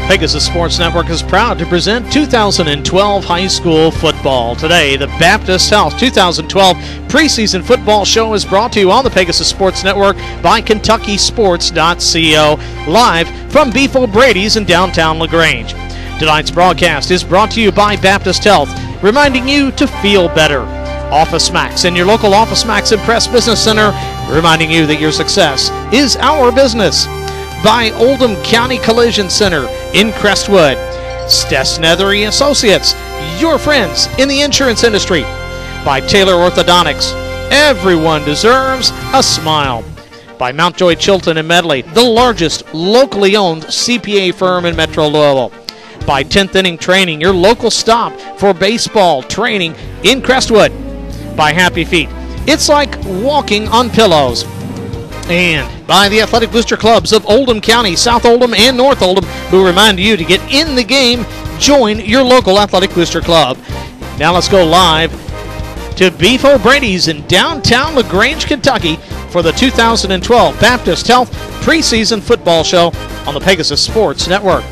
Pegasus Sports Network is proud to present 2012 high school football. Today, the Baptist Health 2012 preseason football show is brought to you on the Pegasus Sports Network by KentuckySports.co, live from Beef O'Brady's in downtown LaGrange. Tonight's broadcast is brought to you by Baptist Health, reminding you to feel better. Office Max and your local Office Max Impress Business Center, reminding you that your success is our business. By Oldham County Collision Center in Crestwood. Stessnethery Associates, your friends in the insurance industry. By Taylor Orthodontics, everyone deserves a smile. By Mountjoy Chilton and Medley, the largest locally owned CPA firm in Metro Louisville. By 10th Inning Training, your local stop for baseball training in Crestwood. By Happy Feet, it's like walking on pillows. And by the Athletic Booster Clubs of Oldham County, South Oldham, and North Oldham, who remind you to get in the game, join your local Athletic Booster Club. Now let's go live to Beef O'Brady's in downtown LaGrange, Kentucky for the 2012 Baptist Health preseason football show on the Pegasus Sports Network.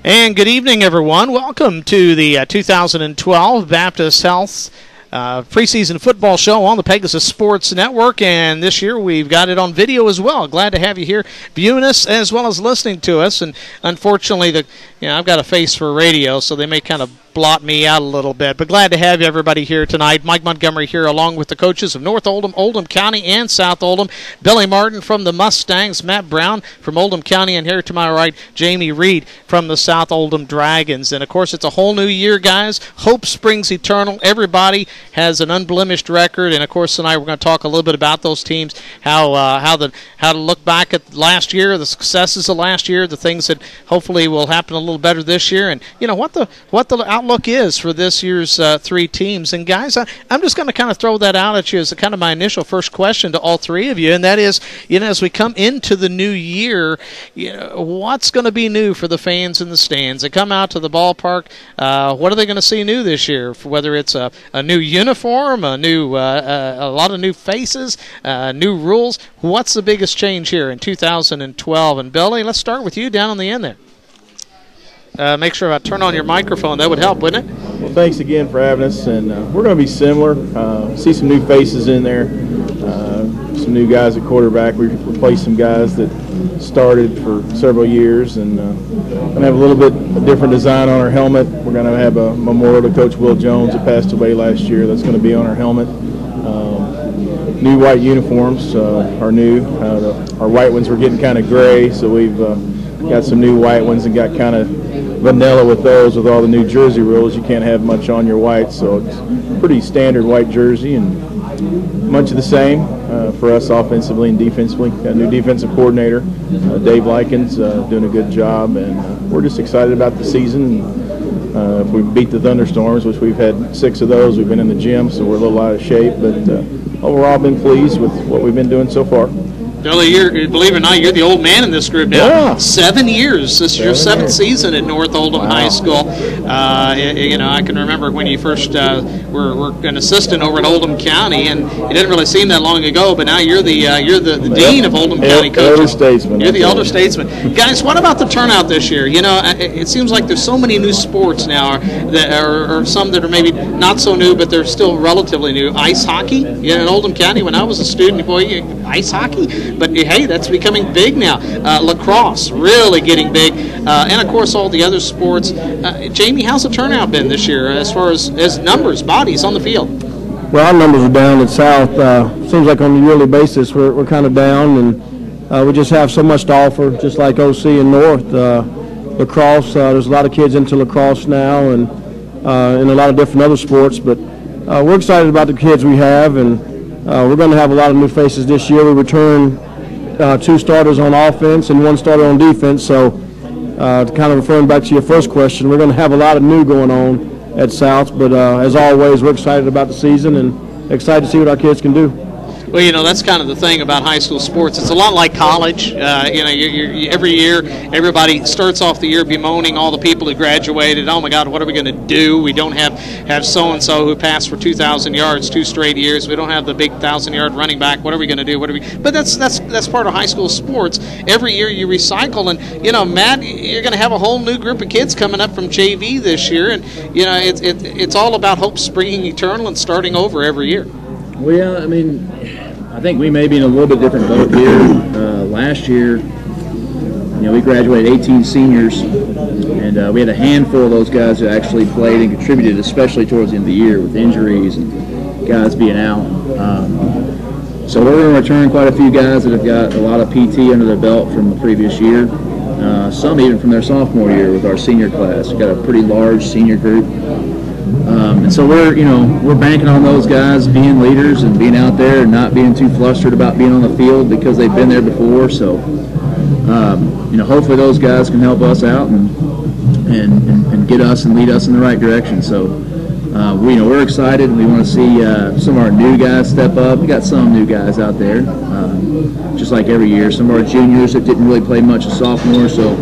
And good evening, everyone. Welcome to the 2012 Baptist Health preseason football show on the Pegasus Sports Network, and this year we've got it on video as well. Glad to have you here viewing us as well as listening to us. And unfortunately, I've got a face for radio, so they may kind of blot me out a little bit. But glad to have everybody here tonight. Mike Montgomery here along with the coaches of North Oldham, Oldham County, and South Oldham. Billy Martin from the Mustangs, Matt Brown from Oldham County, and here to my right, Jamie Reed from the South Oldham Dragons. And, of course, it's a whole new year, guys. Hope springs eternal. Everybody has an unblemished record. And, of course, tonight we're going to talk a little bit about those teams, how to look back at last year, the successes of last year, the things that hopefully will happen a little better this year, and, what the outlook is for this year's three teams. And guys, I'm just going to kind of throw that out at you as kind of my initial first question to all three of you, and that is, as we come into the new year, what's going to be new for the fans in the stands? They come out to the ballpark. What are they going to see new this year? Whether it's a new uniform, a lot of new faces, new rules. What's the biggest change here in 2012? And Billy, let's start with you down on the end there. Make sure I turn on your microphone. That would help, wouldn't it? Well, thanks again for having us. And we're going to be similar. See some new faces in there. Some new guys at quarterback. We replaced some guys that started for several years. And going to have a little bit of different design on our helmet. We're going to have a memorial to Coach Will Jones that passed away last year. That's going to be on our helmet. New white uniforms are new. Our white ones were getting kind of gray, so we've got some new white ones and got kind of vanilla with those. With all the New Jersey rules, you can't have much on your white, so it's pretty standard white jersey and much of the same for us offensively and defensively. Got a new defensive coordinator, Dave Likens, doing a good job, and we're just excited about the season. If we beat the thunderstorms, which we've had 6 of those, we've been in the gym, so we're a little out of shape, but overall been pleased with what we've been doing so far. Billy, believe it or not, you're the old man in this group now. Yeah. 7 years. This is your 7th season at North Oldham High School. I can remember when you first were an assistant over at Oldham County, and it didn't really seem that long ago. But now you're the dean of Oldham County coaches. Elder statesman. You're the elder statesman. Guys, what about the turnout this year? It seems like there's so many new sports now, or some that are maybe not so new, but they're still relatively new. Ice hockey. In Oldham County, when I was a student, boy, ice hockey. But, hey, that's becoming big now. Lacrosse, really getting big. And, of course, all the other sports. Jamie, how's the turnout been this year as far as numbers, bodies on the field? Well, our numbers are down at South. Seems like on a yearly basis we're kind of down, and we just have so much to offer, just like OC and North. Lacrosse, there's a lot of kids into lacrosse now and a lot of different other sports. But we're excited about the kids we have, and we're going to have a lot of new faces this year. We return 2 starters on offense and 1 starter on defense. So kind of referring back to your first question, we're going to have a lot of new going on at South. But as always, we're excited about the season and excited to see what our kids can do. Well, that's kind of the thing about high school sports. It's a lot like college. Every year, everybody starts off the year bemoaning all the people who graduated. Oh, my God, what are we going to do? We don't have so-and-so who passed for 2,000 yards 2 straight years. We don't have the big 1,000-yard running back. What are we going to do? But that's part of high school sports. Every year you recycle. And, Matt, you're going to have a whole new group of kids coming up from JV this year. And, it's all about hope springing eternal and starting over every year. Well, yeah, I think we may be in a little bit different boat here. Last year, we graduated 18 seniors, and we had a handful of those guys who actually played and contributed, especially towards the end of the year with injuries and guys being out. So we're going to return quite a few guys that have got a lot of PT under their belt from the previous year, some even from their sophomore year with our senior class. We've got a pretty large senior group. And so we're banking on those guys being leaders and being out there and not being too flustered about being on the field because they've been there before. So, hopefully those guys can help us out and get us and lead us in the right direction. So, we're excited. We want to see some of our new guys step up. We got some new guys out there, just like every year. Some of our juniors that didn't really play much as sophomores. So,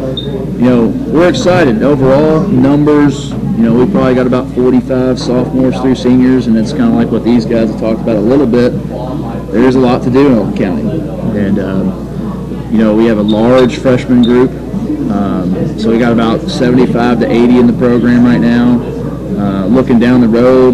we're excited. Overall, numbers. We probably got about 45 sophomores through seniors, and it's kind of like what these guys have talked about a little bit. There's a lot to do in Oldham County. And, we have a large freshman group. So we got about 75 to 80 in the program right now. Looking down the road,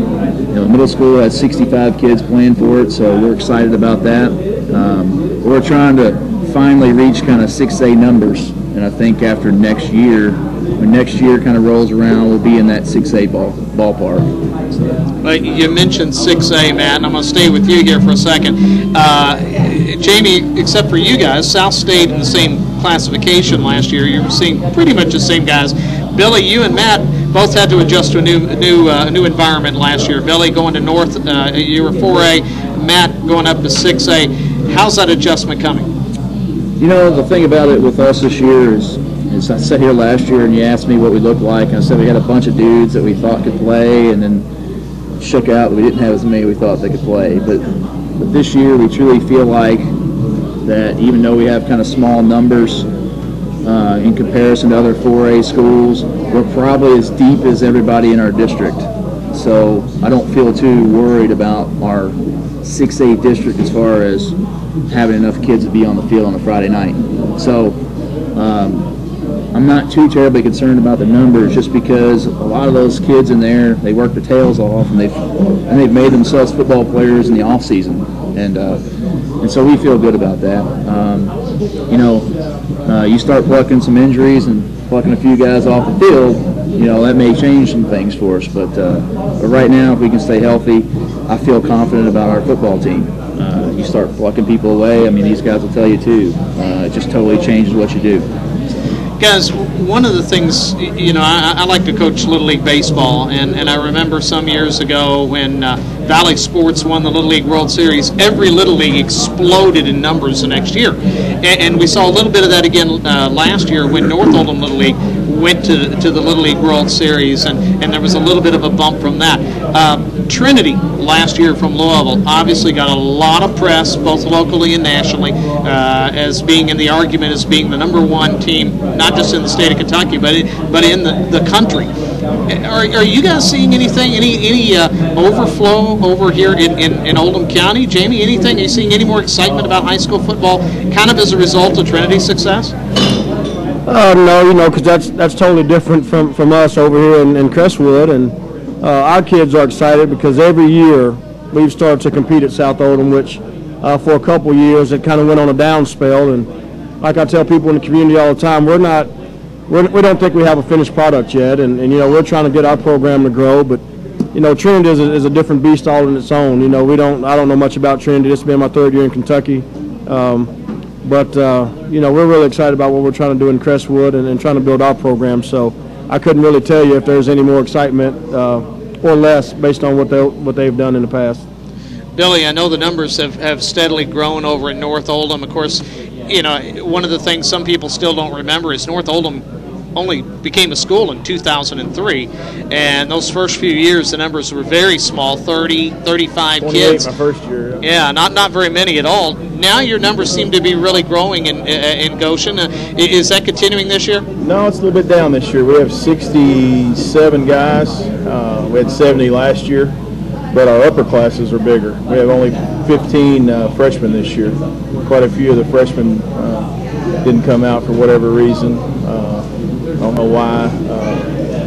middle school has 65 kids playing for it, so we're excited about that. We're trying to finally reach kind of 6A numbers, and I think after next year, when next year kind of rolls around, we'll be in that 6A ballpark. Well, you mentioned 6A, Matt, and I'm going to stay with you here for a second. Jamie, except for you guys, South stayed in the same classification last year. You're seeing pretty much the same guys. Billy, you and Matt both had to adjust to a new environment last year. Billy going to North, you were 4A. Matt going up to 6A. How's that adjustment coming? The thing about it with us this year is I sat here last year and you asked me what we looked like, and I said we had a bunch of dudes that we thought could play, and then shook out that we didn't have as many we thought they could play. But this year we truly feel like that even though we have kind of small numbers in comparison to other 4A schools, we're probably as deep as everybody in our district. So I don't feel too worried about our 6A district as far as having enough kids to be on the field on a Friday night. So I'm not too terribly concerned about the numbers, just because a lot of those kids in there, they work their tails off, and they've made themselves football players in the off season, and so we feel good about that. You start plucking some injuries and plucking a few guys off the field, that may change some things for us. But right now, if we can stay healthy, I feel confident about our football team. You start plucking people away, these guys will tell you too. It just totally changes what you do. Guys, one of the things, I like to coach Little League Baseball, and I remember some years ago when Valley Sports won the Little League World Series, every Little League exploded in numbers the next year. And we saw a little bit of that again last year when North Oldham Little League went to the Little League World Series, and there was a little bit of a bump from that. Trinity last year from Louisville obviously got a lot of press, both locally and nationally, as being in the argument as being the number one team, not just in the state of Kentucky, but in the country. Are you guys seeing anything, any overflow over here in Oldham County? Jamie, anything? Are you seeing any more excitement about high school football kind of as a result of Trinity's success? No, because that's totally different from us over here in Crestwood, and our kids are excited because every year we've started to compete at South Oldham, which for a couple years it kind of went on a down spell. And like I tell people in the community all the time, we don't think we have a finished product yet, and we're trying to get our program to grow. But Trinity is a different beast all on its own. I don't know much about Trinity. This has been my third year in Kentucky. But we're really excited about what we're trying to do in Crestwood and trying to build our program. So I couldn't really tell you if there's any more excitement or less based on what they've done in the past. Billy, I know the numbers have steadily grown over in North Oldham. Of course, one of the things some people still don't remember is North Oldham only became a school in 2003, and those first few years the numbers were very small, 30, 35 kids. My first year. Yeah, not very many at all. Now your numbers seem to be really growing in Goshen. Is that continuing this year? No, it's a little bit down this year. We have 67 guys. We had 70 last year, but our upper classes are bigger. We have only 15 freshmen this year. Quite a few of the freshmen didn't come out for whatever reason. I don't know why,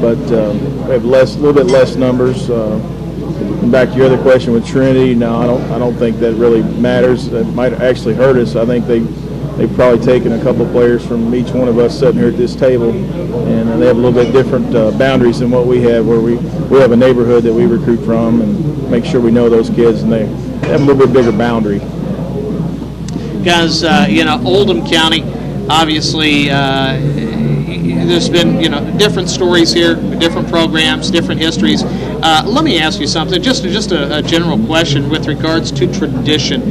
but we have a little bit less numbers. And back to your other question with Trinity, no, I don't think that really matters. It might actually hurt us. I think they've probably taken a couple players from each one of us sitting here at this table, and they have a little bit different boundaries than what we have, where we have a neighborhood that we recruit from and make sure we know those kids, and they have a little bit bigger boundary. Guys, Oldham County, obviously, there's been, different stories here, different programs, different histories. Let me ask you something, just a general question with regards to tradition.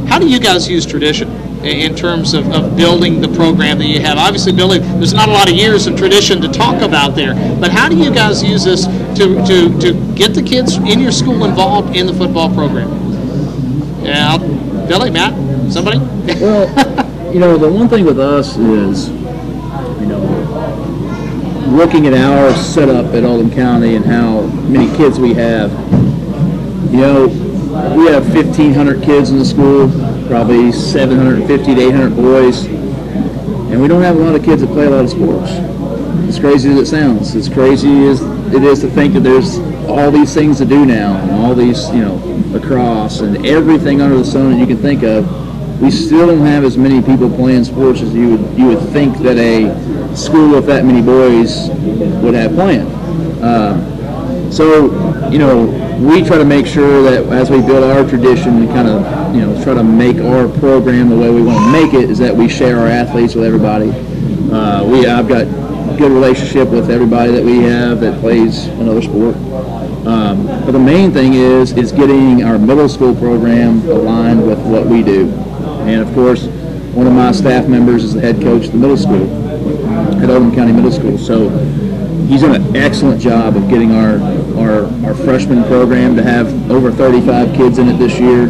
How do you guys use tradition in terms of building the program that you have? Obviously, Billy, there's not a lot of years of tradition to talk about there, but how do you guys use this to get the kids in your school involved in the football program? Yeah, Billy, Matt, somebody? Well, the one thing with us is, looking at our setup at Oldham County and how many kids we have, we have 1,500 kids in the school, probably 750 to 800 boys, and we don't have a lot of kids that play a lot of sports. As crazy as it sounds, as crazy as it is to think that there's all these things to do now, and all these, lacrosse and everything under the sun that you can think of, we still don't have as many people playing sports as you would think that a school with that many boys would have playing. So we try to make sure that as we build our tradition and kind of, try to make our program the way we want to make it, is that we share our athletes with everybody. I've got a good relationship with everybody that we have that plays another sport. But the main thing is getting our middle school program aligned with what we do. And of course, one of my staff members is the head coach of the middle school at Oldham County Middle School. So he's done an excellent job of getting our freshman program to have over 35 kids in it this year.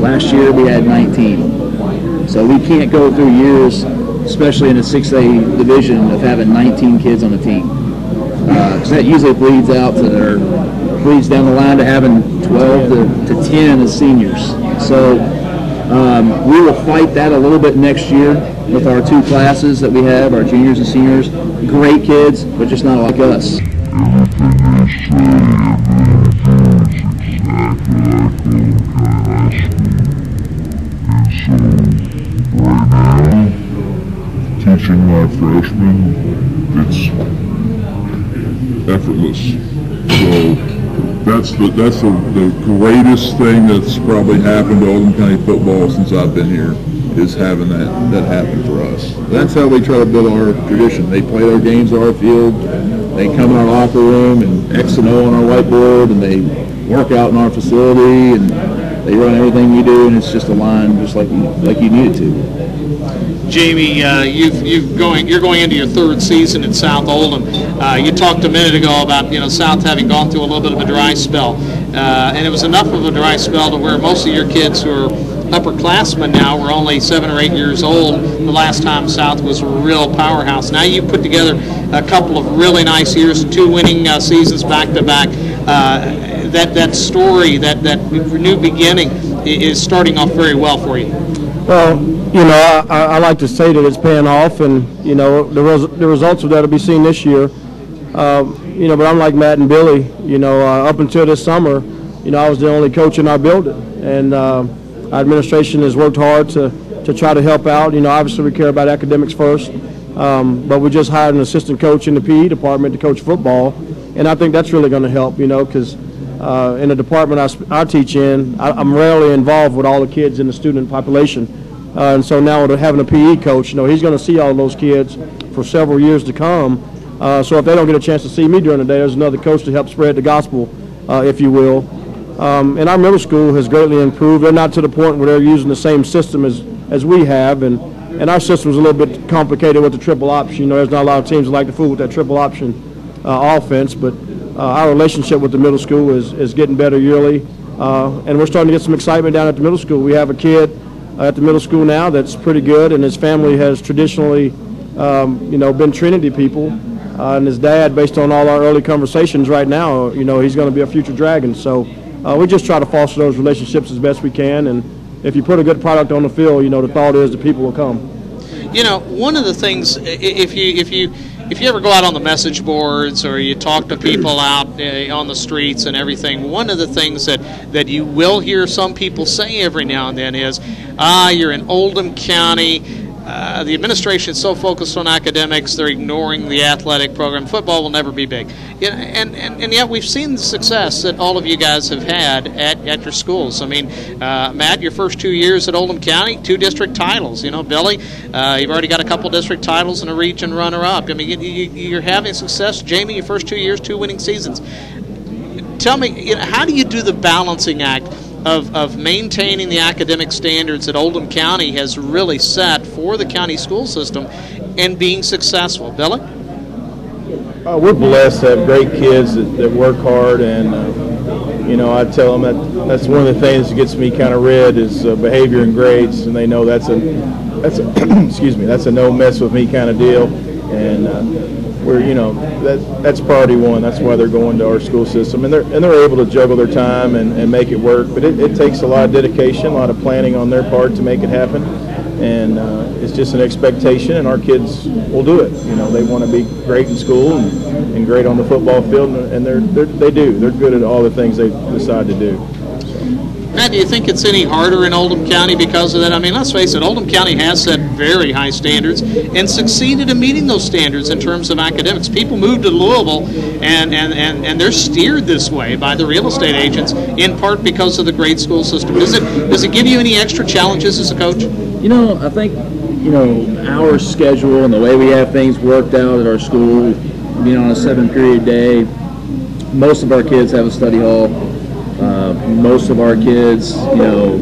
Last year we had 19. So we can't go through years, especially in a 6A division, of having 19 kids on a team. Because that usually bleeds down the line to having 12 to 10 as seniors. So we will fight that a little bit next year with our two classes that we have, our juniors and seniors. Great kids, but just not like us. Teaching my freshmen, it's effortless. So that's the greatest thing that's probably happened to Oldham County football since I've been here, is having that happen for us. That's how we try to build our tradition. They play their games on our field, they come in our locker room and X and O on our whiteboard, and they work out in our facility, and they run everything we do, and it's just aligned just like you need it to. Jamie, you're going into your third season at South Oldham. You talked a minute ago about South having gone through a little bit of a dry spell, and it was enough of a dry spell to where most of your kids who are upperclassmen now were only 7 or 8 years old the last time South was a real powerhouse. Now you put together a couple of really nice years, 2 winning seasons back to back. That story, that new beginning, is starting off very well for you. Well, I like to say that it's paying off, and the results of that will be seen this year. But I'm like Matt and Billy. Up until this summer, I was the only coach in our building, and our administration has worked hard to try to help out. Obviously we care about academics first, but we just hired an assistant coach in the PE department to coach football, and I think that's really going to help. Because in the department I teach in, I'm rarely involved with all the kids in the student population. And so now with having a PE coach, he's going to see all those kids for several years to come. So if they don't get a chance to see me during the day, there's another coach to help spread the gospel, if you will. And our middle school has greatly improved. They're not to the point where they're using the same system as we have. And And our system's a little bit complicated with the triple option. You know, there's not a lot of teams that like to fool with that triple option offense, but our relationship with the middle school is getting better yearly, and we're starting to get some excitement down at the middle school. We have a kid at the middle school now that's pretty good, and his family has traditionally, you know, been Trinity people, and his dad, based on all our early conversations right now, you know, he's going to be a future Dragon. So we just try to foster those relationships as best we can, and if you put a good product on the field, you know, the thought is the people will come. You know, one of the things, if you ever go out on the message boards or you talk to people out on the streets and everything, one of the things that you will hear some people say every now and then is, you're in Oldham County, the administration is so focused on academics, they're ignoring the athletic program. Football will never be big. And yet we've seen the success that all of you guys have had at your schools. I mean, Matt, your first 2 years at Oldham County, 2 district titles. You know, Billy, you've already got a couple district titles and a region runner-up. I mean, you're having success. Jamie, your first 2 years, 2 winning seasons. Tell me, you know, how do you do the balancing act of maintaining the academic standards that Oldham County has really set for the county school system and being successful? Billy? We're blessed to have great kids that work hard, and you know, I tell them that's one of the things that gets me kind of red is behavior and grades, and they know that's a excuse me, that's a no mess with me kind of deal, and we're, you know, that's priority one. That's why they're going to our school system, and they're able to juggle their time and make it work. But it takes a lot of dedication, a lot of planning on their part to make it happen, and it's just an expectation, and our kids will do it. You know, they want to be great in school and great on the football field, and they do. They're good at all the things they decide to do. Matt, do you think it's any harder in Oldham County because of that? I mean, let's face it, Oldham County has set very high standards and succeeded in meeting those standards in terms of academics. People move to Louisville, and they're steered this way by the real estate agents, in part because of the great school system. Does it give you any extra challenges as a coach? You know, I think, you know, our schedule and the way we have things worked out at our school, being on a 7-period day, most of our kids have a study hall. Most of our kids, you know,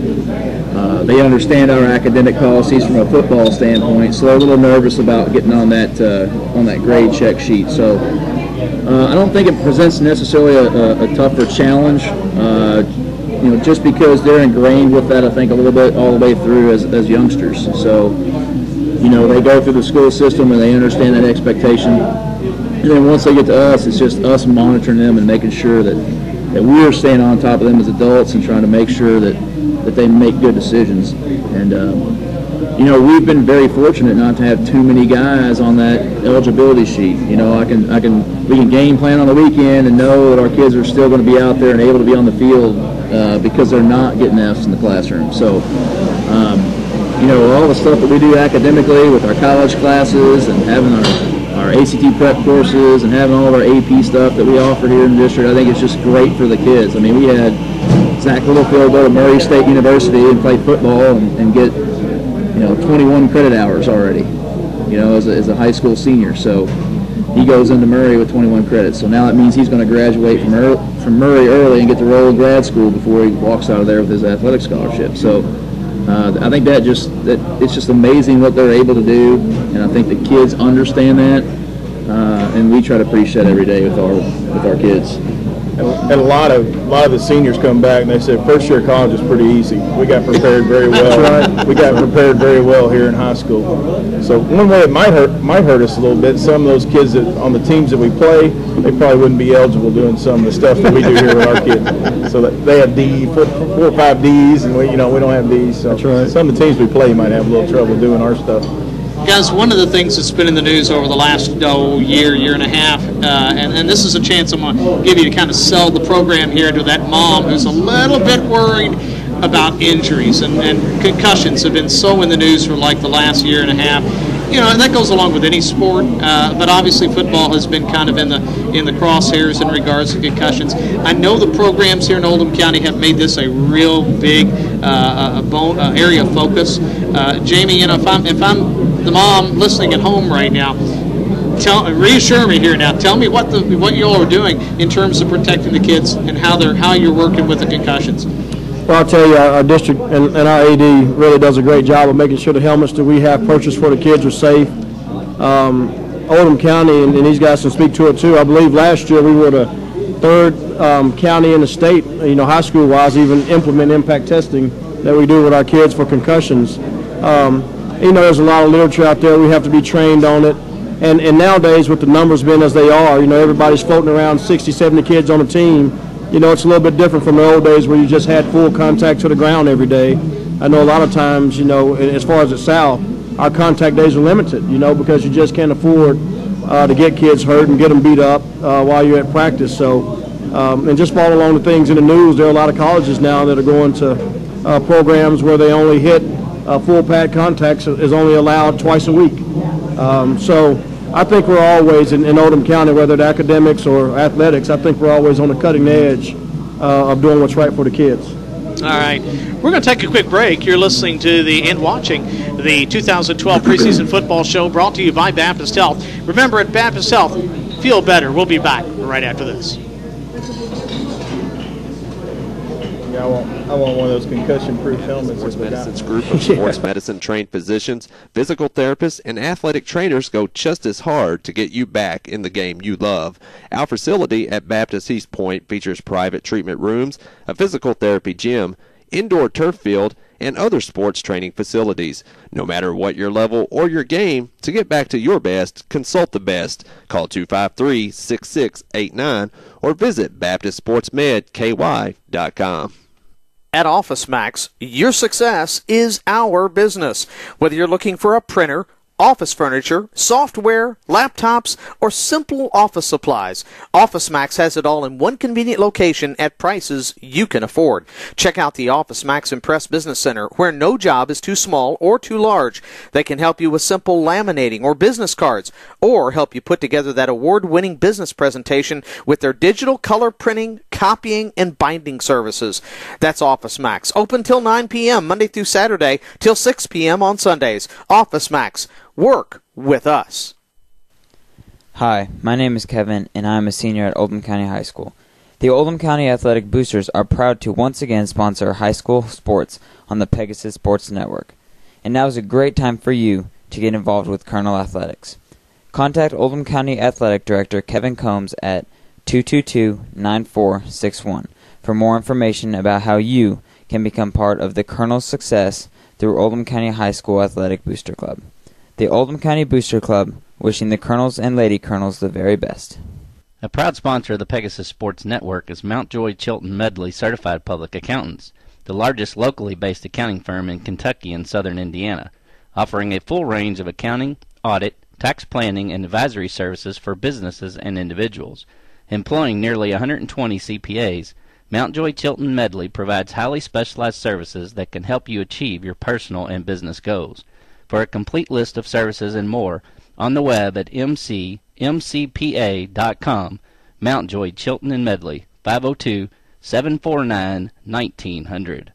they understand our academic policies from a football standpoint, so they're a little nervous about getting on that grade check sheet. So I don't think it presents necessarily a tougher challenge. You know, just because they're ingrained with that, I think, a little bit all the way through as youngsters. So, you know, they go through the school system and they understand that expectation. And then once they get to us, it's just us monitoring them and making sure that we're staying on top of them as adults and trying to make sure that they make good decisions. And you know, we've been very fortunate not to have too many guys on that eligibility sheet. You know, we can game plan on the weekend and know that our kids are still going to be out there and able to be on the field because they're not getting F's in the classroom. So you know, all the stuff that we do academically with our college classes and having our ACT prep courses and having all of our AP stuff that we offer here in the district, I think it's just great for the kids. I mean, we had Zach Littlefield go to Murray State University and play football and get, you know, 21 credit hours already, you know, as a high school senior. So he goes into Murray with 21 credits. So now that means he's going to graduate from Murray early and get to roll to grad school before he walks out of there with his athletic scholarship. So I think that it's just amazing what they're able to do, and I think the kids understand that, and we try to preach that every day with our kids. And a lot of the seniors come back and they say first year of college is pretty easy. We got prepared very well. We got prepared very well here in high school. So one way it might hurt us a little bit. Some of those kids that on the teams that we play, they probably wouldn't be eligible doing some of the stuff that we do here with our kids. So they have four or five D's, and we don't have D's. So that's right. Some of the teams we play might have a little trouble doing our stuff. Guys, one of the things that's been in the news over the last year and a half, and this is a chance I'm going to give you to kind of sell the program here to that mom who's a little bit worried about injuries, and concussions have been so in the news for like the last year and a half. You know, and that goes along with any sport, but obviously football has been kind of in the crosshairs in regards to concussions. I know the programs here in Oldham County have made this a real big area of focus. Jamie, you know, if I'm the mom listening at home right now, reassure me here now. Tell me what you all are doing in terms of protecting the kids and how you're working with the concussions. Well, I'll tell you, our district and our AD really does a great job of making sure the helmets that we have purchased for the kids are safe. Oldham County, and these guys can speak to it too, I believe last year we were the third county in the state, high school-wise, even implement impact testing that we do with our kids for concussions. There's a lot of literature out there. We have to be trained on it. And nowadays, with the numbers being as they are, everybody's floating around 60, 70 kids on a team. It's a little bit different from the old days where you just had full contact to the ground every day. I know a lot of times, as far as the South, our contact days are limited, because you just can't afford to get kids hurt and get them beat up while you're at practice. So, and just follow along the things in the news, there are a lot of colleges now that are going to programs where they only hit full pad contacts is only allowed twice a week. So I think we're always in Oldham County, whether it's academics or athletics, I think we're always on the cutting edge of doing what's right for the kids. All right. We're going to take a quick break. You're listening to and watching the 2012 preseason football show brought to you by Baptist Health. Remember, at Baptist Health, feel better. We'll be back right after this. Yeah, I want one of those concussion-proof helmets. Sports Medicine's group of sports medicine-trained physicians, physical therapists, and athletic trainers go just as hard to get you back in the game you love. Our facility at Baptist East Point features private treatment rooms, a physical therapy gym, indoor turf field, and other sports training facilities. No matter what your level or your game, to get back to your best, consult the best. Call 253-6689 or visit BaptistSportsMedKY.com. At OfficeMax, your success is our business. Whether you're looking for a printer, office furniture, software, laptops, or simple office supplies, OfficeMax has it all in one convenient location at prices you can afford. Check out the OfficeMax Impress Business Center, where no job is too small or too large. They can help you with simple laminating or business cards, or help you put together that award-winning business presentation with their digital color printing, copying, and binding services. That's OfficeMax. Open till 9 p.m. Monday through Saturday till 6 p.m. on Sundays. OfficeMax. Work with us. Hi, my name is Kevin, and I am a senior at Oldham County High School. The Oldham County Athletic Boosters are proud to once again sponsor high school sports on the Pegasus Sports Network. And now is a great time for you to get involved with Colonel Athletics. Contact Oldham County Athletic Director Kevin Combs at 222-9461 for more information about how you can become part of the Colonel's success through Oldham County High School Athletic Booster Club. The Oldham County Booster Club, wishing the Colonels and Lady Colonels the very best. A proud sponsor of the Pegasus Sports Network is Mountjoy Chilton Medley Certified Public Accountants, the largest locally based accounting firm in Kentucky and southern Indiana, offering a full range of accounting, audit, tax planning, and advisory services for businesses and individuals. Employing nearly 120 CPAs, Mountjoy Chilton Medley provides highly specialized services that can help you achieve your personal and business goals. For a complete list of services and more, on the web at mcpa.com, Mountjoy Chilton and Medley, 502-749-1900.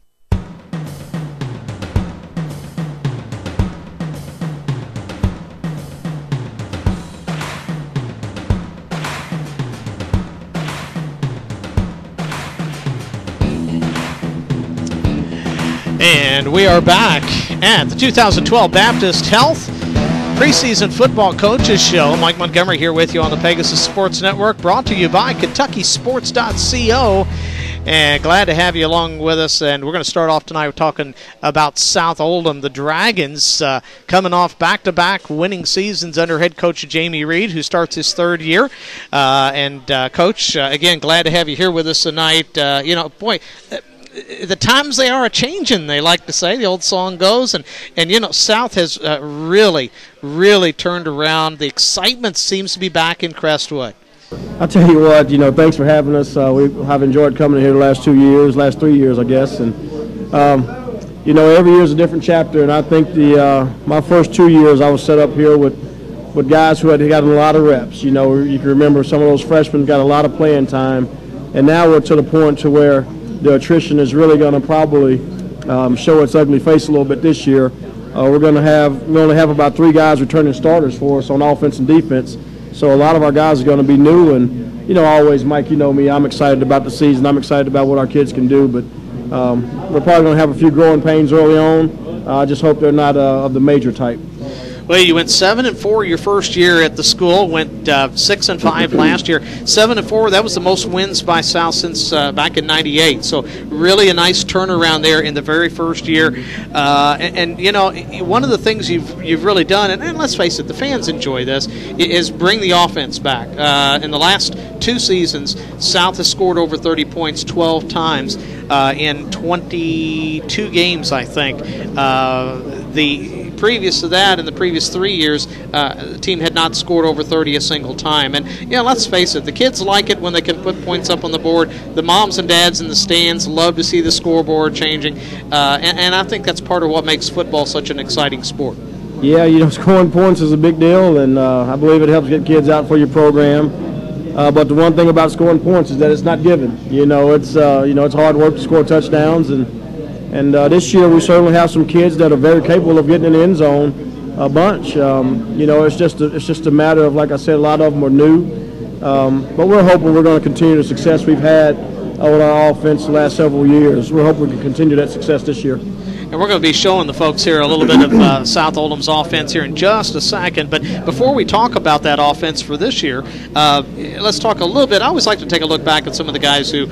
And we are back at the 2012 Baptist Health Preseason Football Coaches Show. Mike Montgomery here with you on the Pegasus Sports Network, brought to you by KentuckySports.co. And glad to have you along with us. And we're going to start off tonight talking about South Oldham. The Dragons coming off back-to-back winning seasons under head coach Jamie Reed, who starts his third year. Coach, again, glad to have you here with us tonight. The times they are a-changing, they like to say, the old song goes. And South has really turned around. The excitement seems to be back in Crestwood. I'll tell you what, thanks for having us. We have enjoyed coming here the last 3 years, I guess. And, every year is a different chapter. And I think my first 2 years I was set up here with guys who had gotten a lot of reps. You can remember some of those freshmen got a lot of playing time. And now we're to the point to where the attrition is really going to probably show its ugly face a little bit this year. We only have about 3 guys returning starters for us on offense and defense. So a lot of our guys are going to be new. And, always, Mike, you know me, I'm excited about the season. I'm excited about what our kids can do. But We're probably going to have a few growing pains early on. I just hope they're not of the major type. Well, you went 7-4 your first year at the school. Went 6-5 last year. 7-4. That was the most wins by South since back in '98. So really a nice turnaround there in the very first year. And you know, one of the things you've really done, and let's face it, the fans enjoy this, is bring the offense back. In the last 2 seasons, South has scored over 30 points 12 times in 22 games, I think. The previous to that, in the previous 3 years, the team had not scored over 30 a single time. And, you know, let's face it, the kids like it when they can put points up on the board. The moms and dads in the stands love to see the scoreboard changing. And I think that's part of what makes football such an exciting sport. Yeah, you know, scoring points is a big deal, and I believe it helps get kids out for your program. But the one thing about scoring points is that it's not given. You know, it's hard work to score touchdowns, and this year we certainly have some kids that are very capable of getting in the end zone a bunch. You know, it's just a matter of, like I said, a lot of them are new. But we're hoping we're going to continue the success we've had with our offense the last several years. We're hoping we can continue that success this year. And we're going to be showing the folks here a little bit of South Oldham's offense here in just a second. But before we talk about that offense for this year, let's talk a little bit. I always like to take a look back at some of the guys who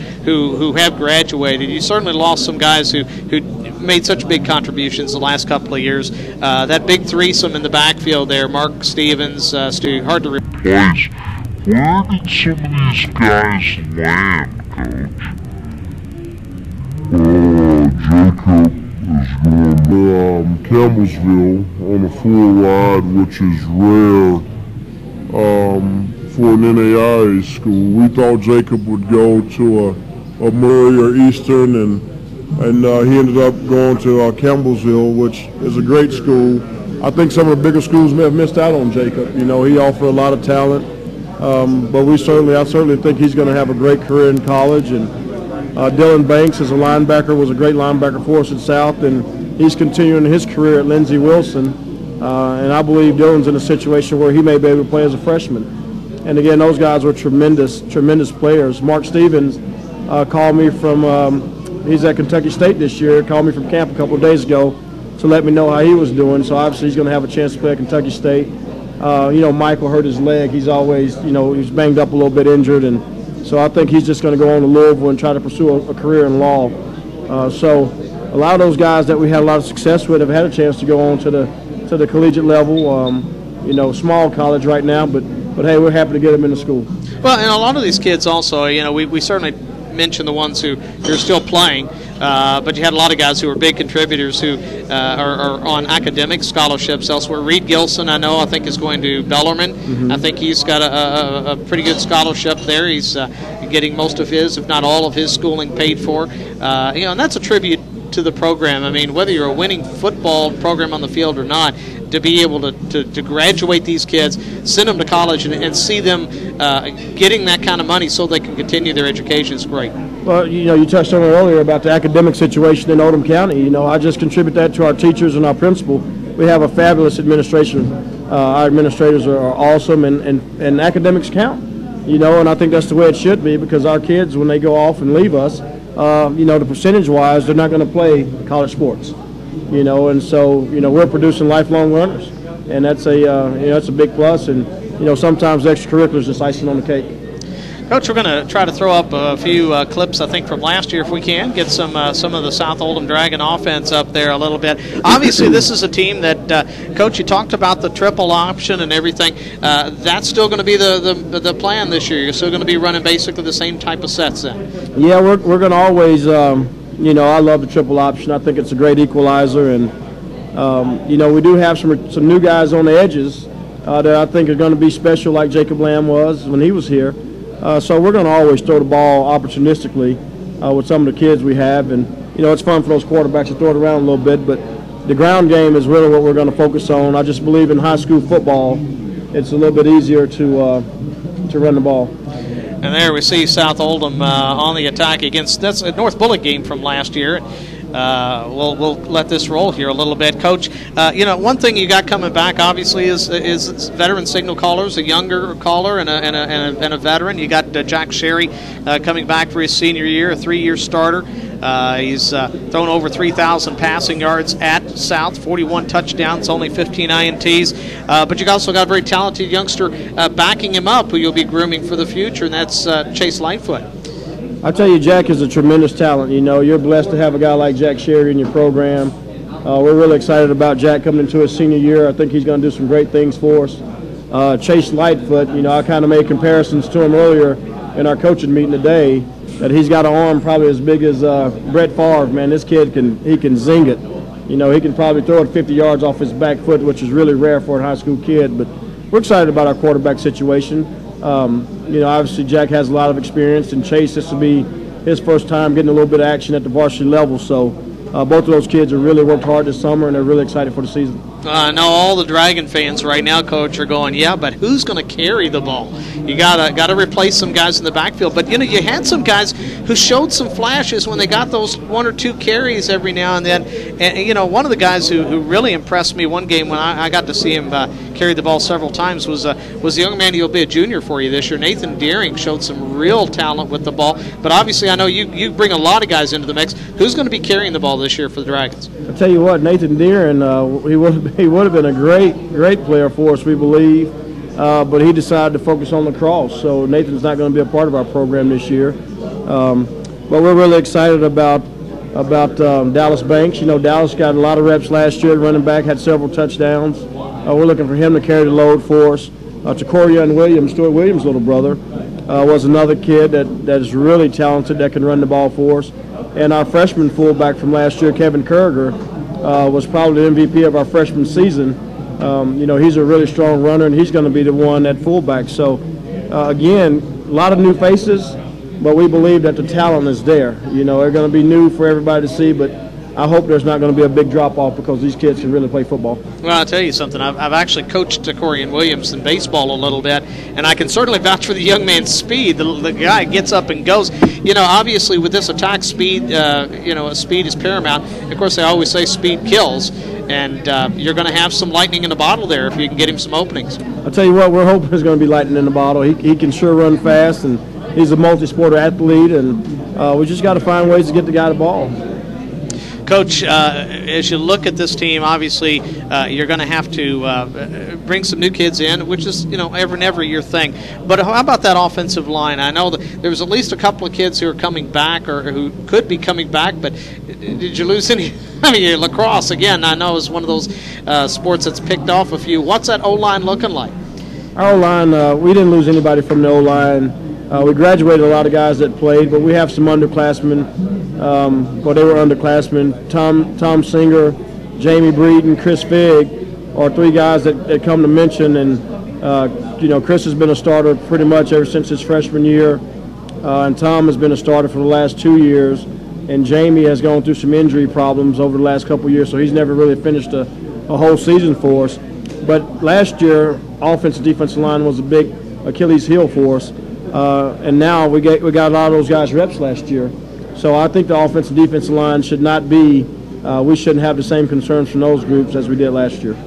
have graduated. You certainly lost some guys who made such big contributions the last couple of years. That big threesome in the backfield there, Mark Stevens, Stu, hard to replace. Where did some of these guys land, Coach? Jacob is going to Campbellsville on a full ride, which is rare for an NAIA school. We thought Jacob would go to a Murray or Eastern, and he ended up going to Campbellsville, which is a great school. I think some of the bigger schools may have missed out on Jacob. You know, he offered a lot of talent, but I certainly think he's going to have a great career in college. And Dylan Banks as a linebacker was a great linebacker for us at South, and he's continuing his career at Lindsey Wilson. And I believe Dylan's in a situation where he may be able to play as a freshman. And again, those guys were tremendous players. Mark Stevens called me from, he's at Kentucky State this year, called me from camp a couple of days ago to let me know how he was doing. So obviously he's going to have a chance to play at Kentucky State. You know, Michael hurt his leg. He's always, you know, he's banged up a little bit, injured, and so I think he's just going to go on to Louisville and try to pursue a career in law. So a lot of those guys that we had a lot of success with have had a chance to go on to the collegiate level. You know, small college right now, but hey, we're happy to get them into school. Well, and a lot of these kids also, you know, we certainly mention the ones who are still playing, but you had a lot of guys who are big contributors who are on academic scholarships elsewhere. Reed Gilson, I think, is going to Bellarmine. Mm-hmm. I think he's got a pretty good scholarship there. He's getting most of his, if not all of his, schooling paid for. You know, and that's a tribute to the program. I mean, whether you're a winning football program on the field or not, to be able to graduate these kids, send them to college, and see them getting that kind of money so they can continue their education is great. Well, you know, you touched on it earlier about the academic situation in Oldham County. You know, I just contribute that to our teachers and our principal. We have a fabulous administration. Our administrators are awesome, and academics count. You know, and I think that's the way it should be, because our kids, when they go off and leave us, you know, the percentage-wise, they're not going to play college sports. You know, and so, you know, we're producing lifelong runners, and that's a, you know, that's a big plus. And, you know, sometimes extracurriculars is just icing on the cake. Coach, we're going to try to throw up a few clips, I think, from last year if we can. Get some of the South Oldham Dragon offense up there a little bit. Obviously, this is a team that, Coach, you talked about the triple option and everything. That's still going to be the plan this year. You're still going to be running basically the same type of sets then. Yeah, we're going to always, you know, I love the triple option. I think it's a great equalizer. And, you know, we do have some new guys on the edges that I think are going to be special, like Jacob Lamb was when he was here. So we're going to always throw the ball opportunistically with some of the kids we have. And, you know, it's fun for those quarterbacks to throw it around a little bit. But the ground game is really what we're going to focus on. I just believe in high school football, it's a little bit easier to run the ball. And there we see South Oldham on the attack against, that's a North Bullock game from last year. We'll let this roll here a little bit. Coach, you know, one thing you got coming back obviously is veteran signal callers, a younger caller and a veteran. You got Jack Sherry coming back for his senior year, a 3-year starter. He's thrown over 3,000 passing yards at South, 41 touchdowns, only 15 INTs. But you've also got a very talented youngster backing him up who you'll be grooming for the future, and that's Chase Lightfoot. I tell you, Jack is a tremendous talent. You know, you're blessed to have a guy like Jack Sherry in your program. We're really excited about Jack coming into his senior year. I think he's going to do some great things for us. Chase Lightfoot, you know, I kind of made comparisons to him earlier in our coaching meeting today, that he's got an arm probably as big as Brett Favre. Man, this kid can zing it. You know, he can probably throw it 50 yards off his back foot, which is really rare for a high school kid. But we're excited about our quarterback situation. You know, obviously Jack has a lot of experience, and Chase, this will be his first time getting a little bit of action at the varsity level. So both of those kids have really worked hard this summer, and they're really excited for the season. I know all the Dragon fans right now, Coach, are going, yeah, but who's going to carry the ball? You gotta replace some guys in the backfield. But, you know, you had some guys who showed some flashes when they got those 1 or 2 carries every now and then. And you know, one of the guys who really impressed me one game when I got to see him carry the ball several times was the young man who'll be a junior for you this year. Nathan Deering showed some real talent with the ball. But obviously I know you bring a lot of guys into the mix. Who's going to be carrying the ball this year for the Dragons? I'll tell you what, Nathan Deering, he would have been a great player for us, we believe, but he decided to focus on lacrosse. So Nathan's not going to be a part of our program this year. But we're really excited about Dallas Banks. You know, Dallas got a lot of reps last year. Running back, had several touchdowns. We're looking for him to carry the load for us. Takorian Williams, Stuart Williams' little brother, was another kid that is really talented, that can run the ball for us. And our freshman fullback from last year, Kevin Kerger, was probably the MVP of our freshman season. You know, he's a really strong runner, and he's going to be the one at fullback. So, again, a lot of new faces, but we believe that the talent is there. You know, they're going to be new for everybody to see, but I hope there's not going to be a big drop-off because these kids can really play football. Well, I'll tell you something. I've actually coached Corian Williams in baseball a little bit, and I can certainly vouch for the young man's speed. The guy gets up and goes. You know, obviously with this attack, speed, you know, speed is paramount. Of course, they always say speed kills, and you're going to have some lightning in the bottle there if you can get him some openings. I'll tell you what, we're hoping there's going to be lightning in the bottle. He can sure run fast, and he's a multi-sport athlete, and we just got to find ways to get the guy the ball. Coach, as you look at this team, obviously you're going to have to bring some new kids in, which is, you know, every year thing. But how about that offensive line? I know that there was at least a couple of kids who are coming back or who could be coming back, but did you lose any? I mean, lacrosse, again, I know is one of those sports that's picked off a few. What's that O-line looking like? Our O-line, we didn't lose anybody from the O-line. We graduated a lot of guys that played, but we have some underclassmen. Well, they were underclassmen. Tom Singer, Jamie Breeden, Chris Figg are 3 guys that come to mention. And, you know, Chris has been a starter pretty much ever since his freshman year. And Tom has been a starter for the last 2 years. And Jamie has gone through some injury problems over the last couple of years, so he's never really finished a whole season for us. But last year, offensive defensive line was a big Achilles heel for us. And now we got a lot of those guys reps last year. So I think the offensive defensive line should not be, we shouldn't have the same concerns from those groups as we did last year.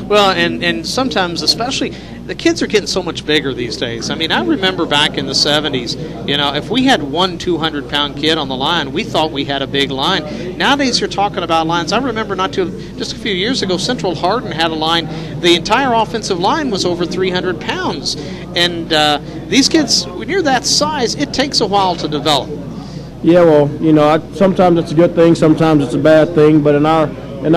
Well, and sometimes, especially, the kids are getting so much bigger these days. I mean, I remember back in the 70s, you know, if we had one 200-pound kid on the line, we thought we had a big line. Nowadays, you're talking about lines. I remember just a few years ago, Central Hardin had a line. The entire offensive line was over 300 pounds. And these kids, when you're that size, it takes a while to develop. Yeah, well, you know, sometimes it's a good thing, sometimes it's a bad thing, but in our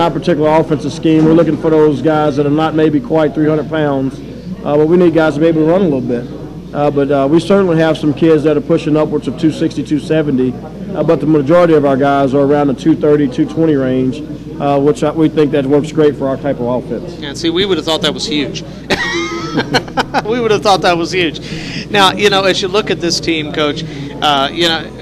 particular offensive scheme, we're looking for those guys that are not maybe quite 300 pounds, but we need guys to be able to run a little bit. But we certainly have some kids that are pushing upwards of 260, 270, but the majority of our guys are around the 230, 220 range, which we think that works great for our type of offense. And see, we would have thought that was huge. We would have thought that was huge. Now, you know, as you look at this team, Coach, you know,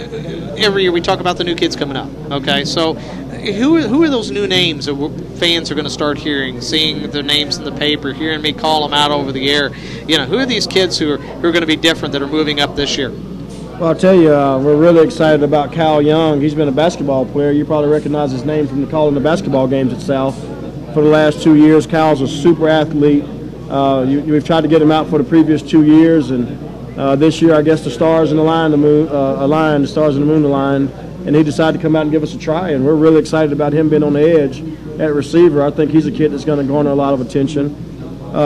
every year we talk about the new kids coming up, okay? So who are those new names that fans are going to start hearing, seeing their names in the paper, hearing me call them out over the air? You know, who are these kids who are going to be different that are moving up this year? Well, I'll tell you, we're really excited about Kyle Young. He's been a basketball player. You probably recognize his name from calling the basketball games at South for the last 2 years. Kyle's a super athlete. We've tried to get him out for the previous 2 years, and this year, I guess the stars and the line, the stars and the moon align, and he decided to come out and give us a try, and we're really excited about him being on the edge at receiver. I think he's a kid that's going to garner a lot of attention.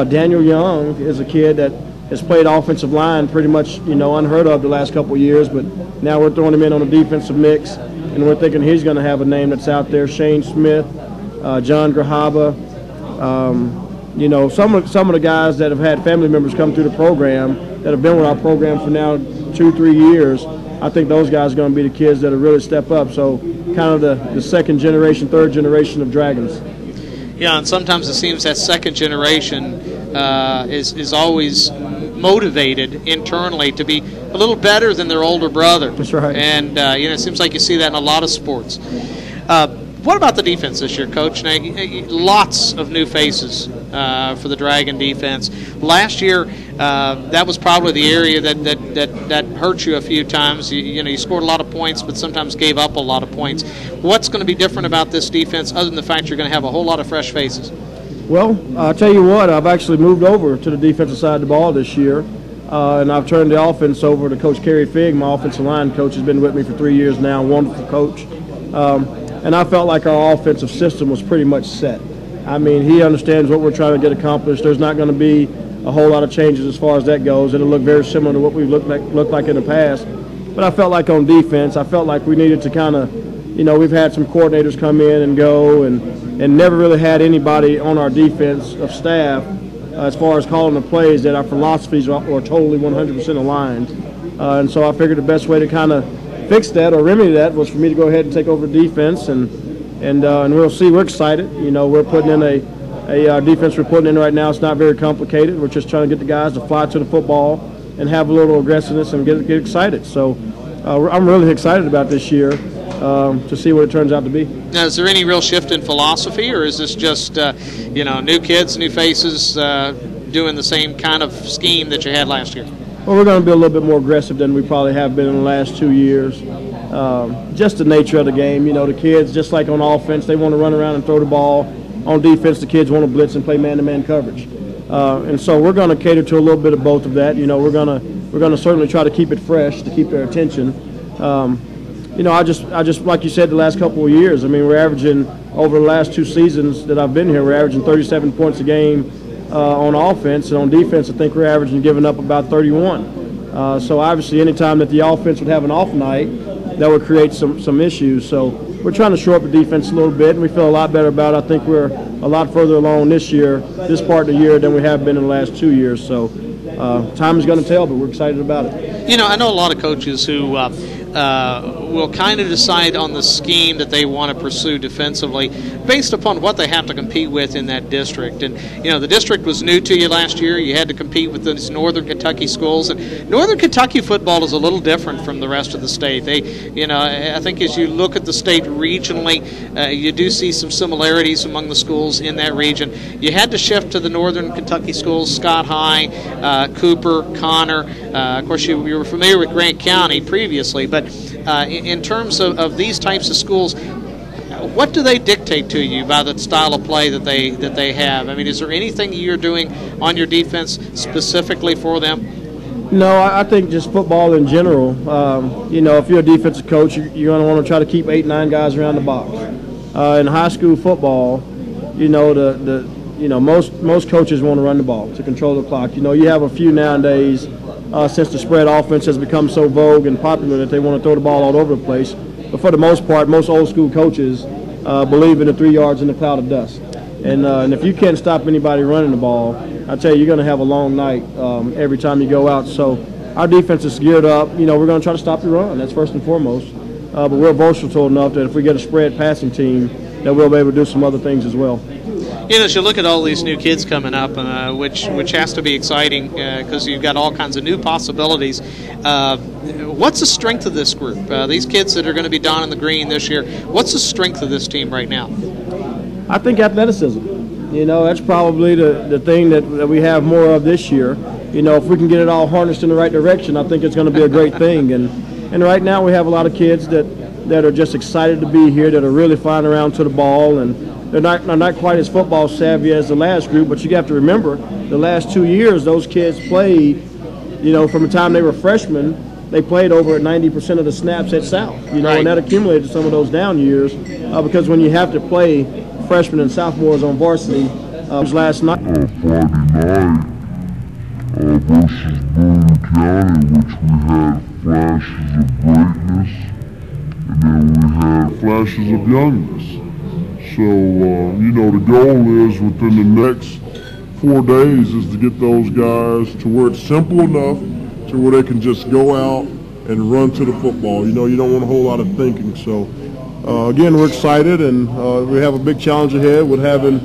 Daniel Young is a kid that has played offensive line pretty much, unheard of the last couple of years, but now we're throwing him in on a defensive mix, and we're thinking he's going to have a name that's out there. Shane Smith, John Grahaba, some of the guys that have had family members come through the program that have been with our program for now 2-3 years. I think those guys are going to be the kids that will really step up. So kind of the second generation, third generation of Dragons. Yeah, and sometimes it seems that second generation is always motivated internally to be a little better than their older brother. That's right. And, it seems like you see that in a lot of sports. What about the defense this year, Coach? Now, lots of new faces for the Dragon defense. Last year, that was probably the area that hurt you a few times. You scored a lot of points, but sometimes gave up a lot of points. What's going to be different about this defense other than the fact you're going to have a whole lot of fresh faces? Well, I'll tell you what, I've actually moved over to the defensive side of the ball this year, and I've turned the offense over to Coach Kerry Figg. My offensive line coach has been with me for 3 years now, wonderful coach. And I felt like our offensive system was pretty much set. I mean, he understands what we're trying to get accomplished. There's not going to be a whole lot of changes as far as that goes. It'll look very similar to what we've looked like in the past. But I felt like on defense, I felt like we needed to kind of, we've had some coordinators come in and go and never really had anybody on our defense of staff as far as calling the plays that our philosophies are totally 100% aligned. And so I figured the best way to kind of fix that or remedy that was for me to go ahead and take over defense, and we'll see. We're excited. We're putting in a defense we're putting in right now. It's not very complicated. We're just trying to get the guys to fly to the football and have a little aggressiveness and get excited. So I'm really excited about this year to see what it turns out to be. Now, is there any real shift in philosophy, or is this just new kids, new faces doing the same kind of scheme that you had last year? Well, we're going to be a little bit more aggressive than we probably have been in the last 2 years. Just the nature of the game. The kids, just like on offense, they want to run around and throw the ball. On defense, the kids want to blitz and play man-to-man coverage. And so we're going to cater to a little bit of both of that. We're going to certainly try to keep it fresh to keep their attention. I just like you said, the last couple of years, I mean, we're averaging over the last 2 seasons that I've been here, we're averaging 37 points a game. On offense, and on defense, I think we're averaging giving up about 31. So obviously, anytime that the offense would have an off night, that would create some issues. So we're trying to shore up the defense a little bit, and we feel a lot better about it. I think we're a lot further along this part of the year, than we have been in the last 2 years. So time is going to tell, but we're excited about it. I know a lot of coaches who will kind of decide on the scheme that they want to pursue defensively based upon what they have to compete with in that district. And, the district was new to you last year. You had to compete with these northern Kentucky schools. And northern Kentucky football is a little different from the rest of the state. I think as you look at the state regionally, you do see some similarities among the schools in that region. You had to shift to the northern Kentucky schools, Scott High, Cooper, Connor. Of course, you were familiar with Grant County previously, but in terms of these types of schools, what do they dictate to you by the style of play that they have? I mean, is there anything you're doing on your defense specifically for them? No, I think just football in general. If you're a defensive coach, you're going to want to try to keep 8-9 guys around the box. In high school football, most coaches want to run the ball to control the clock. You have a few nowadays since the spread offense has become so vogue and popular that they want to throw the ball all over the place. But for the most part, most old school coaches believe in the 3 yards in the cloud of dust. And if you can't stop anybody running the ball, I tell you, you're going to have a long night every time you go out. So our defense is geared up. We're going to try to stop the run. That's first and foremost. But we're versatile enough that if we get a spread passing team, that we'll be able to do some other things as well. As you look at all these new kids coming up, which has to be exciting because you've got all kinds of new possibilities. What's the strength of this group? These kids that are going to be donning the green this year, what's the strength of this team right now? I think athleticism. That's probably the thing that we have more of this year. If we can get it all harnessed in the right direction, I think it's going to be a great thing. And right now we have a lot of kids that are just excited to be here, that are really flying around to the ball, and they're not quite as football savvy as the last group, but you have to remember the last 2 years those kids played, from the time they were freshmen, they played over 90% of the snaps at South, and that accumulated some of those down years because when you have to play freshmen and sophomores on varsity, last night. Friday night versus Boone County, which we had flashes of greatness, and then we had flashes of youngness. So, the goal is within the next 4 days is to get those guys to where it's simple enough to where they can just go out and run to the football. You don't want a whole lot of thinking. So, again, we're excited, and we have a big challenge ahead with having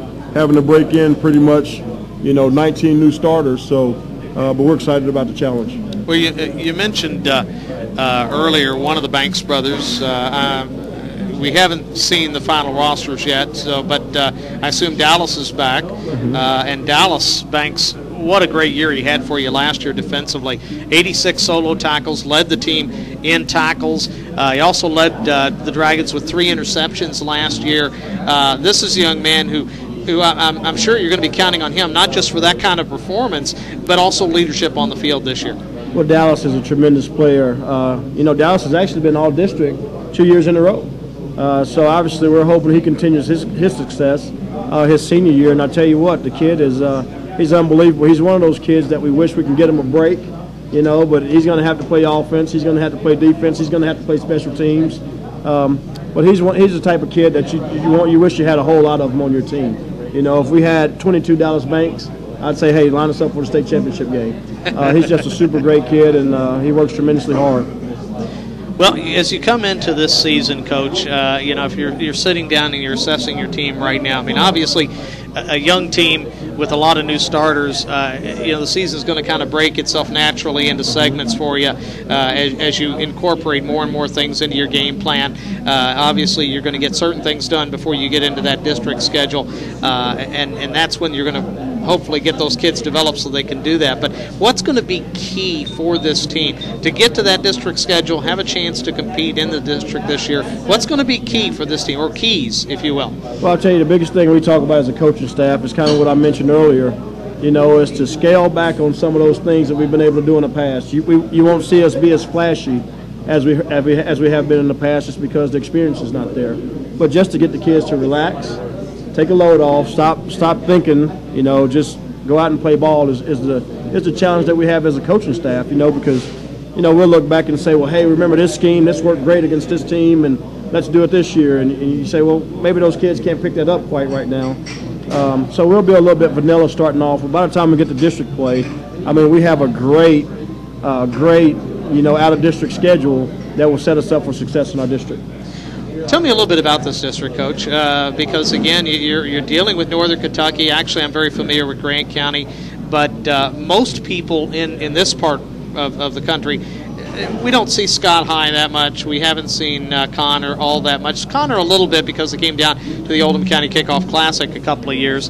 to break in pretty much, 19 new starters. So, but we're excited about the challenge. Well, you mentioned earlier one of the Banks brothers. We haven't seen the final rosters yet, but I assume Dallas is back. And Dallas Banks, what a great year he had for you last year defensively. 86 solo tackles, led the team in tackles. He also led the Dragons with 3 interceptions last year. This is a young man who I'm sure you're going to be counting on him, not just for that kind of performance, but also leadership on the field this year. Well, Dallas is a tremendous player. Dallas has actually been all-district 2 years in a row. So obviously we're hoping he continues his success his senior year. And I tell you what, the kid is he's unbelievable. He's one of those kids that we wish we can get him a break, but he's going to have to play offense. He's going to have to play defense. He's going to have to play special teams. But he's the type of kid that you wish you had a whole lot of them on your team. If we had 22 Dallas Banks, I'd say, hey, line us up for the state championship game. He's just a super great kid, and he works tremendously hard. Well, as you come into this season, Coach, if you're sitting down and you're assessing your team right now, obviously a young team with a lot of new starters, the season's going to kind of break itself naturally into segments for you as you incorporate more and more things into your game plan. Obviously, you're going to get certain things done before you get into that district schedule, and that's when you're going to hopefully get those kids developed so they can do that. But what's going to be key for this team to get to that district schedule, have a chance to compete in the district this year? What's going to be key for this team, or keys, if you will? Well, I'll tell you, the biggest thing we talk about as a coaching staff is kind of what I mentioned earlier, is to scale back on some of those things that we've been able to do in the past. You won't see us be as flashy as we have been in the past just because the experience is not there. But just to get the kids to relax, take a load off, stop thinking, just go out and play ball is the challenge that we have as a coaching staff, because, we'll look back and say, well, hey, remember this scheme, this worked great against this team, and let's do it this year. And you say, well, maybe those kids can't pick that up quite right now. So we'll be a little bit vanilla starting off. But by the time we get to district play, we have a great, out-of-district schedule that will set us up for success in our district. Tell me a little bit about this district, Coach, because, again, you're dealing with Northern Kentucky. Actually, I'm very familiar with Grant County, but most people in this part of the country, we don't see Scott High that much. We haven't seen Connor all that much. Connor a little bit because they came down to the Oldham County Kickoff Classic a couple of years.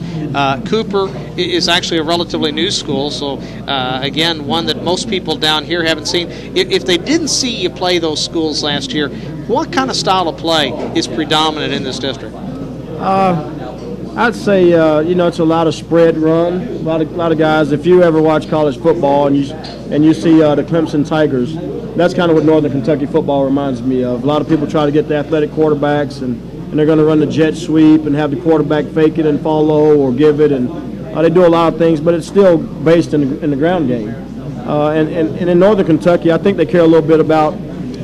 Cooper is actually a relatively new school, so again, one that most people down here haven't seen. If they didn't see you play those schools last year, what kind of style of play is predominant in this district? I'd say it's a lot of spread run. A lot of guys. If you ever watch college football and you see the Clemson Tigers, that's kind of what Northern Kentucky football reminds me of. A lot of people try to get the athletic quarterbacks, and they're going to run the jet sweep and have the quarterback fake it and fall low or give it, and they do a lot of things, but it's still based in the ground game. And in Northern Kentucky, I think they care a little bit about.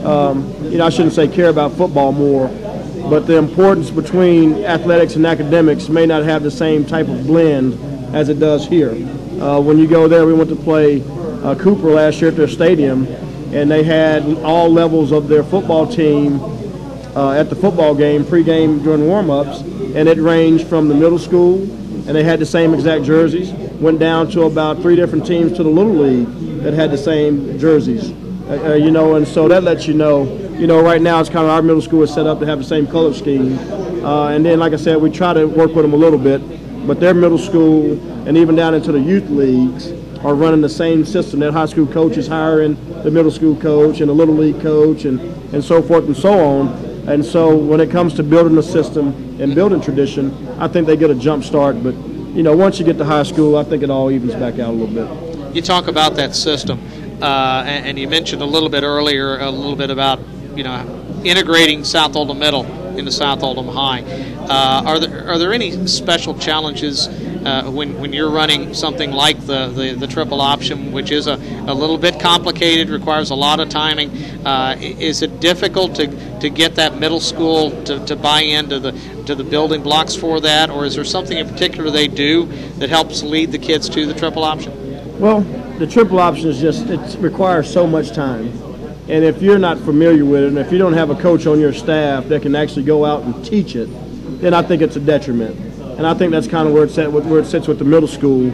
I shouldn't say care about football more, but the importance between athletics and academics may not have the same type of blend as it does here. When you go there, we went to play Cooper last year at their stadium, and they had all levels of their football team at the football game, pregame during warm-ups, and it ranged from the middle school, and they had the same exact jerseys, went down to about 3 different teams to the Little League that had the same jerseys. And so that lets you know, right now it's kind of our middle school is set up to have the same color scheme. And then, like I said, we try to work with them a little bit, but their middle school and even down into the youth leagues are running the same system. That high school coach is hiring the middle school coach and the little league coach and so forth and so on. And so when it comes to building a system and building tradition, I think they get a jump start. But, once you get to high school, I think it all evens back out a little bit. You talk about that system. and you mentioned a little bit earlier about integrating South Oldham Middle into South Oldham High. Are there any special challenges when you're running something like the triple option, which is a little bit complicated, requires a lot of timing? Is it difficult to get that middle school to buy into the building blocks for that, or is there something in particular they do that helps lead the kids to the triple option? Well, the triple option is it requires so much time. And if you're not familiar with it, and if you don't have a coach on your staff that can actually go out and teach it, then I think it's a detriment. And I think that's kind of where it sits with the middle school,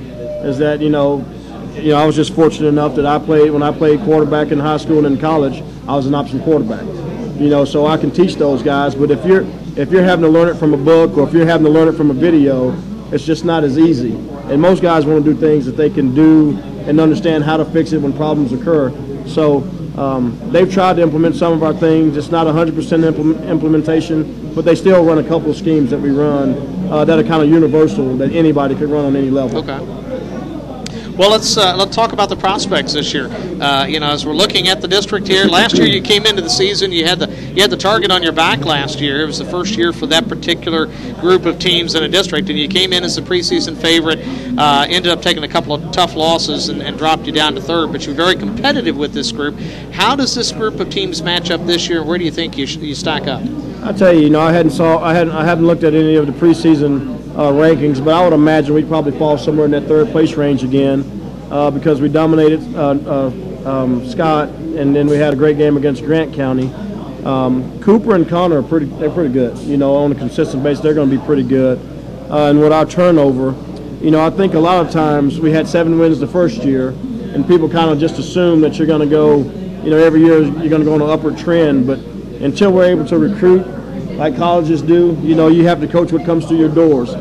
is that I was just fortunate enough that when I played quarterback in high school and in college, I was an option quarterback. So I can teach those guys. But if you're having to learn it from a book, or if you're having to learn it from a video, it's just not as easy. And most guys want to do things that they can do and understand how to fix it when problems occur. So they've tried to implement some of our things. It's not 100% implementation, but they still run a couple of schemes that we run that are kind of universal, that anybody could run on any level. Okay. Well, let's talk about the prospects this year. As we're looking at the district here, last year you came into the season, you had the target on your back last year. It was the first year for that particular group of teams in a district, and you came in as the preseason favorite. Ended up taking a couple of tough losses and dropped you down to third, but you're very competitive with this group. How does this group of teams match up this year? Where do you think you stack up? I tell you, I haven't looked at any of the preseason rankings, but I would imagine we'd probably fall somewhere in that third place range again, because we dominated Scott, and then we had a great game against Grant County. Cooper and Connor they're pretty good. On a consistent basis, they're going to be pretty good. And with our turnover, I think a lot of times we had 7 wins the first year, and people kind of just assume that you're going to go, every year you're going to go on an upward trend. But until we're able to recruit like colleges do, you have to coach what comes through your doors.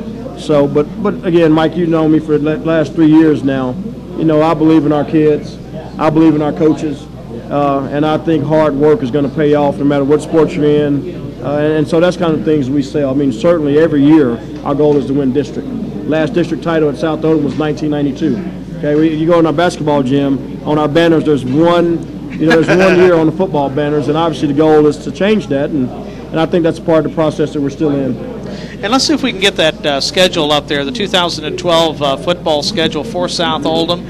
So, but again, Mike, you know me for the last 3 years now. I believe in our kids. I believe in our coaches. And I think hard work is going to pay off no matter what sport you're in. And so that's kind of things we say. I mean, certainly every year our goal is to win district. Last district title at South Oldham was 1992. Okay, you go in our basketball gym, on our banners there's one year on the football banners, and obviously the goal is to change that, and I think that's part of the process that we're still in. And let's see if we can get that schedule up there, the 2012 football schedule for South Oldham,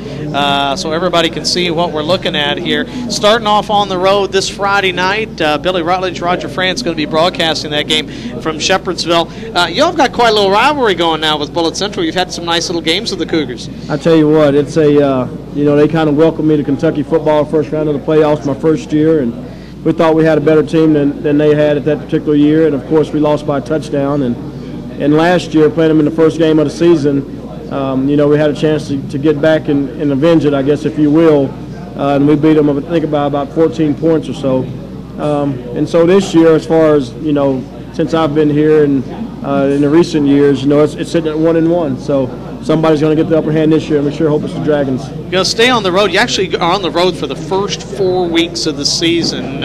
so everybody can see what we're looking at here. Starting off on the road this Friday night, Billy Rutledge, Roger Fran's going to be broadcasting that game from Shepherdsville. Y'all have got quite a little rivalry going now with Bullitt Central. You've had some nice little games with the Cougars. I tell you what, it's they kind of welcomed me to Kentucky football first round of the playoffs my first year, and we thought we had a better team than they had at that particular year, and of course we lost by a touchdown. And last year, playing them in the first game of the season, we had a chance to get back and avenge it, I guess, if you will. And we beat them, I think, by about 14 points or so. And so this year, as far as, since I've been here and in the recent years, it's sitting at 1-1. So somebody's going to get the upper hand this year, and we sure hope it's the Dragons. You're going to stay on the road. You actually are on the road for the first 4 weeks of the season.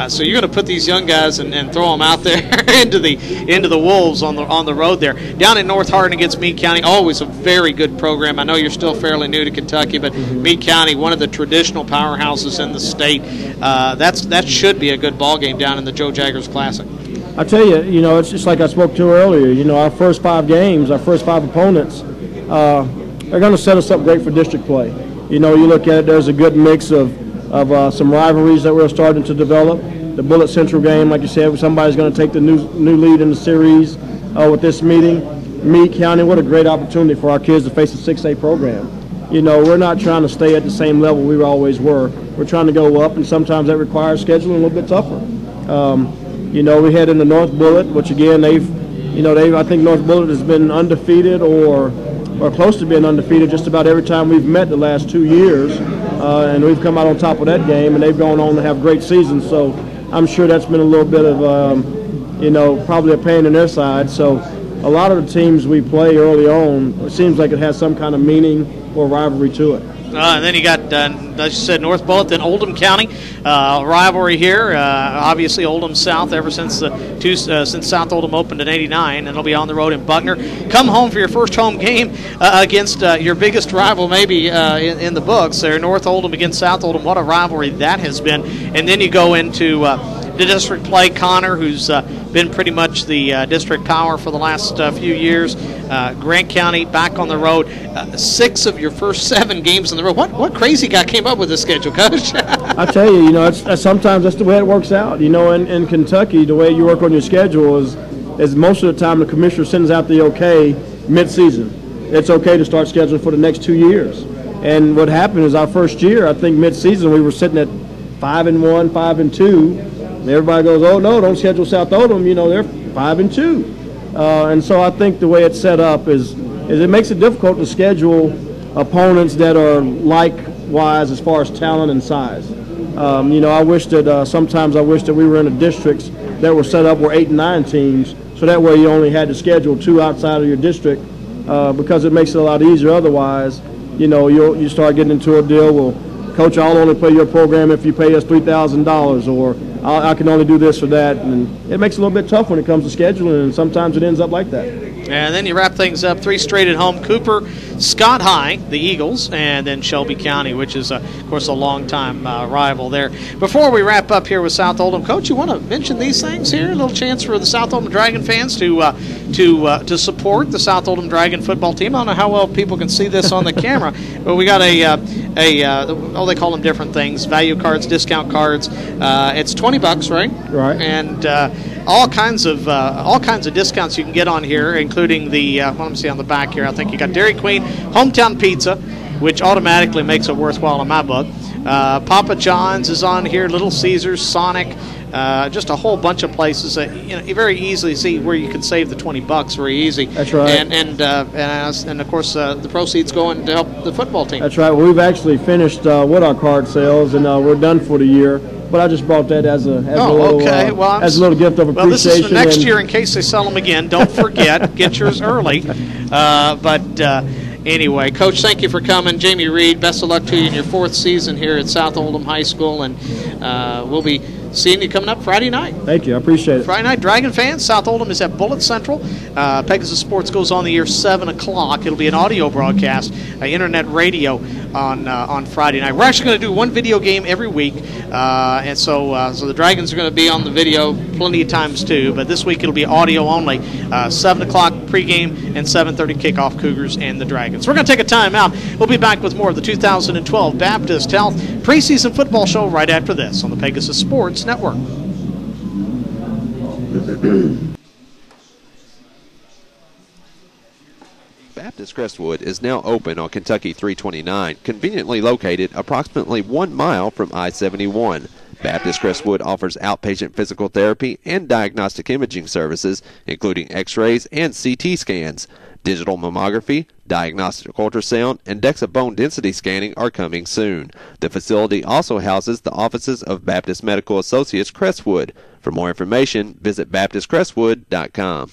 So you're going to put these young guys and throw them out there into the wolves on the road there. Down in North Hardin against Meade County, always a very good program. I know you're still fairly new to Kentucky, but Meade County, one of the traditional powerhouses in the state. That should be a good ball game down in the Joe Jaggers Classic. I tell you, it's just like I spoke to earlier. Our first 5 games, our first 5 opponents, are going to set us up great for district play. You look at it, there's a good mix of some rivalries that we're starting to develop. The Bullitt Central game, like you said, somebody's going to take the new lead in the series with this meeting. Meade County, what a great opportunity for our kids to face a 6A program. We're not trying to stay at the same level we always were. We're trying to go up, and sometimes that requires scheduling a little bit tougher. We head into North Bullitt, which again, I think North Bullitt has been undefeated or close to being undefeated just about every time we've met the last 2 years, and we've come out on top of that game, and they've gone on to have great seasons. So I'm sure that's been a little bit of, probably a pain in their side. So a lot of the teams we play early on, it seems like it has some kind of meaning or rivalry to it. And then you got, as you said, North Bulletin, Oldham County rivalry here. Obviously, Oldham South ever since since South Oldham opened in '89, and it'll be on the road in Buckner. Come home for your first home game against your biggest rival, maybe in the books. There, North Oldham against South Oldham. What a rivalry that has been. And then you go into the district play. Connor, who's been pretty much the district power for the last few years. Grant County back on the road. 6 of your first 7 games on the road. What crazy guy came up with this schedule, Coach? I tell you, sometimes that's the way it works out. In Kentucky, the way you work on your schedule is most of the time the commissioner sends out the okay mid-season. It's okay to start scheduling for the next 2 years. And what happened is our first year, I think mid-season, we were sitting at 5-1, 5-2. And everybody goes, oh, no, don't schedule South Oldham. They're 5-2. And so I think the way it's set up is it makes it difficult to schedule opponents that are likewise as far as talent and size. I wish that sometimes I wish that we were in the districts that were set up were 8 and 9 teams, so that way you only had to schedule 2 outside of your district because it makes it a lot easier. Otherwise, you start getting into a deal. Well, Coach, I'll only play your program if you pay us $3,000, or I can only do this or that, and it makes it a little bit tough when it comes to scheduling, and sometimes it ends up like that. And then you wrap things up, 3 straight at home. Cooper, Scott High, the Eagles, and then Shelby County, which is, of course, a long-time rival there. Before we wrap up here with South Oldham, Coach, you want to mention these things here? A little chance for the South Oldham Dragon fans to support the South Oldham Dragon football team. I don't know how well people can see this on the camera, but we got they call them different things, value cards, discount cards. It's $20, right? Right. And all kinds of discounts you can get on here, including the let me see on the back here. I think you got Dairy Queen, Hometown Pizza, which automatically makes it worthwhile in my book. Papa John's is on here, Little Caesars, Sonic, just a whole bunch of places that you very easily see where you can save the $20 very easy. That's right. And of course the proceeds going to help the football team. That's right. Well, we've actually finished with our card sales, and we're done for the year. But I just brought that as a little gift of appreciation. Well, this is for next year in case they sell them again. Don't forget, get yours early. Anyway, Coach, thank you for coming. Jamie Reed, best of luck to you in your 4th season here at South Oldham High School, and we'll be seeing you coming up Friday night. Thank you. I appreciate it. Friday night, Dragon fans. South Oldham is at Bullitt Central. Pegasus Sports goes on the air 7 o'clock. It'll be an audio broadcast, internet radio on Friday night. We're actually going to do one video game every week, and so the Dragons are going to be on the video plenty of times too, but this week it'll be audio only. 7 o'clock pregame and 7:30 kickoff, Cougars and the Dragons. We're going to take a time out. We'll be back with more of the 2012 Baptist Health preseason football show right after this on the Pegasus Sports Network. Baptist Crestwood is now open on Kentucky 329, conveniently located approximately 1 mile from I-71. Baptist Crestwood offers outpatient physical therapy and diagnostic imaging services, including x-rays and CT scans. Digital mammography, diagnostic ultrasound, and DEXA bone density scanning are coming soon. The facility also houses the offices of Baptist Medical Associates Crestwood. For more information, visit BaptistCrestwood.com.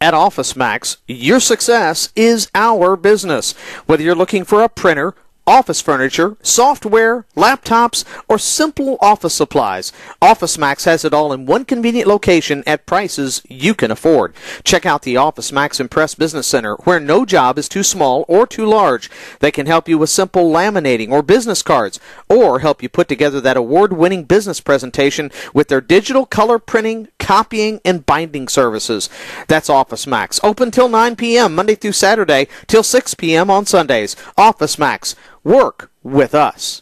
At Office Max, your success is our business. Whether you're looking for a printer, office furniture, software, laptops, or simple office supplies, Office Max has it all in one convenient location at prices you can afford. Check out the Office Max Impress Business Center, where no job is too small or too large. They can help you with simple laminating or business cards, or help you put together that award-winning business presentation with their digital color printing, copying, and binding services. That's Office Max. Open till 9 p.m. Monday through Saturday, till 6 p.m. on Sundays. Office Max. Work with us.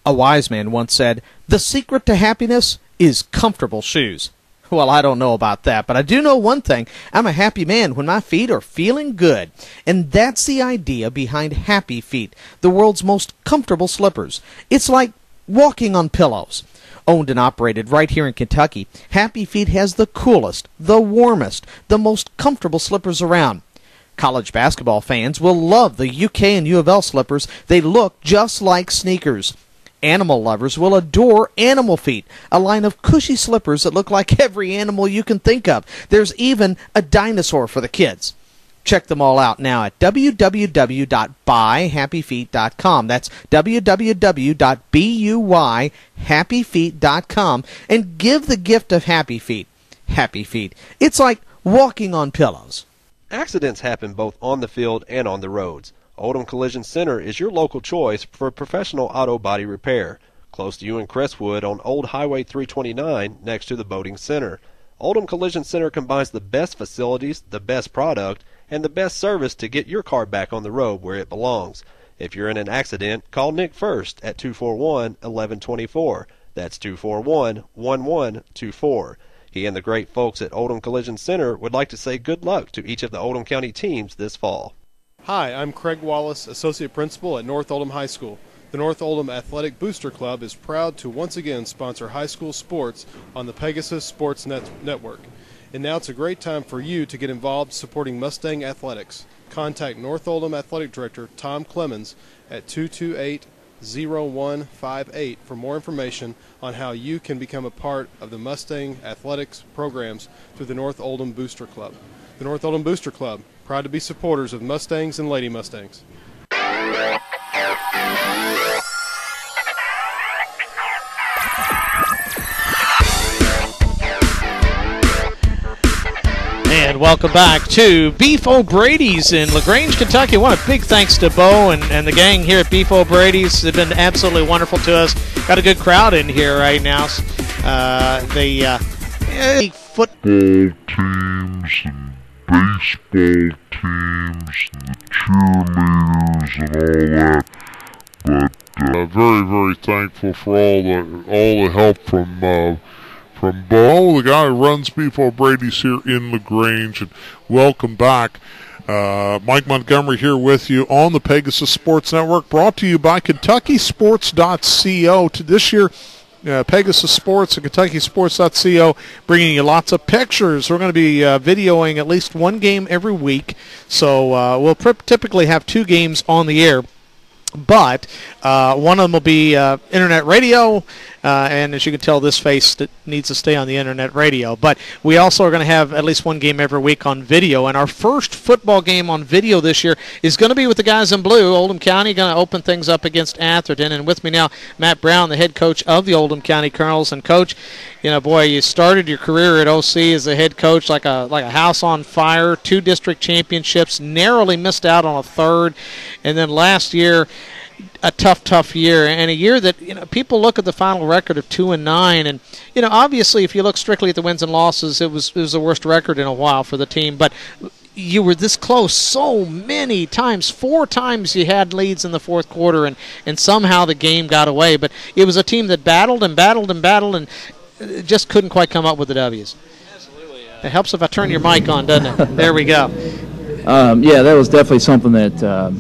A wise man once said, "The secret to happiness is comfortable shoes." Well, I don't know about that, but I do know one thing. I'm a happy man when my feet are feeling good. And that's the idea behind Happy Feet, the world's most comfortable slippers. It's like walking on pillows. Owned and operated right here in Kentucky, Happy Feet has the coolest, the warmest, the most comfortable slippers around. College basketball fans will love the UK and U of L slippers. They look just like sneakers. Animal lovers will adore Animal Feet, a line of cushy slippers that look like every animal you can think of. There's even a dinosaur for the kids. check them all out now at www.buyhappyfeet.com. That's www.buyhappyfeet.com, and give the gift of Happy Feet. Happy Feet. It's like walking on pillows. Accidents happen both on the field and on the roads. Oldham Collision Center is your local choice for professional auto body repair. Close to you in Crestwood on Old Highway 329 next to the Boating Center. Oldham Collision Center combines the best facilities, the best product, and the best service to get your car back on the road where it belongs. If you're in an accident, call Nick first at 241-1124. That's 241-1124. He and the great folks at Oldham Collision Center would like to say good luck to each of the Oldham County teams this fall. Hi, I'm Craig Wallace, Associate Principal at North Oldham High School. The North Oldham Athletic Booster Club is proud to once again sponsor high school sports on the Pegasus Sports Network. And now it's a great time for you to get involved supporting Mustang Athletics. Contact North Oldham Athletic Director Tom Clemens at 228-0158 for more information on how you can become a part of the Mustang Athletics programs through the North Oldham Booster Club. The North Oldham Booster Club, proud to be supporters of Mustangs and Lady Mustangs. And welcome back to Beef O'Brady's in LaGrange, Kentucky. I want a big thanks to Bo and the gang here at Beef O'Brady's. They've been absolutely wonderful to us. Got a good crowd in here right now. The football teams and baseball teams and the cheerleaders and all that. But very, very thankful for all the help from Bo, the guy who runs Beef O'Brady's here in LaGrange. And welcome back. Mike Montgomery here with you on the Pegasus Sports Network, brought to you by KentuckySports.co. To this year, Pegasus Sports and KentuckySports.co bringing you lots of pictures. We're going to be videoing at least one game every week, so we'll typically have 2 games on the air. But one of them will be internet radio, and as you can tell, this face needs to stay on the internet radio. But we also are going to have at least one game every week on video, and our first football game on video this year is going to be with the guys in blue. Oldham County going to open things up against Atherton, and with me now, Matt Brown, the head coach of the Oldham County Colonels. And Coach, you know, boy, you started your career at OC as a head coach like a house on fire, 2 district championships, narrowly missed out on a 3rd, and then last year, a tough year, and a year that, you know, people look at the final record of 2-9, and, you know, obviously if you look strictly at the wins and losses, it was the worst record in a while for the team, but you were this close so many times. 4 times you had leads in the fourth quarter, and somehow the game got away, but it was a team that battled and just couldn't quite come up with the W's. Absolutely. It helps if I turn your mic on, doesn't it? There we go. Yeah, that was definitely something that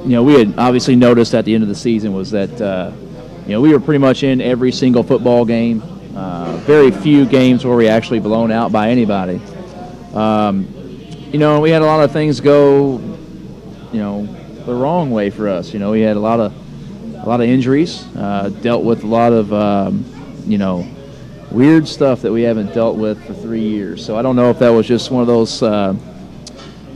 we had obviously noticed at the end of the season, was that we were pretty much in every single football game. Very few games where we actually blown out by anybody. We had a lot of things go the wrong way for us. We had a lot of injuries, dealt with a lot of weird stuff that we haven't dealt with for 3 years. So I don't know if that was just one of those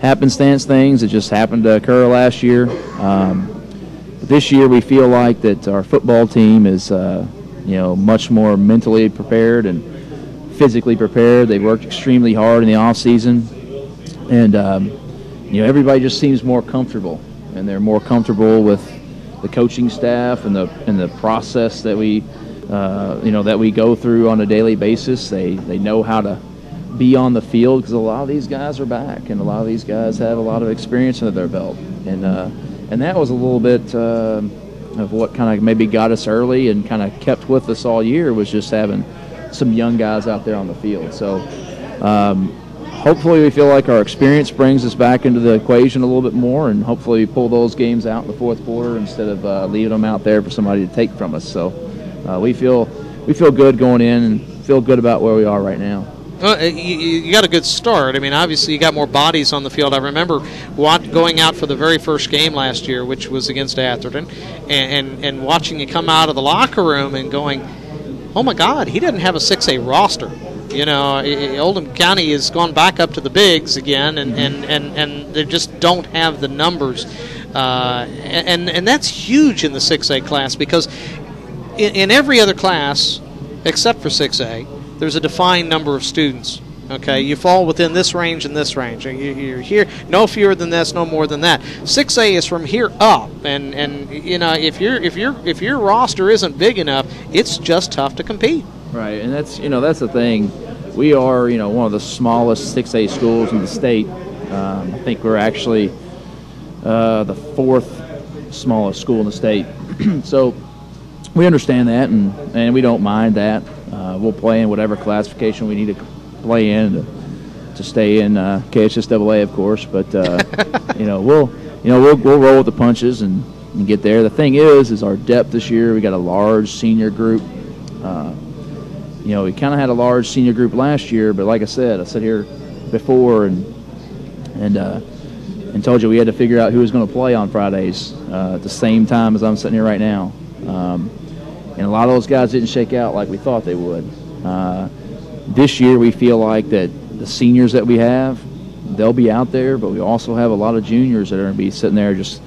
happenstance things that just happened to occur last year. But this year we feel like that our football team is much more mentally prepared and physically prepared. They worked extremely hard in the off season, and everybody just seems more comfortable, and they're more comfortable with the coaching staff and the process that we go through on a daily basis. They know how to be on the field, because a lot of these guys are back, and a lot of these guys have a lot of experience under their belt, and that was a little bit of what kind of maybe got us early and kind of kept with us all year, was just having some young guys out there on the field. So hopefully we feel like our experience brings us back into the equation a little bit more, and hopefully we pull those games out in the fourth quarter instead of leaving them out there for somebody to take from us. So we feel good going in and feel good about where we are right now. Well, you got a good start. I mean, obviously you got more bodies on the field. I remember going out for the very first game last year, which was against Atherton, and watching you come out of the locker room and going, oh, my God, he doesn't have a 6A roster. You know, Oldham County has gone back up to the bigs again, and they just don't have the numbers. And that's huge in the 6A class, because in every other class except for 6A, there's a defined number of students. Okay, you fall within this range and this range. You're here, no fewer than this, no more than that. 6A is from here up, and you know, if your roster isn't big enough, it's just tough to compete. Right, and that's the thing. We are one of the smallest 6A schools in the state. I think we're actually the fourth smallest school in the state. So we understand that, and we don't mind that. We'll play in whatever classification we need to play in to stay in KHSAA, of course. But we'll roll with the punches and get there. The thing is our depth this year. We got a large senior group. We kind of had a large senior group last year, but like I said here before and told you we had to figure out who was going to play on Fridays at the same time as I'm sitting here right now. And a lot of those guys didn't shake out like we thought they would. This year we feel like that the seniors that we have, they'll be out there, but we also have a lot of juniors that are going to be sitting there just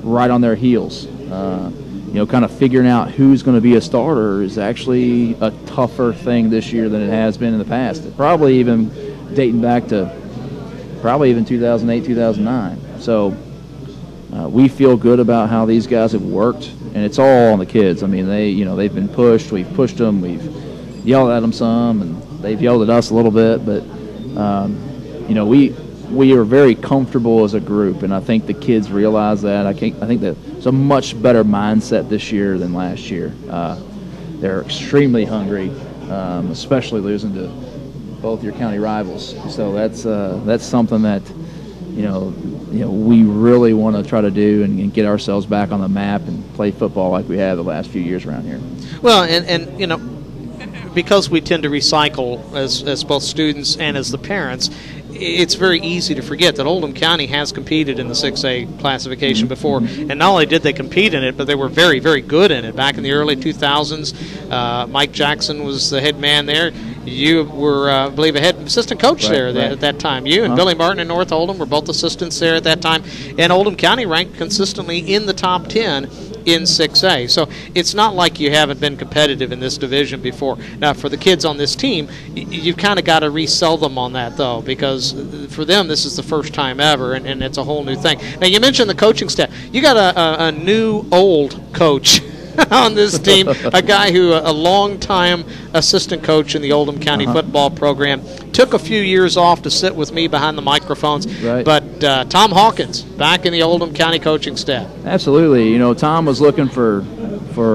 right on their heels. Kind of figuring out who's going to be a starter is actually a tougher thing this year than it has been in the past. Probably even dating back to 2008, 2009. So we feel good about how these guys have worked, and it's all on the kids. I mean, they've been pushed. We've pushed them. We've yelled at them some, and they've yelled at us a little bit. But we are very comfortable as a group, and I think the kids realize that. I think that it's a much better mindset this year than last year. They're extremely hungry, especially losing to both your county rivals. So that's something that we really want to try to do and get ourselves back on the map and play football like we have the last few years around here. Well, and because we tend to recycle as both students and as the parents, it's very easy to forget that Oldham County has competed in the 6A classification before, and not only did they compete in it, but they were very, very good in it. Back in the early 2000s, Mike Jackson was the head man there. You were, I believe, a head assistant coach there at that time. You and Billy Martin in North Oldham were both assistants there at that time, and Oldham County ranked consistently in the top 10 in 6A. So it's not like you haven't been competitive in this division before. Now, for the kids on this team, you've kind of got to resell them on that, though, because for them this is the first time ever, and it's a whole new thing. Now, you mentioned the coaching staff. You got a new old coach on this team, a guy who a long-time assistant coach in the Oldham County football program. Took a few years off to sit with me behind the microphones, but Tom Hawkins back in the Oldham County coaching staff. Absolutely. Tom was looking for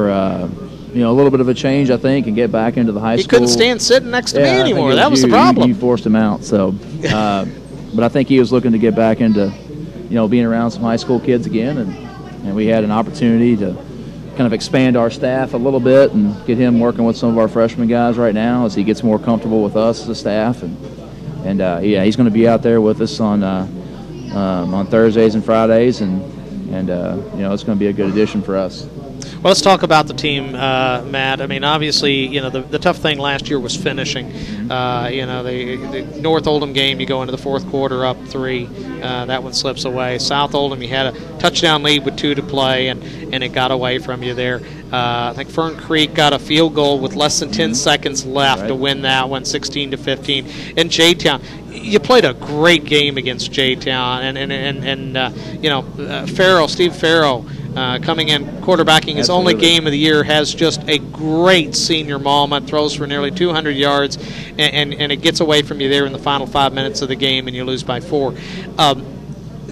a little bit of a change, I think, and get back into the high school. He couldn't stand sitting next to me anymore. That was the problem. You forced him out. So, but I think he was looking to get back into, being around some high school kids again, and we had an opportunity to kind of expand our staff a little bit and get him working with some of our freshman guys right now as he gets more comfortable with us as a staff. And he's going to be out there with us on Thursdays and Fridays, and it's going to be a good addition for us. Well, let's talk about the team, Matt. I mean, obviously, the tough thing last year was finishing. The North Oldham game, you go into the fourth quarter up 3. That one slips away. South Oldham, you had a touchdown lead with 2 to play, and it got away from you there. I think Fern Creek got a field goal with less than 10 seconds left to win that one, 16-15. And J-Town, you played a great game against J-Town, and Steve Farrow, coming in, quarterbacking his only game of the year, has just a great senior moment, throws for nearly 200 yards, and it gets away from you there in the final 5 minutes of the game, and you lose by 4.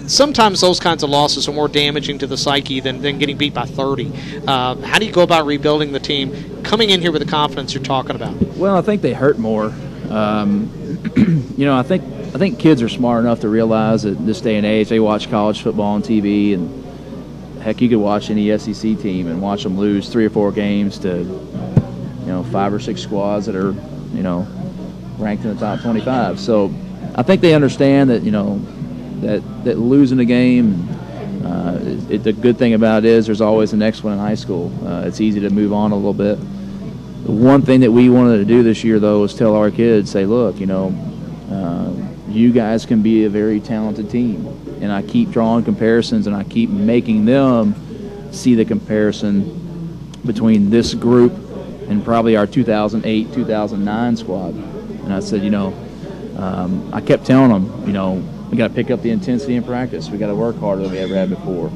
Sometimes those kinds of losses are more damaging to the psyche than getting beat by 30. How do you go about rebuilding the team, coming in here with the confidence you're talking about? Well, I think they hurt more. I think kids are smart enough to realize that in this day and age, they watch college football on TV, and heck, you could watch any SEC team and watch them lose 3 or 4 games to, 5 or 6 squads that are, ranked in the top 25. So I think they understand that, that losing a game, the good thing about it is there's always the next one in high school. It's easy to move on a little bit. The one thing that we wanted to do this year, though, was tell our kids, say, look, you guys can be a very talented team. And I keep drawing comparisons, and I keep making them see the comparison between this group and probably our 2008, 2009 squad. And I said, I kept telling them, we got to pick up the intensity in practice. We got to work harder than we ever had before.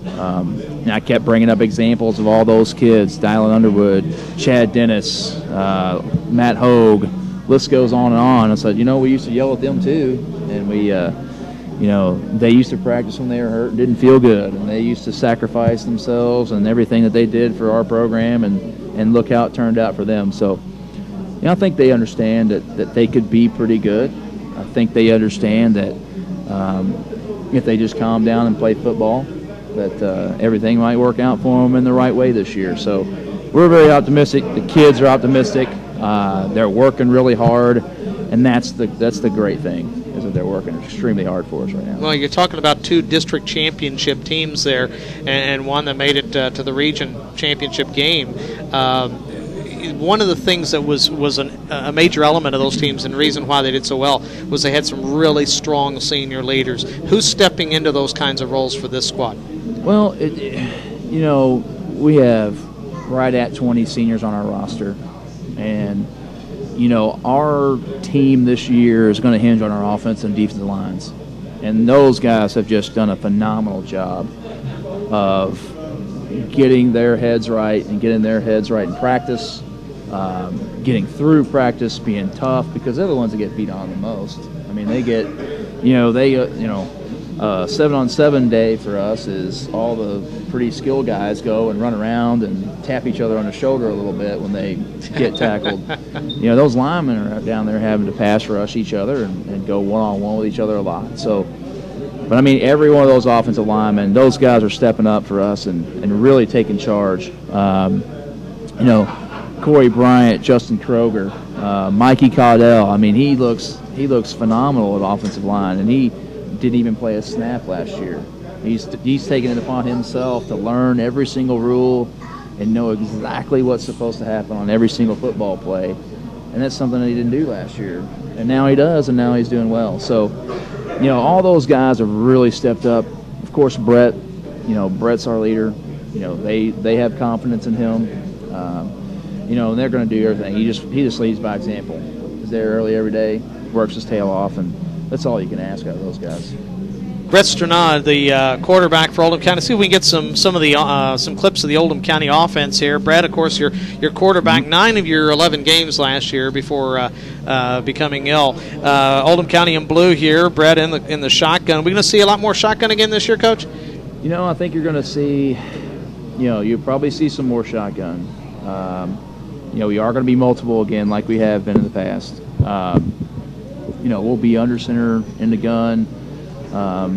And I kept bringing up examples of all those kids: Dylan Underwood, Chad Dennis, Matt Hogue. List goes on and on. I said, we used to yell at them too, and we, they used to practice when they were hurt and didn't feel good, and they used to sacrifice themselves and everything that they did for our program, and look how it turned out for them. So, I think they understand that they could be pretty good. I think they understand that if they just calm down and play football, that everything might work out for them in the right way this year. So we're very optimistic. The kids are optimistic. They're working really hard, and that's the great thing, is that they're working extremely hard for us right now. Well, you're talking about 2 district championship teams there, and one that made it to the region championship game. One of the things that was a major element of those teams, and the reason why they did so well, was they had some really strong senior leaders. Who's stepping into those kinds of roles for this squad? Well, we have right at 20 seniors on our roster, and our team this year is going to hinge on our offensive and defensive lines, and those guys have just done a phenomenal job of getting their heads right and getting their heads right in practice, getting through practice, being tough, because they're the ones that get beat on the most. I mean, they get, 7-on-7 day for us is all the pretty skilled guys go and run around and tap each other on the shoulder a little bit when they get tackled. Those linemen are down there having to pass rush each other and go one-on-one with each other a lot. So, but I mean, every one of those offensive linemen, those guys are stepping up for us and really taking charge. Corey Bryant, Justin Kroger, Mikey Caudell. I mean, he looks phenomenal at offensive line, and he didn't even play a snap last year. He's taken it upon himself to learn every single rule and know exactly what's supposed to happen on every single football play, and that's something that he didn't do last year. And now he does, and now he's doing well. So, all those guys have really stepped up. Of course, Brett. Brett's our leader. They have confidence in him. And they're going to do everything. He just leads by example. He's there early every day, works his tail off, and that's all you can ask out of those guys. Brett Sternad, the quarterback for Oldham County. See if we can get some clips of the Oldham County offense here. Brett, of course, your quarterback, 9 of your 11 games last year before becoming ill. Oldham County in blue here. Brett in the shotgun. Are we going to see a lot more shotgun again this year, Coach? I think you're going to see. You'll probably see some more shotgun. We are going to be multiple again, like we have been in the past. We'll be under center in the gun. At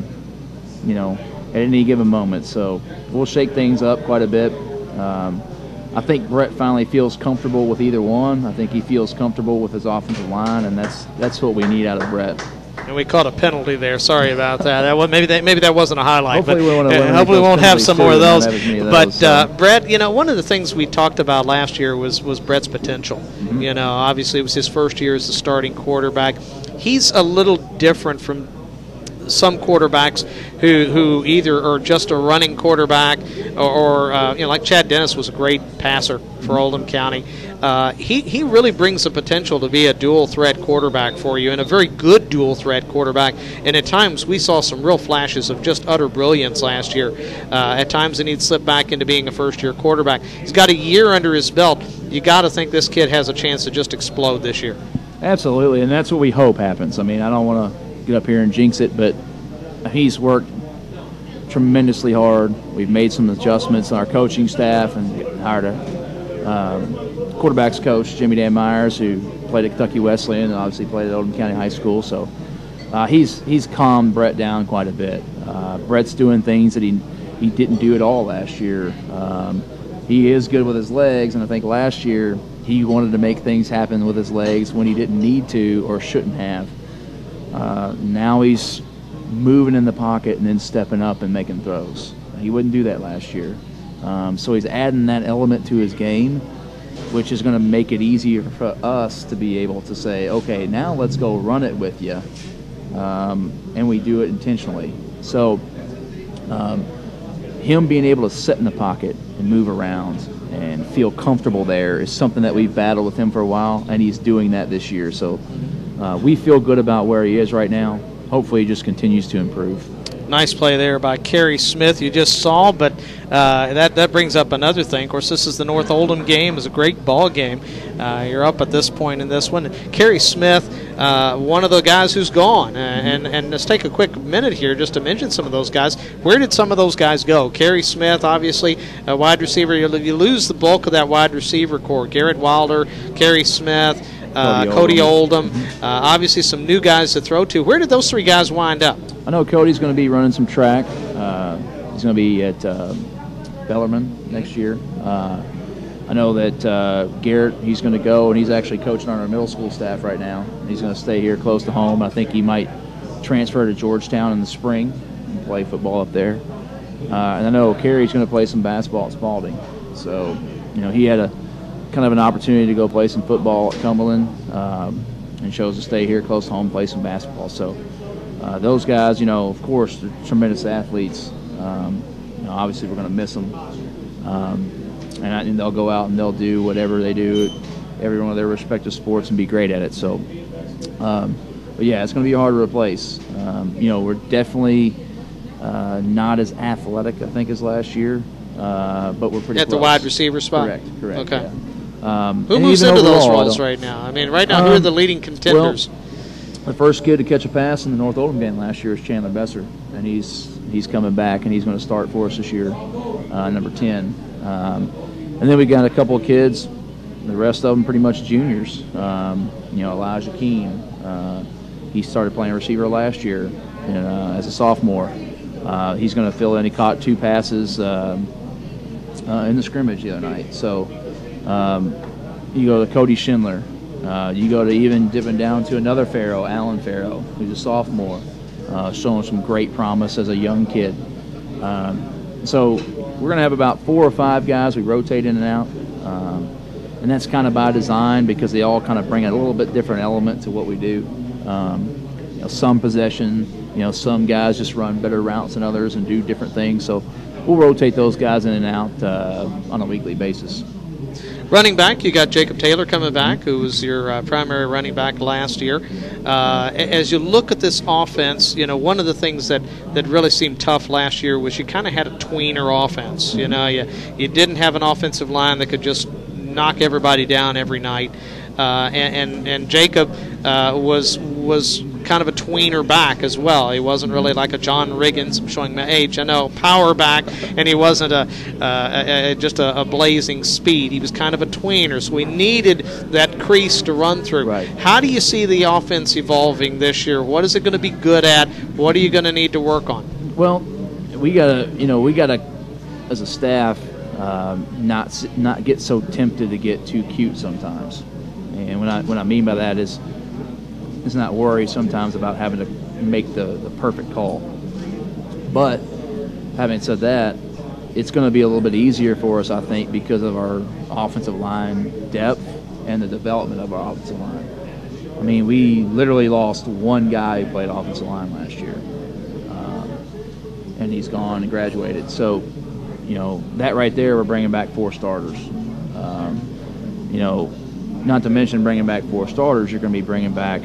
any given moment. So we'll shake things up quite a bit. I think Brett finally feels comfortable with either one. I think he feels comfortable with his offensive line, and that's what we need out of Brett. And we caught a penalty there. Sorry about that. Maybe that wasn't a highlight. Hopefully we won't have some more of those. But Brett, one of the things we talked about last year was Brett's potential. Mm-hmm. Obviously it was his first year as the starting quarterback. He's a little different from some quarterbacks who either are just a running quarterback or like Chad Dennis was a great passer for Oldham County. He really brings the potential to be a dual threat quarterback for you, and a very good dual threat quarterback. And at times we saw some real flashes of just utter brilliance last year. At times and he'd slip back into being a first-year quarterback. He's got a year under his belt. You got to think this kid has a chance to just explode this year. Absolutely, and that's what we hope happens. I mean, I don't want to get up here and jinx it, but he's worked tremendously hard. We've made some adjustments on our coaching staff and hired a quarterback's coach, Jimmy Dan Myers, who played at Kentucky Wesleyan and obviously played at Oldham County High School. So he's calmed Brett down quite a bit. Brett's doing things that he didn't do at all last year. He is good with his legs, and I think last year he wanted to make things happen with his legs when he didn't need to or shouldn't have. Now he's moving in the pocket and then stepping up and making throws. He wouldn't do that last year. So he's adding that element to his game. which is going to make it easier for us to be able to say, okay, now let's go run it with you, and we do it intentionally. So him being able to sit in the pocket and move around and feel comfortable there is something that we've battled with him for a while, and he's doing that this year. So we feel good about where he is right now. Hopefully he just continues to improve. Nice play there by Kerry Smith you just saw, but that brings up another thing. Of course, this is the North Oldham game. It's a great ball game. You're up at this point in this one. Kerry Smith, one of the guys who's gone. And let's take a quick minute here just to mention some of those guys. Where did some of those guys go? Kerry Smith, obviously, a wide receiver. You lose the bulk of that wide receiver core. Garrett Wilder, Kerry Smith, Cody Oldham. Obviously some new guys to throw to. Where did those three guys wind up? I know Cody's going to be running some track. He's going to be at Bellarmine next year. I know that Garrett, he's going to go, and he's actually coaching on our middle school staff right now. He's going to stay here close to home. I think he might transfer to Georgetown in the spring and play football up there. And I know Kerry's going to play some basketball at Spalding. So, he had a kind of an opportunity to go play some football at Cumberland, and chose to stay here close to home and play some basketball. So those guys, of course, they're tremendous athletes. Obviously we're going to miss them. And they'll go out and they'll do whatever they do at every one of their respective sports and be great at it. So, but yeah, it's going to be hard to replace. We're definitely not as athletic, I think, as last year, but we're pretty at close. The wide receiver spot? Correct. Okay. Yeah. Who moves into those roles right now? I mean, right now, who are the leading contenders? Well, the first kid to catch a pass in the North Oldham game last year is Chandler Besser, and he's coming back, and he's going to start for us this year, number 10. And then we got a couple of kids, the rest of them pretty much juniors. Elijah Keene, he started playing receiver last year as a sophomore. He's going to fill in. He caught 2 passes in the scrimmage the other night. So you go to Cody Schindler. You go to even dipping down to another Farrow, Alan Farrow, who's a sophomore, showing some great promise as a young kid. So we're going to have about 4 or 5 guys we rotate in and out. And that's kind of by design because they all kind of bring a little bit different element to what we do. Some possession, some guys just run better routes than others and do different things. So we'll rotate those guys in and out on a weekly basis. Running back, you got Jacob Taylor coming back, who was your primary running back last year. As you look at this offense, one of the things that really seemed tough last year was you kind of had a tweener offense. You didn't have an offensive line that could just knock everybody down every night. And Jacob was kind of a tweener back as well. He wasn't really like a John Riggins, I'm showing my age, I know, power back, and he wasn't just a blazing speed. He was kind of a tweener, so we needed that crease to run through. Right. How do you see the offense evolving this year? What is it going to be good at? What are you going to need to work on? Well, we gotta as a staff not get so tempted to get too cute sometimes. And what I mean by that is not worry sometimes about having to make the perfect call. But having said that, it's going to be a little bit easier for us, I think, because of our offensive line depth and the development of our offensive line. I mean, we literally lost one guy who played offensive line last year, and he's gone and graduated. So, that right there, we're bringing back 4 starters. Not to mention bringing back 4 starters, you're going to be bringing back,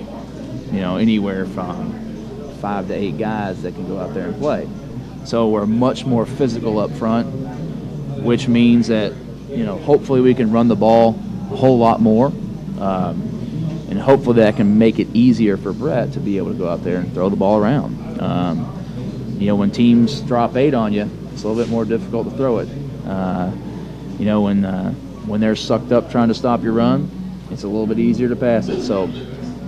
anywhere from 5 to 8 guys that can go out there and play. So we're much more physical up front, which means that, hopefully we can run the ball a whole lot more. And hopefully that can make it easier for Brett to be able to go out there and throw the ball around. When teams drop 8 on you, it's a little bit more difficult to throw it. When they're sucked up trying to stop your run, it's a little bit easier to pass it. So,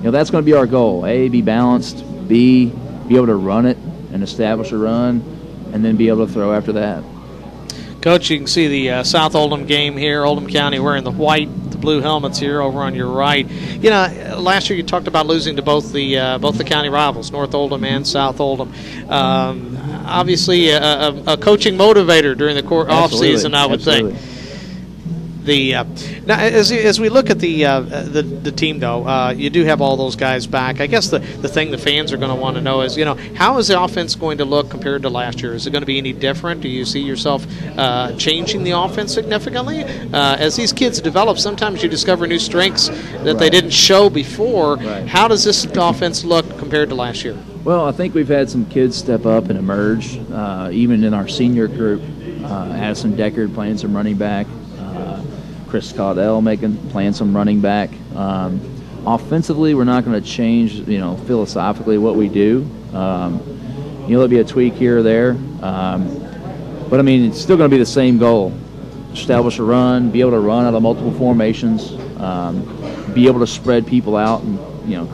that's going to be our goal. A, be balanced. B, be able to run it and establish a run, and then be able to throw after that. Coach, you can see the South Oldham game here. Oldham County wearing the white, the blue helmets here over on your right. Last year you talked about losing to both the county rivals, North Oldham and South Oldham. Obviously, a coaching motivator during the off season, I would think. Now, as we look at the team, though, you do have all those guys back. I guess the thing the fans are going to want to know is, how is the offense going to look compared to last year? Is it going to be any different? Do you see yourself changing the offense significantly? As these kids develop, sometimes you discover new strengths that they didn't show before. Right. How does this offense look compared to last year? Well, I think we've had some kids step up and emerge, even in our senior group. Addison Deckard playing some running back, Chris Caudell playing some running back. Offensively, we're not going to change, philosophically what we do. There'll be a tweak here or there, but I mean, it's still going to be the same goal: establish a run, be able to run out of multiple formations, be able to spread people out and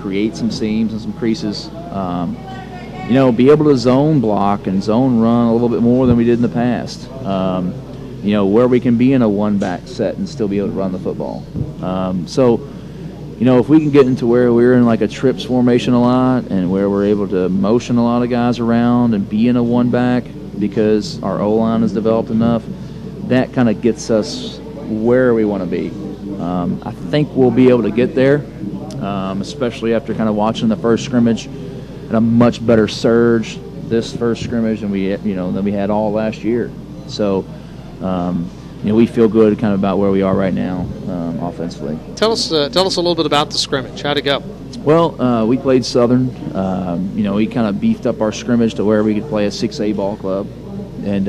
create some seams and some creases. Be able to zone block and zone run a little bit more than we did in the past. Where we can be in a one-back set and still be able to run the football. If we can get into where we're in like a trips formation a lot and where we're able to motion a lot of guys around and be in a one-back because our O-line is developed enough, that kind of gets us where we want to be. I think we'll be able to get there, especially after kind of watching the first scrimmage and a much better surge this first scrimmage than we had all last year. So, we feel good kind of about where we are right now offensively. Tell us a little bit about the scrimmage. How'd it go? Well, we played Southern. We kind of beefed up our scrimmage to where we could play a 6A ball club, and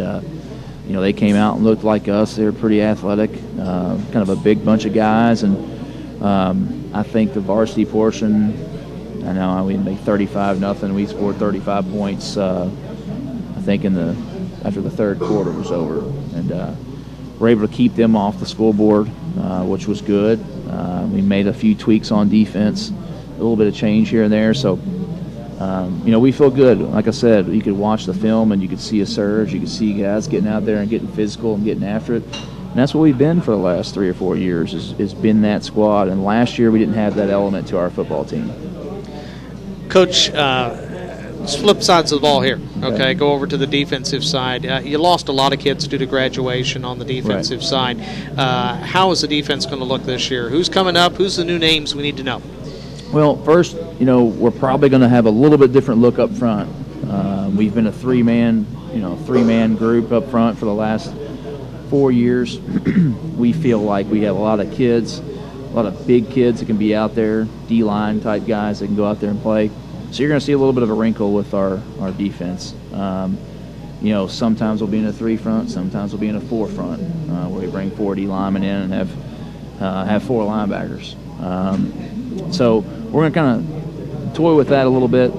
they came out and looked like us. They were pretty athletic, kind of a big bunch of guys, and I think the varsity portion. I know we made 35-0. We scored 35 points. I think after the third quarter was over, and we're able to keep them off the scoreboard, which was good. We made a few tweaks on defense, a little bit of change here and there. So, we feel good. Like I said, you could watch the film and you could see a surge. You could see guys getting out there and getting physical and getting after it. And that's what we've been for the last 3 or 4 years. Is been that squad. And last year we didn't have that element to our football team. Coach, flip sides of the ball here. Okay, go over to the defensive side. You lost a lot of kids due to graduation on the defensive side. How is the defense going to look this year? Who's coming up? Who's the new names we need to know? Well, first, we're probably going to have a little bit different look up front. We've been a three-man group up front for the last 4 years. We feel like we have a lot of kids, a lot of big kids that can be out there, D-line type guys that can go out there and play. So you're going to see a little bit of a wrinkle with our defense. Sometimes we'll be in a 3-front, sometimes we'll be in a 4-front, where we bring 4 D-linemen in and have 4 linebackers. So we're going to kind of toy with that a little bit,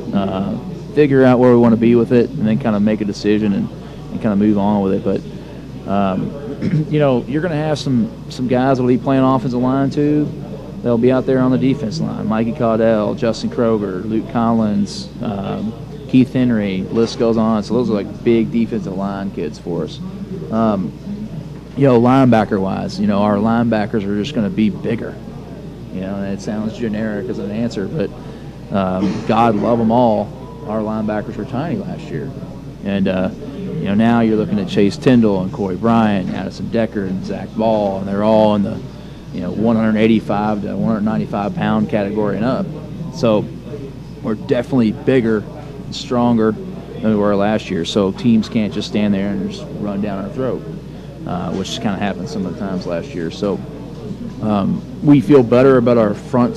figure out where we want to be with it, and then kind of make a decision and kind of move on with it. But you're going to have some guys that will be playing offensive line too. They'll be out there on the defense line. Mikey Caudell, Justin Kroger, Luke Collins, Keith Henry, list goes on. So those are like big defensive line kids for us. Linebacker-wise, our linebackers are just going to be bigger. And it sounds generic as an answer, but God love them all. Our linebackers were tiny last year. And, now you're looking at Chase Tyndall and Corey Bryant, Addison Deckard, and Zach Ball, and they're all in the 185 to 195-pound category and up. So we're definitely bigger and stronger than we were last year. So teams can't just stand there and just run down our throat, which kind of happened some of the times last year. So we feel better about our front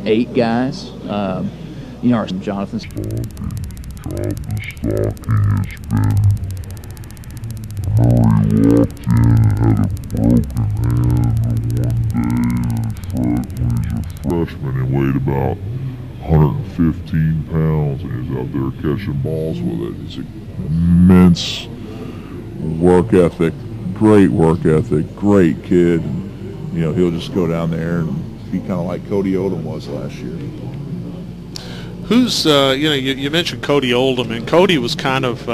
8 guys. Our Jonathan Stocking has been. Murray walked in and had a broken hand one day when he was a freshman and weighed about 115 pounds, and he's out there catching balls with it. He's an immense work ethic, great kid. And, he'll just go down there and be kind of like Cody Oldham was last year. Who's you mentioned Cody Oldham, and Cody was kind of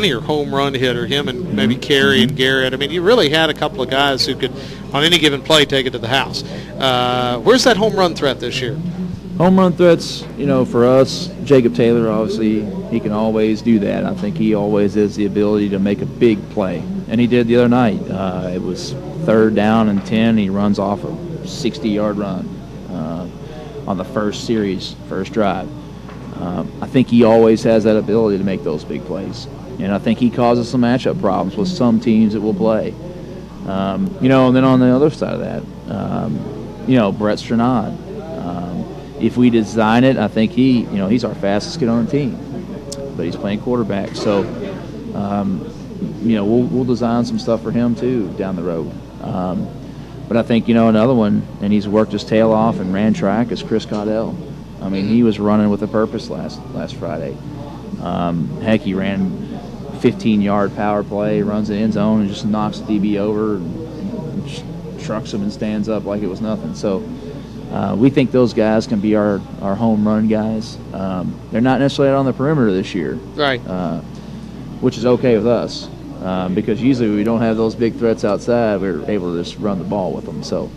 your home run hitter. Him and maybe Carey and Garrett. I mean, you really had a couple of guys who could, on any given play, take it to the house. Where's that home run threat this year? Home run threats, for us, Jacob Taylor, obviously, he can always do that. I think he always has the ability to make a big play. And he did the other night. It was 3rd down and 10. He runs off a 60-yard run on the first drive. I think he always has that ability to make those big plays. And I think he causes some matchup problems with some teams that will play. And then on the other side of that, Brett Stranad. If we design it, I think he's our fastest kid on the team, but he's playing quarterback. So, we'll design some stuff for him too down the road. But I think another one, and he's worked his tail off and ran track, is Chris Caudell. I mean, he was running with a purpose last Friday. Heck, he ran 15-yard power play, runs the end zone, and just knocks the DB over and trucks him and stands up like it was nothing. So. We think those guys can be our home run guys. They're not necessarily out on the perimeter this year, right? Which is okay with us because usually we don't have those big threats outside. We're able to just run the ball with them. So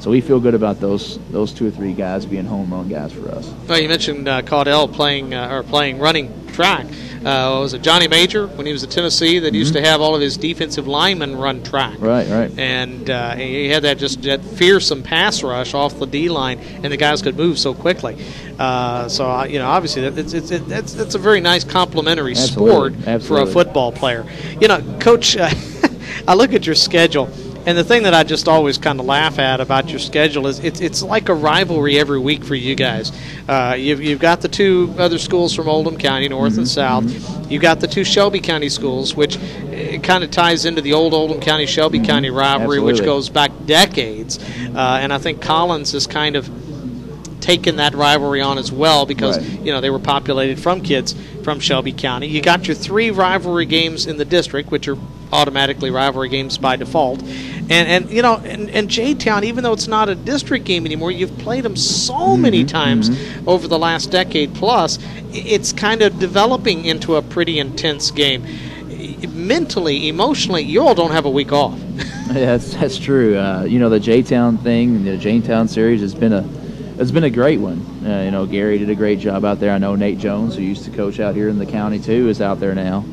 we feel good about those 2 or 3 guys being home run guys for us. Well, you mentioned Caudell playing running track. Was it Johnny Major when he was at Tennessee that used to have all of his defensive linemen run track? Right. And he had that fearsome pass rush off the D line, and the guys could move so quickly. Obviously it's a very nice complementary sport for a football player. Coach, I look at your schedule. And the thing that I just always kind of laugh at about your schedule is it's like a rivalry every week for you guys. You've got the 2 other schools from Oldham County, North and South. You've got the 2 Shelby County schools, which kind of ties into the old Oldham County-Shelby County rivalry, which goes back decades. And I think Collins has kind of taken that rivalry on as well because they were populated from kids from Shelby County. You got your 3 rivalry games in the district, which are automatically rivalry games by default. And J-Town, even though it's not a district game anymore, you've played them so many times over the last decade plus, it's kind of developing into a pretty intense game. Mentally, emotionally, you all don't have a week off. Yeah, that's true. The J-Town thing, the J-Town series has been a great one. Gary did a great job out there. I know Nate Jones, who used to coach out here in the county too, is out there now.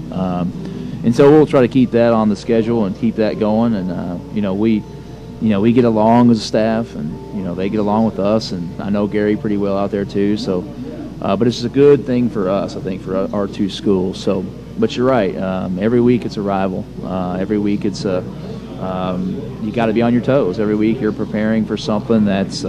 And so we'll try to keep that on the schedule and keep that going. And we get along as a staff, and they get along with us. And I know Gary pretty well out there too. So, but it's a good thing for us, I think, for our 2 schools. So, but you're right. Every week it's a rival. Every week it's you got to be on your toes. Every week you're preparing for something that's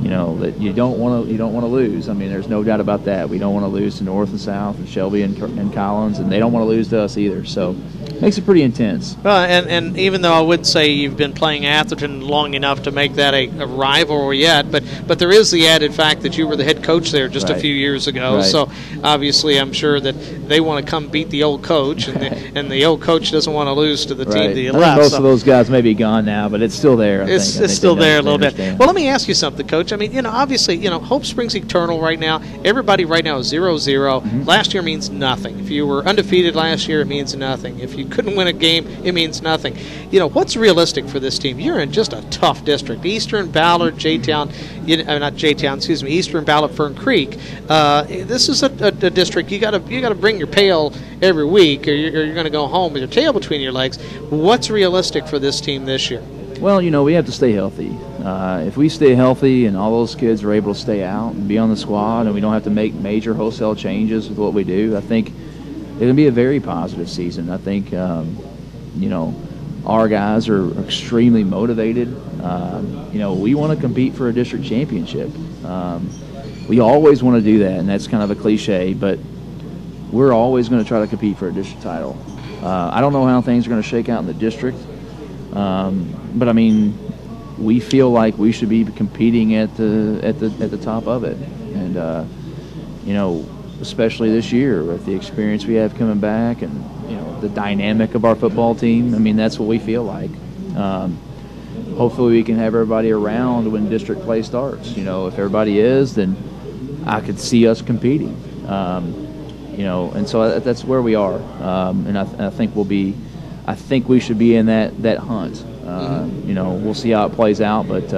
that you don't want to lose. I mean, there's no doubt about that. We don't want to lose to North and South and Shelby and Collins, and they don't want to lose to us either. So it makes it pretty intense. And even though I would say you've been playing Atherton long enough to make that a rivalry yet, but there is the added fact that you were the head coach there just a few years ago. Right. So obviously I'm sure that they want to come beat the old coach, and the old coach doesn't want to lose to the team that he left. Most of those guys may be gone now, but it's still there. It's still there a little bit. Well, let me ask you something, Coach. I mean, obviously, hope springs eternal right now. Everybody right now is 0-0. Last year means nothing. If you were undefeated last year, it means nothing. If you couldn't win a game, it means nothing. What's realistic for this team? You're in just a tough district. Eastern, Ballard, J-Town, not J-Town, excuse me, Eastern, Ballard, Fern Creek. This is a district you got to bring your pail every week, or you're going to go home with your tail between your legs. What's realistic for this team this year? Well, we have to stay healthy. If we stay healthy and all those kids are able to stay out and be on the squad and we don't have to make major wholesale changes with what we do, I think it's going to be a very positive season. I think, our guys are extremely motivated. We want to compete for a district championship. We always want to do that, and that's kind of a cliche, but we're always going to try to compete for a district title. I don't know how things are going to shake out in the district. But I mean, we feel like we should be competing at the top of it, and especially this year with the experience we have coming back, and the dynamic of our football team. I mean, that's what we feel like. Hopefully, we can have everybody around when district play starts. If everybody is, then I could see us competing. And so that's where we are, and I think we'll be. I think we should be in that hunt. We'll see how it plays out, but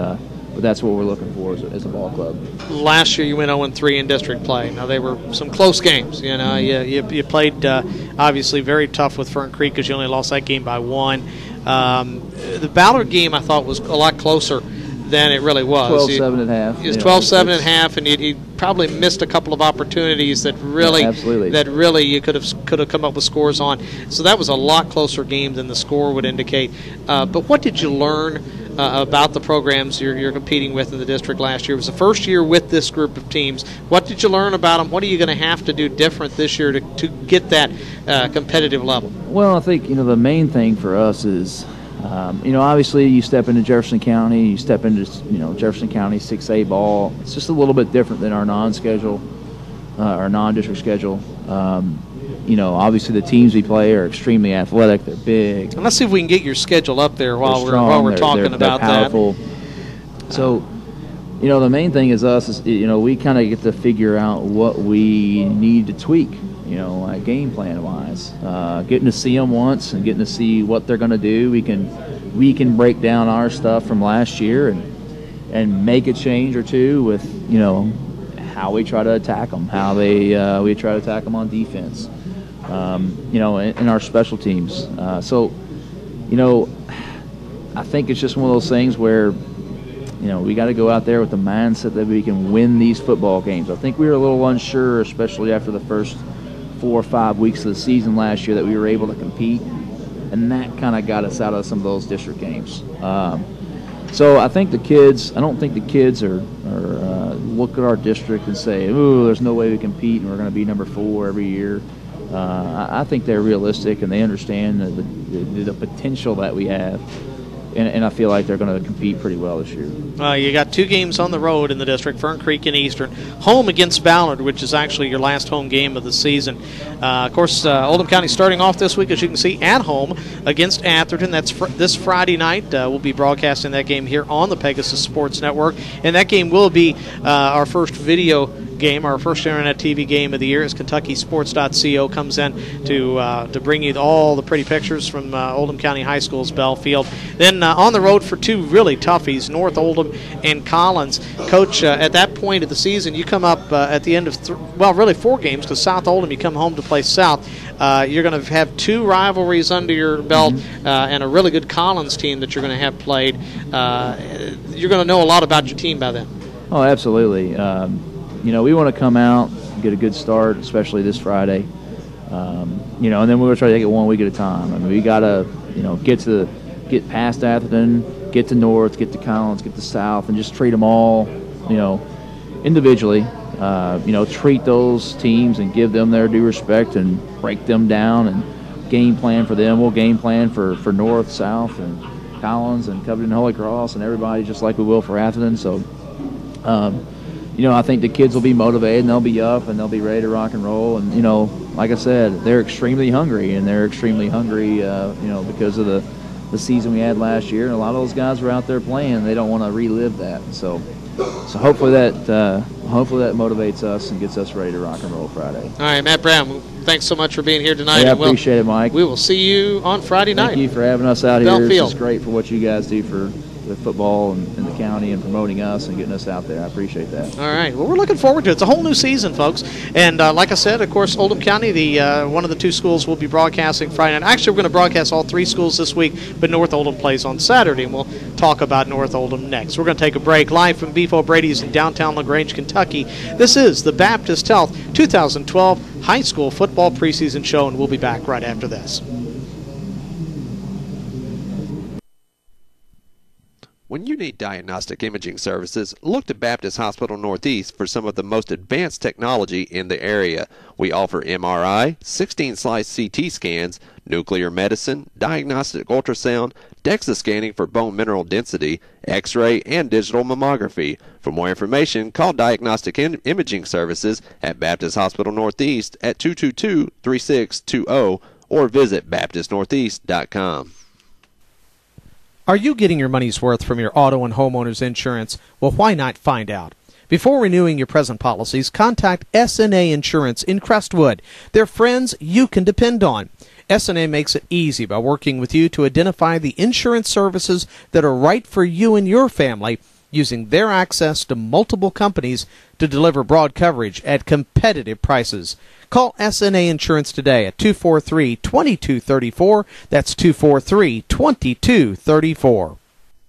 that's what we're looking for as a ball club. Last year you went 0-3 in district play. Now, they were some close games. You know, you played obviously very tough with Fern Creek because you only lost that game by 1. The Ballard game I thought was a lot closer than it really was. 12-7 at half. It was 12-7 at half, and he probably missed a couple of opportunities that really, you could have come up with scores on. So that was a lot closer game than the score would indicate. But what did you learn about the programs you're competing with in the district last year? It was the first year with this group of teams. What did you learn about them? What are you going to have to do different this year to get that competitive level? Well, I think the main thing for us is, obviously you step into Jefferson County, you step into Jefferson County 6A ball. It's just a little bit different than our non-schedule, our non-district schedule. Obviously the teams we play are extremely athletic. They're big. And let's see if we can get your schedule up there while we're talking about powerful. That. So, the main thing is us is we kind of get to figure out what we need to tweak. Like game plan wise, getting to see them once and getting to see what they're going to do. We can break down our stuff from last year and make a change or two with how we try to attack them, how we try to attack them on defense. In our special teams. So, I think it's just one of those things where, we got to go out there with the mindset that we can win these football games. I think we were a little unsure, especially after the first 4 or 5 weeks of the season last year, that we were able to compete, and that kind of got us out of some of those district games. So I think I don't think the kids are look at our district and say, "Ooh, there's no way we compete and we're going to be number 4 every year." I think they're realistic and they understand the potential that we have, and I feel like they're going to compete pretty well this year. You got 2 games on the road in the district, Fern Creek and Eastern. Home against Ballard, which is actually your last home game of the season. Of course, Oldham County starting off this week, as you can see, at home against Atherton. That's this Friday night. We'll be broadcasting that game here on the Pegasus Sports Network, and that game will be our first video game, our first internet TV game of the year, as KentuckySports.co comes in to bring you all the pretty pictures from Oldham County High School's Bell Field. Then on the road for 2 really toughies, North Oldham and Collins. Coach, at that point of the season, you come up at the end of really 4 games, because South Oldham, you come home to play South. You're going to have 2 rivalries under your belt and a really good Collins team that you're going to have played. You're going to know a lot about your team by then. Oh, absolutely. We want to come out and get a good start, especially this Friday. And then we're going to try to take it 1 week at a time. I mean, we got to, get past Atherton, get to North, get to Collins, get to South, and just treat them all, individually. Treat those teams and give them their due respect and break them down and game plan for them. We'll game plan for North, South, and Collins and Covington, Holy Cross, and everybody, just like we will for Atherton. So, I think the kids will be motivated and they'll be up and they'll be ready to rock and roll. And, like I said, they're extremely hungry, and they're extremely hungry, because of the season we had last year. And a lot of those guys were out there playing. They don't want to relive that. So hopefully that motivates us and gets us ready to rock and roll Friday. All right, Matt Brown, thanks so much for being here tonight. Yeah, I appreciate it, Mike. We will see you on Friday night. Thank you for having us out here. This is great for what you guys do for the football in the county and promoting us and getting us out there. I appreciate that. All right. Well, we're looking forward to it. It's a whole new season, folks. And like I said, of course, Oldham County, one of the 2 schools will be broadcasting Friday night. Actually, we're going to broadcast all 3 schools this week, but North Oldham plays on Saturday, and we'll talk about North Oldham next. We're going to take a break. Live from Beef O'Brady's in downtown LaGrange, Kentucky, this is the Baptist Health 2012 High School Football Preseason Show, and we'll be back right after this. When you need diagnostic imaging services, look to Baptist Hospital Northeast for some of the most advanced technology in the area. We offer MRI, 16-slice CT scans, nuclear medicine, diagnostic ultrasound, DEXA scanning for bone mineral density, X-ray, and digital mammography. For more information, call Diagnostic Imaging Services at Baptist Hospital Northeast at 222-3620 or visit BaptistNortheast.com. Are you getting your money's worth from your auto and homeowner's insurance? Well, why not find out? Before renewing your present policies, contact S&A Insurance in Crestwood. They're friends you can depend on. S&A makes it easy by working with you to identify the insurance services that are right for you and your family, using their access to multiple companies to deliver broad coverage at competitive prices. Call SNA Insurance today at 243-2234. That's 243-2234.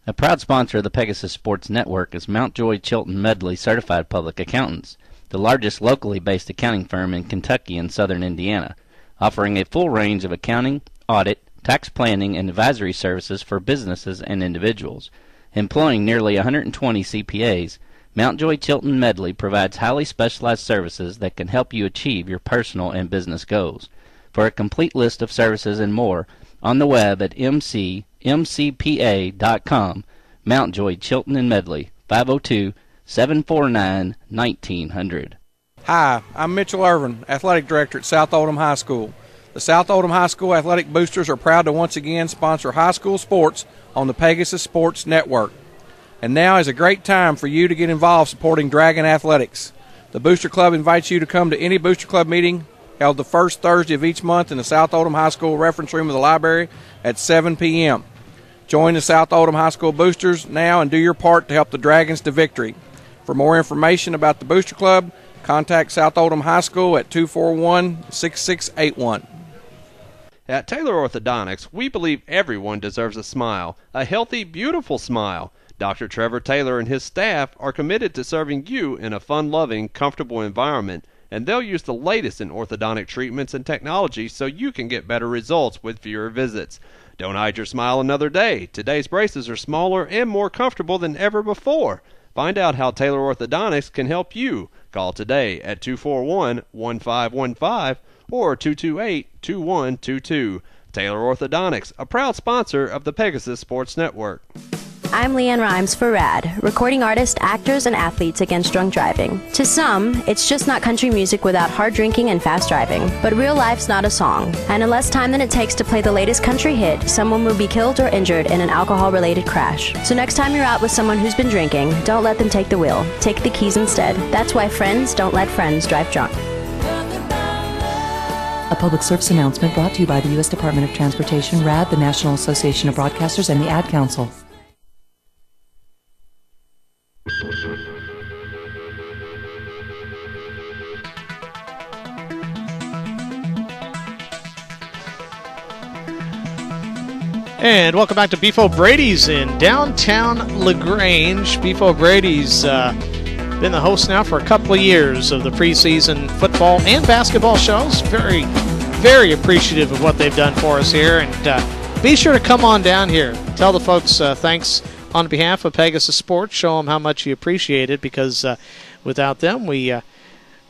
A proud sponsor of the Pegasus Sports Network is Mountjoy Chilton Medley Certified Public Accountants, the largest locally based accounting firm in Kentucky and southern Indiana, offering a full range of accounting, audit, tax planning, and advisory services for businesses and individuals. Employing nearly 120 CPAs, Mountjoy Chilton Medley provides highly specialized services that can help you achieve your personal and business goals. For a complete list of services and more, on the web at mcpa.com. Mountjoy Chilton and Medley, 502-749-1900. Hi, I'm Mitchell Irvin, Athletic Director at South Oldham High School. The South Oldham High School Athletic Boosters are proud to once again sponsor high school sports on the Pegasus Sports Network. And now is a great time for you to get involved supporting Dragon Athletics. The Booster Club invites you to come to any Booster Club meeting held the first Thursday of each month in the South Oldham High School reference room of the library at 7 p.m. Join the South Oldham High School Boosters now and do your part to help the Dragons to victory. For more information about the Booster Club, contact South Oldham High School at 241-6681. At Taylor Orthodontics, we believe everyone deserves a smile, a healthy, beautiful smile. Dr. Trevor Taylor and his staff are committed to serving you in a fun-loving, comfortable environment, and they'll use the latest in orthodontic treatments and technology so you can get better results with fewer visits. Don't hide your smile another day. Today's braces are smaller and more comfortable than ever before. Find out how Taylor Orthodontics can help you. Call today at 241-1515 or 228-2122. Taylor Orthodontics, a proud sponsor of the Pegasus Sports Network. I'm Leanne Rhymes for RAD, recording artists, actors, and athletes against drunk driving. To some, it's just not country music without hard drinking and fast driving. But real life's not a song, and in less time than it takes to play the latest country hit, someone will be killed or injured in an alcohol-related crash. So next time you're out with someone who's been drinking, don't let them take the wheel. Take the keys instead. That's why friends don't let friends drive drunk. A public service announcement brought to you by the U.S. Department of Transportation, RAD, the National Association of Broadcasters, and the Ad Council. And welcome back to Beef O'Brady's in downtown LaGrange. Beef O'Brady's been the host now for a couple of years of the preseason football and basketball shows. Very, very appreciative of what they've done for us here. And be sure to come on down here. Tell the folks thanks on behalf of Pegasus Sports. Show them how much you appreciate it, because without them, we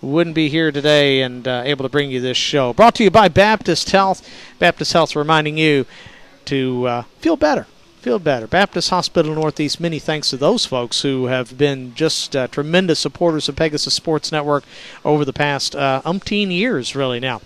wouldn't be here today and able to bring you this show. Brought to you by Baptist Health. Baptist Health reminding you to feel better. Feel better. Baptist Hospital Northeast, many thanks to those folks who have been just tremendous supporters of Pegasus Sports Network over the past umpteen years, really, now.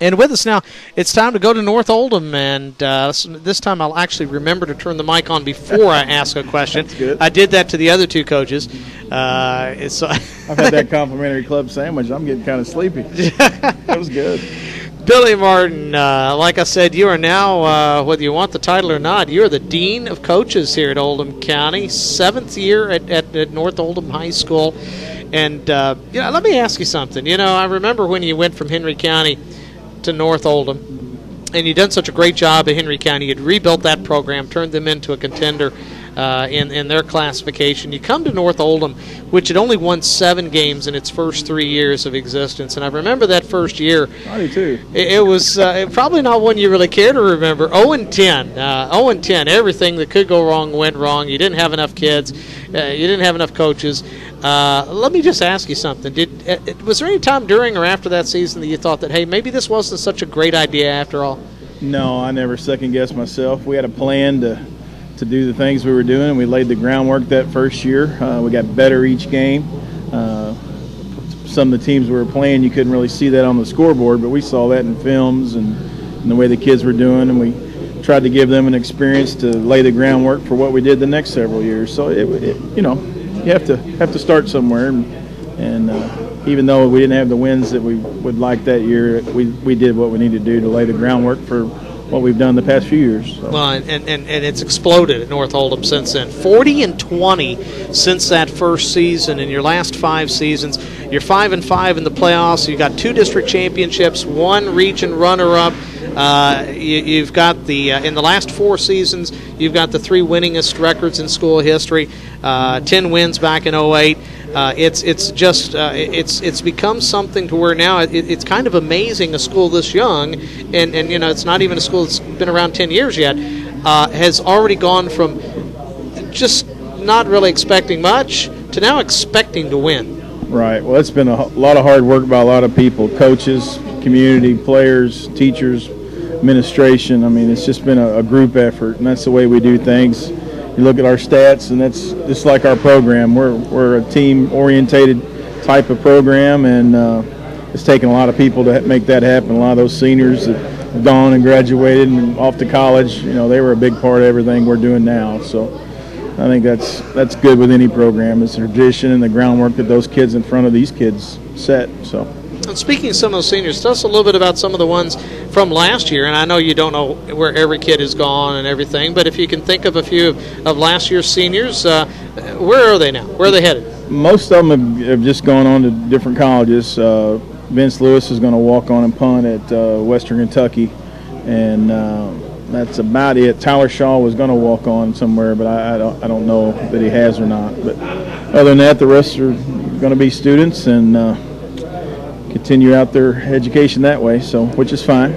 And with us now, it's time to go to North Oldham, and this time I'll actually remember to turn the mic on before I ask a question. That's good. I did that to the other two coaches. So I've had that complimentary club sandwich. I'm getting kind of sleepy. That was good. Billy Martin, like I said, you are now, whether you want the title or not, you're the Dean of Coaches here at Oldham County, 7th year at North Oldham High School. And, let me ask you something. I remember when you went from Henry County to North Oldham, and you'd done such a great job at Henry County. You'd rebuilt that program, turned them into a contender in their classification. You come to North Oldham, which had only won 7 games in its first 3 years of existence. And I remember that first year. I do too. It was probably not one you really care to remember. 0-10. 0-10. Everything that could go wrong went wrong. You didn't have enough kids. You didn't have enough coaches. Let me just ask you something. Was there any time during or after that season that you thought that, hey, maybe this wasn't such a great idea after all? No, I never second-guessed myself. We had a plan to do the things we were doing, and we laid the groundwork that first year. We got better each game. Some of the teams we were playing, you couldn't really see that on the scoreboard, but we saw that in films and the way the kids were doing, and we tried to give them an experience to lay the groundwork for what we did the next several years. So, you have to start somewhere, and even though we didn't have the wins that we would like that year, we did what we needed to do to lay the groundwork for what we've done the past few years. So. Well, and it's exploded at North Oldham since then. 40-20 since that first season. In your last 5 seasons, you're 5-5 in the playoffs. You've got 2 district championships, 1 region runner-up. You've got the in the last 4 seasons, you've got the 3 winningest records in school history. 10 wins back in 08. It's become something to where now it's kind of amazing a school this young, and it's not even a school that's been around 10 years yet, has already gone from just not really expecting much to now expecting to win. Right. Well, it's been a lot of hard work by a lot of people, coaches, community, players, teachers, administration. I mean, it's just been a group effort, and that's the way we do things. You look at our stats, and that's just like our program. We're a team-orientated type of program, and it's taken a lot of people to make that happen. A lot of those seniors that have gone and graduated and off to college, they were a big part of everything we're doing now. So I think that's good with any program. It's the tradition and the groundwork that those kids in front of these kids set. So. And speaking of some of those seniors, tell us a little bit about some of the ones from last year. And I know you don't know where every kid has gone and everything, but if you can think of a few of last year's seniors, where are they now? Where are they headed? Most of them have just gone on to different colleges. Vince Lewis is going to walk on and punt at Western Kentucky, and that's about it. Tyler Shaw was going to walk on somewhere, but I don't know that he has or not. But other than that, the rest are going to be students and continue out their education that way, so which is fine.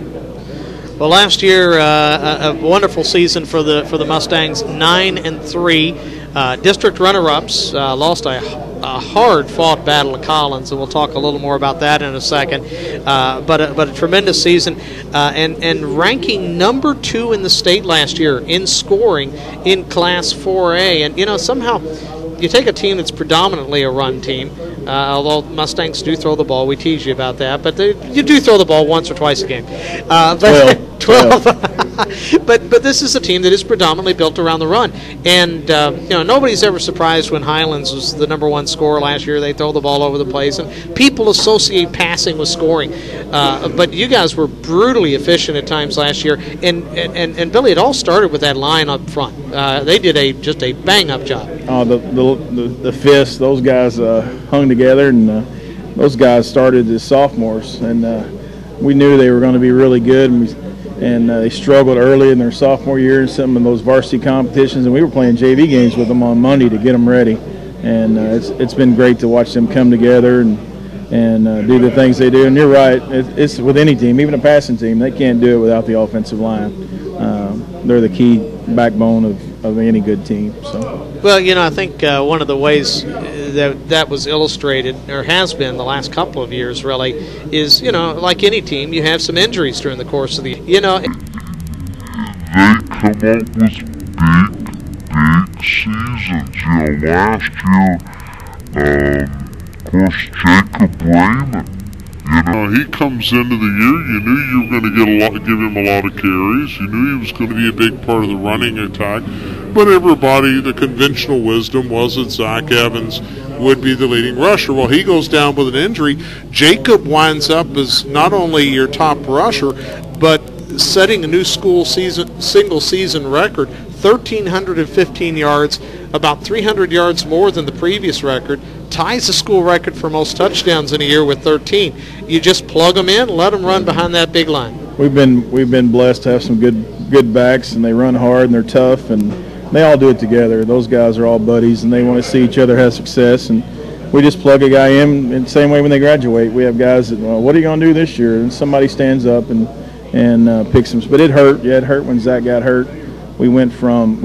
Well, last year a wonderful season for the Mustangs, 9-3, district runner-ups, lost a hard-fought battle of Collins, and we'll talk a little more about that in a second. But a tremendous season, and ranking number 2 in the state last year in scoring in Class 4A, and somehow. You take a team that's predominantly a run team, although Mustangs do throw the ball. We tease you about that, but you do throw the ball once or twice a game. 12. But this is a team that is predominantly built around the run, and nobody's ever surprised when Highlands was the number 1 scorer last year. They throw the ball over the place, and people associate passing with scoring. But you guys were brutally efficient at times last year, and Billy, it all started with that line up front. They did just a bang-up job. The fists, those guys hung together, and those guys started as sophomores, and we knew they were going to be really good, and they struggled early in their sophomore year in some of those varsity competitions, and we were playing JV games with them on Monday to get them ready, and it's been great to watch them come together and do the things they do. And you're right, it's with any team, even a passing team, they can't do it without the offensive line. They're the key backbone of any good team. So. Well, I think one of the ways that was illustrated, or has been the last couple of years really, is, like any team, you have some injuries during the course of the year. They come up with big seasons. Last year, of course, Jacob Raymond. He comes into the year, you knew you were going to give him a lot of carries. You knew he was going to be a big part of the running attack. But everybody, the conventional wisdom was that Zach Evans would be the leading rusher. Well, he goes down with an injury. Jacob winds up as not only your top rusher, but setting a new single season record, 1,315 yards, about 300 yards more than the previous record, ties the school record for most touchdowns in a year with 13. You just plug them in, let them run behind that big line. We've been blessed to have some good backs, and they run hard and they're tough, and they all do it together. Those guys are all buddies, and they want to see each other have success, and we just plug a guy in the same way when they graduate. We have guys that, what are you going to do this year? And somebody stands up and picks them. But it hurt. Yeah, it hurt when Zach got hurt. We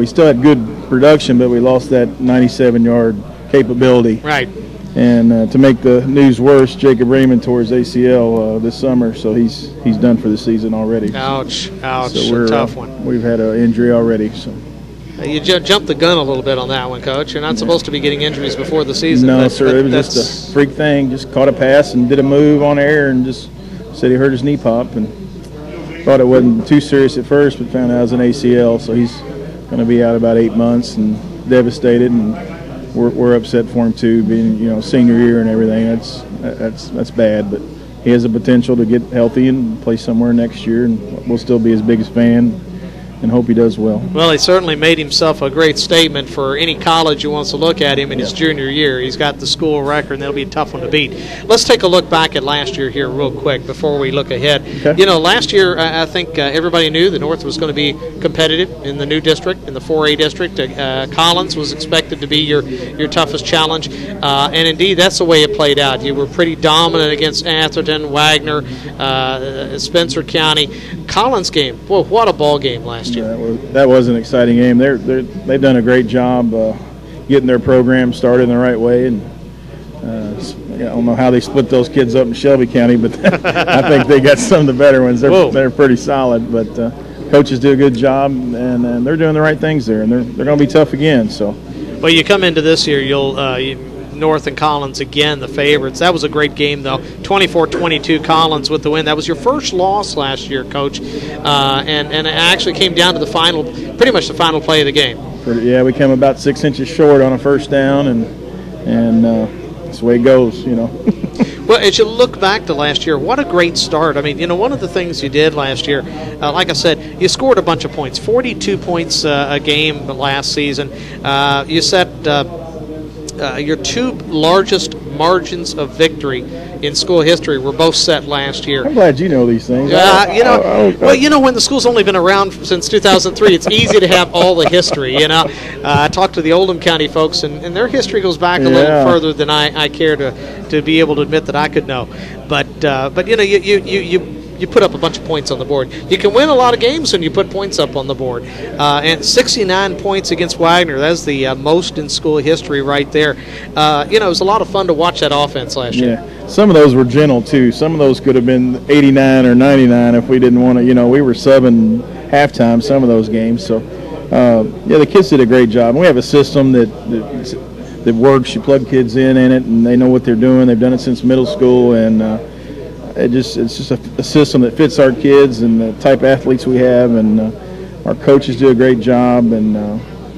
still had good production, but we lost that 97-yard capability. Right. And to make the news worse, Jacob Raymond tore his ACL this summer, so he's done for the season already. Ouch, so we're, a tough one. We've had an injury already. So. You jumped the gun a little bit on that one, Coach. You're not supposed to be getting injuries before the season. No, sir. It was just a freak thing. Just caught a pass and did a move on air and just said he hurt his knee pop, and thought it wasn't too serious at first, but found out it was an ACL. So he's going to be out about 8 months and devastated, and we're upset for him too, being senior year and everything. That's bad, but he has the potential to get healthy and play somewhere next year, and we'll still be his biggest fan and hope he does well. Well, he certainly made himself a great statement for any college who wants to look at him in his junior year. He's got the school record, and that'll be a tough one to beat. Let's take a look back at last year here real quick before we look ahead. Okay. You know, last year I think everybody knew the North was going to be competitive in the new district, in the 4A district. Collins was expected to be your toughest challenge, and indeed that's the way it played out. You were pretty dominant against Atherton, Wagner, Spencer County. Collins game, boy, what a ball game last year. That was an exciting game. They've done a great job getting their program started in the right way, and I don't know how they split those kids up in Shelby County, but I think they got some of the better ones. They're pretty solid, but coaches do a good job, and they're doing the right things there, and they're going to be tough again. So, well, you come into this year, North and Collins again, the favorites. That was a great game, though. 24-22 Collins with the win. That was your first loss last year, Coach, and it actually came down to pretty much the final play of the game. Yeah, we came about 6 inches short on a first down, and that's the way it goes, you know. Well, as you look back to last year, what a great start. I mean, you know, one of the things you did last year, like I said, you scored a bunch of points, 42 points a game last season. You set your two largest margins of victory in school history were both set last year. I'm glad you know these things. When the school's only been around since 2003, it's easy to have all the history, you know. I talked to the Oldham County folks, and their history goes back a little further than I care to be able to admit that I could know. But you know, you put up a bunch of points on the board. You can win a lot of games when you put points up on the board. And 69 points against Wagner, that's the most in school history right there. You know, it was a lot of fun to watch that offense last year. Yeah, some of those were gentle, too. Some of those could have been 89 or 99 if we didn't want to. You know, we were subbing halftime some of those games. So, the kids did a great job. And we have a system that works. You plug kids in it, and they know what they're doing. They've done it since middle school, and it's just a system that fits our kids and the type of athletes we have, and our coaches do a great job, and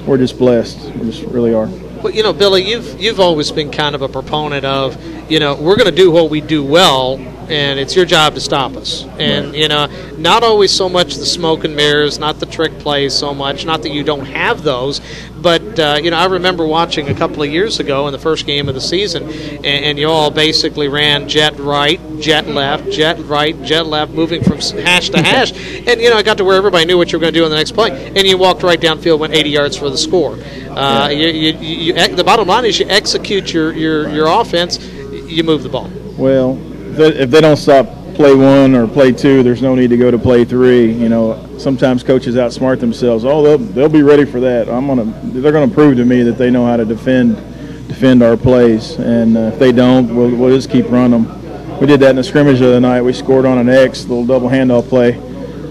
we're just blessed. We just really are. Well, you know, Billy, you've always been kind of a proponent of, you know, we're going to do what we do well, and it's your job to stop us. And, you know, not always so much the smoke and mirrors, not the trick plays so much, not that you don't have those, but, you know, I remember watching a couple of years ago in the first game of the season, and you all basically ran jet right, jet left, jet right, jet left, moving from hash to hash. And, you know, I got to where everybody knew what you were going to do in the next play, and you walked right downfield, went 80 yards for the score. The bottom line is you execute your offense, you move the ball. Well, if they don't stop play one or play two, there's no need to go to play three. You know, sometimes coaches outsmart themselves. Oh, they'll be ready for that. They're gonna prove to me that they know how to defend our plays, and if they don't, we'll just keep running them. We did that in the scrimmage the other night. We scored on an X, little double handoff play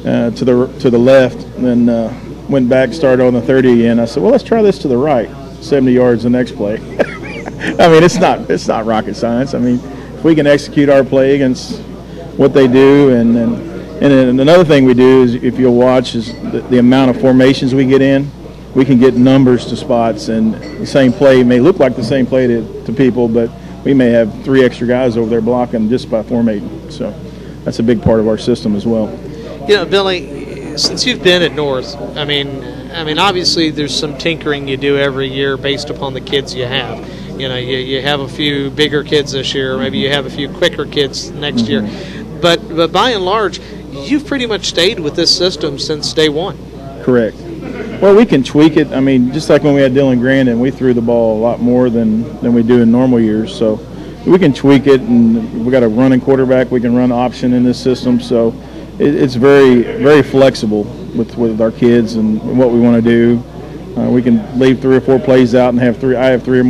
to the left, and then went back, started on the 30 again. I said, well, let's try this to the right, 70 yards the next play. I mean, it's not rocket science. I mean, if we can execute our play against what they do, and then another thing we do is, if you'll watch, is the amount of formations we get in. We can get numbers to spots, and the same play may look like the same play to people, but we may have 3 extra guys over there blocking just by formating. So that's a big part of our system as well. You know, Billy, since you've been at North, I mean, obviously there's some tinkering you do every year based upon the kids you have. You know, you have a few bigger kids this year, maybe you have a few quicker kids next year. But by and large, you've pretty much stayed with this system since day one. Correct. Well, we can tweak it. I mean, just like when we had Dylan Grandin, we threw the ball a lot more than we do in normal years. So we can tweak it, and we got a running quarterback. We can run option in this system. So it's very, very flexible with our kids and what we want to do. We can leave 3 or 4 plays out and have 3. I have 3 or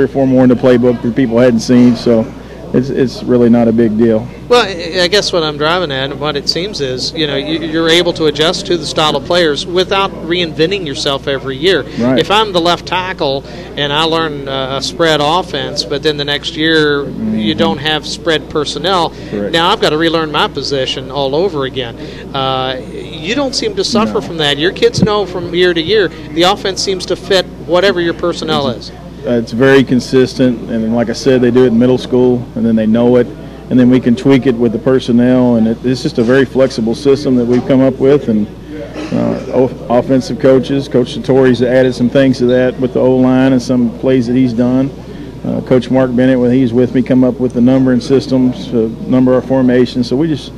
4 more in the playbook that people hadn't seen. So it's really not a big deal. Well, I guess what I'm driving at, and what it seems is, you know, you're able to adjust to the style of players without reinventing yourself every year. Right. If I'm the left tackle and I learn a spread offense, but then the next year you don't have spread personnel, Correct. Now I've got to relearn my position all over again. You don't seem to suffer from that. Your kids know from year to year the offense seems to fit whatever your personnel is. It's very consistent, and like I said, they do it in middle school, and then they know it. and then we can tweak it with the personnel. And it's just a very flexible system that we've come up with. And offensive coaches, Coach Satori's added some things to that with the O-line and some plays that he's done. Coach Mark Bennett, when he's with me, come up with the numbering systems, number of formations. So we just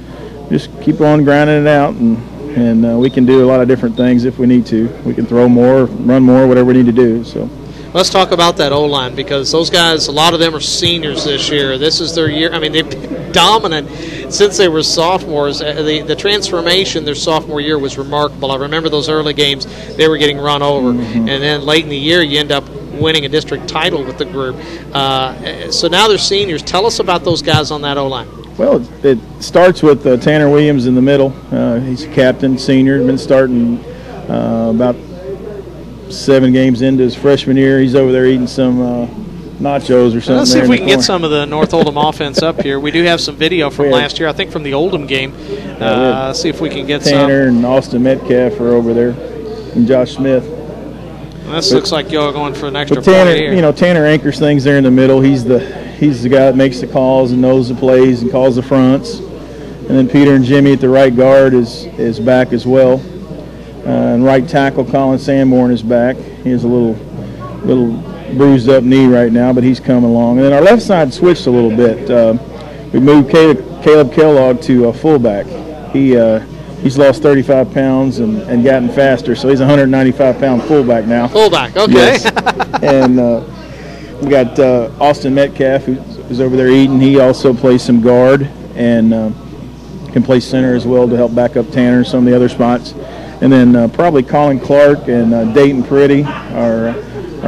keep on grinding it out, and we can do a lot of different things if we need to. We can throw more, run more, whatever we need to do. So let's talk about that O-line, because those guys, a lot of them are seniors this year. This is their year. I mean, they've been dominant since they were sophomores. The transformation their sophomore year was remarkable. I remember those early games, they were getting run over. And then late in the year, you end up winning a district title with the group. So now they're seniors. Tell us about those guys on that O-line. Well, it starts with Tanner Williams in the middle. He's a captain, senior, been starting about 7 games into his freshman year. He's over there eating some nachos or something. Let's see if we can get some of the North Oldham offense up here. We do have some video from last year, I think from the Oldham game. See if we can get Tanner and Austin Metcalf are over there, and Josh Smith. This looks like y'all are going for an extra Tanner, point here. Tanner anchors things there in the middle. He's the guy that makes the calls and knows the plays and calls the fronts. And then Peter and Jimmy at the right guard is back as well. And right tackle Colin Sanborn is back. He has a little bruised up knee right now, but he's coming along. And then our left side switched a little bit. We moved Caleb Kellogg to a fullback. He's lost 35 pounds and gotten faster, so he's a 195-pound fullback now. Fullback, okay. Yes. And we got Austin Metcalf, who's over there eating. He also plays some guard and can play center as well to help back up Tanner and some of the other spots. And then probably Colin Clark and Dayton Pretty are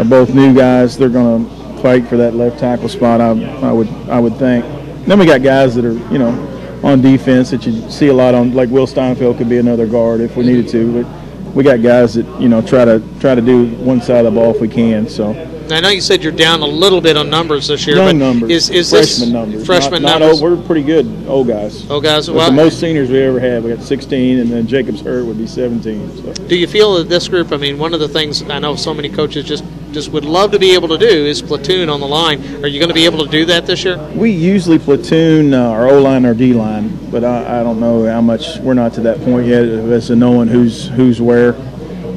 both new guys. They're going to fight for that left tackle spot, I would think. And then we got guys that are, on defense that you see a lot on, like Will Steinfeld could be another guard if we needed to. But we got guys that try to do one side of the ball if we can. So I know you said you're down a little bit on numbers this year. Young but numbers, is freshman numbers. Freshman not numbers. Old, we're pretty good old guys. Old guys. Well, the most seniors we ever had. We got 16, and then Jacob's Hurt would be 17. So. Do you feel that this group? I mean, one of the things I know so many coaches just would love to be able to do is platoon on the line. Are you going to be able to do that this year? We usually platoon our O-line, our D-line, but I don't know how much. We're not to that point yet as to knowing who's where.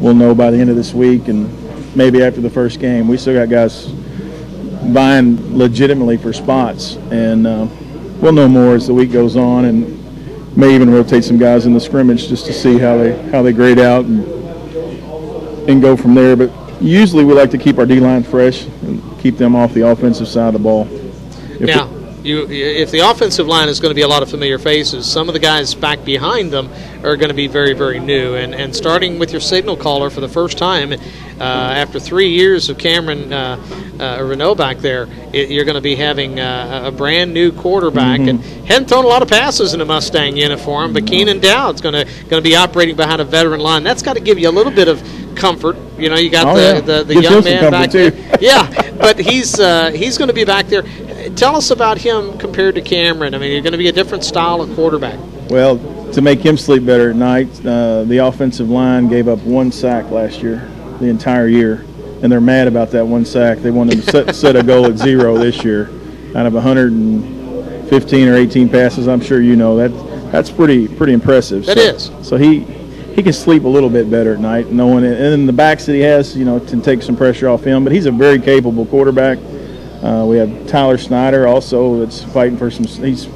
We'll know by the end of this week and maybe after the first game. We still got guys vying legitimately for spots, and we'll know more as the week goes on, and may even rotate some guys in the scrimmage just to see how they grade out and go from there. But usually we like to keep our D-line fresh and keep them off the offensive side of the ball. If the offensive line is going to be a lot of familiar faces, some of the guys back behind them are going to be very, very new. And starting with your signal caller for the first time after 3 years of Cameron Renault back there, you're going to be having a brand new quarterback. And hadn't thrown a lot of passes in a Mustang uniform, but Keenan Dowd's going to be operating behind a veteran line. That's got to give you a little bit of comfort. You got the young man back there. Yeah, but he's going to be back there. Tell us about him compared to Cameron. I mean, you're going to be a different style of quarterback. Well, to make him sleep better at night, the offensive line gave up 1 sack last year, the entire year, and they're mad about that 1 sack. They want to set a goal at 0 this year out of 115 or 18 passes. I'm sure you know that's pretty impressive. That is. So he can sleep a little bit better at night, knowing it. And then the backs that he has, to take some pressure off him. But he's a very capable quarterback. We have Tyler Snyder also that's fighting for some. He's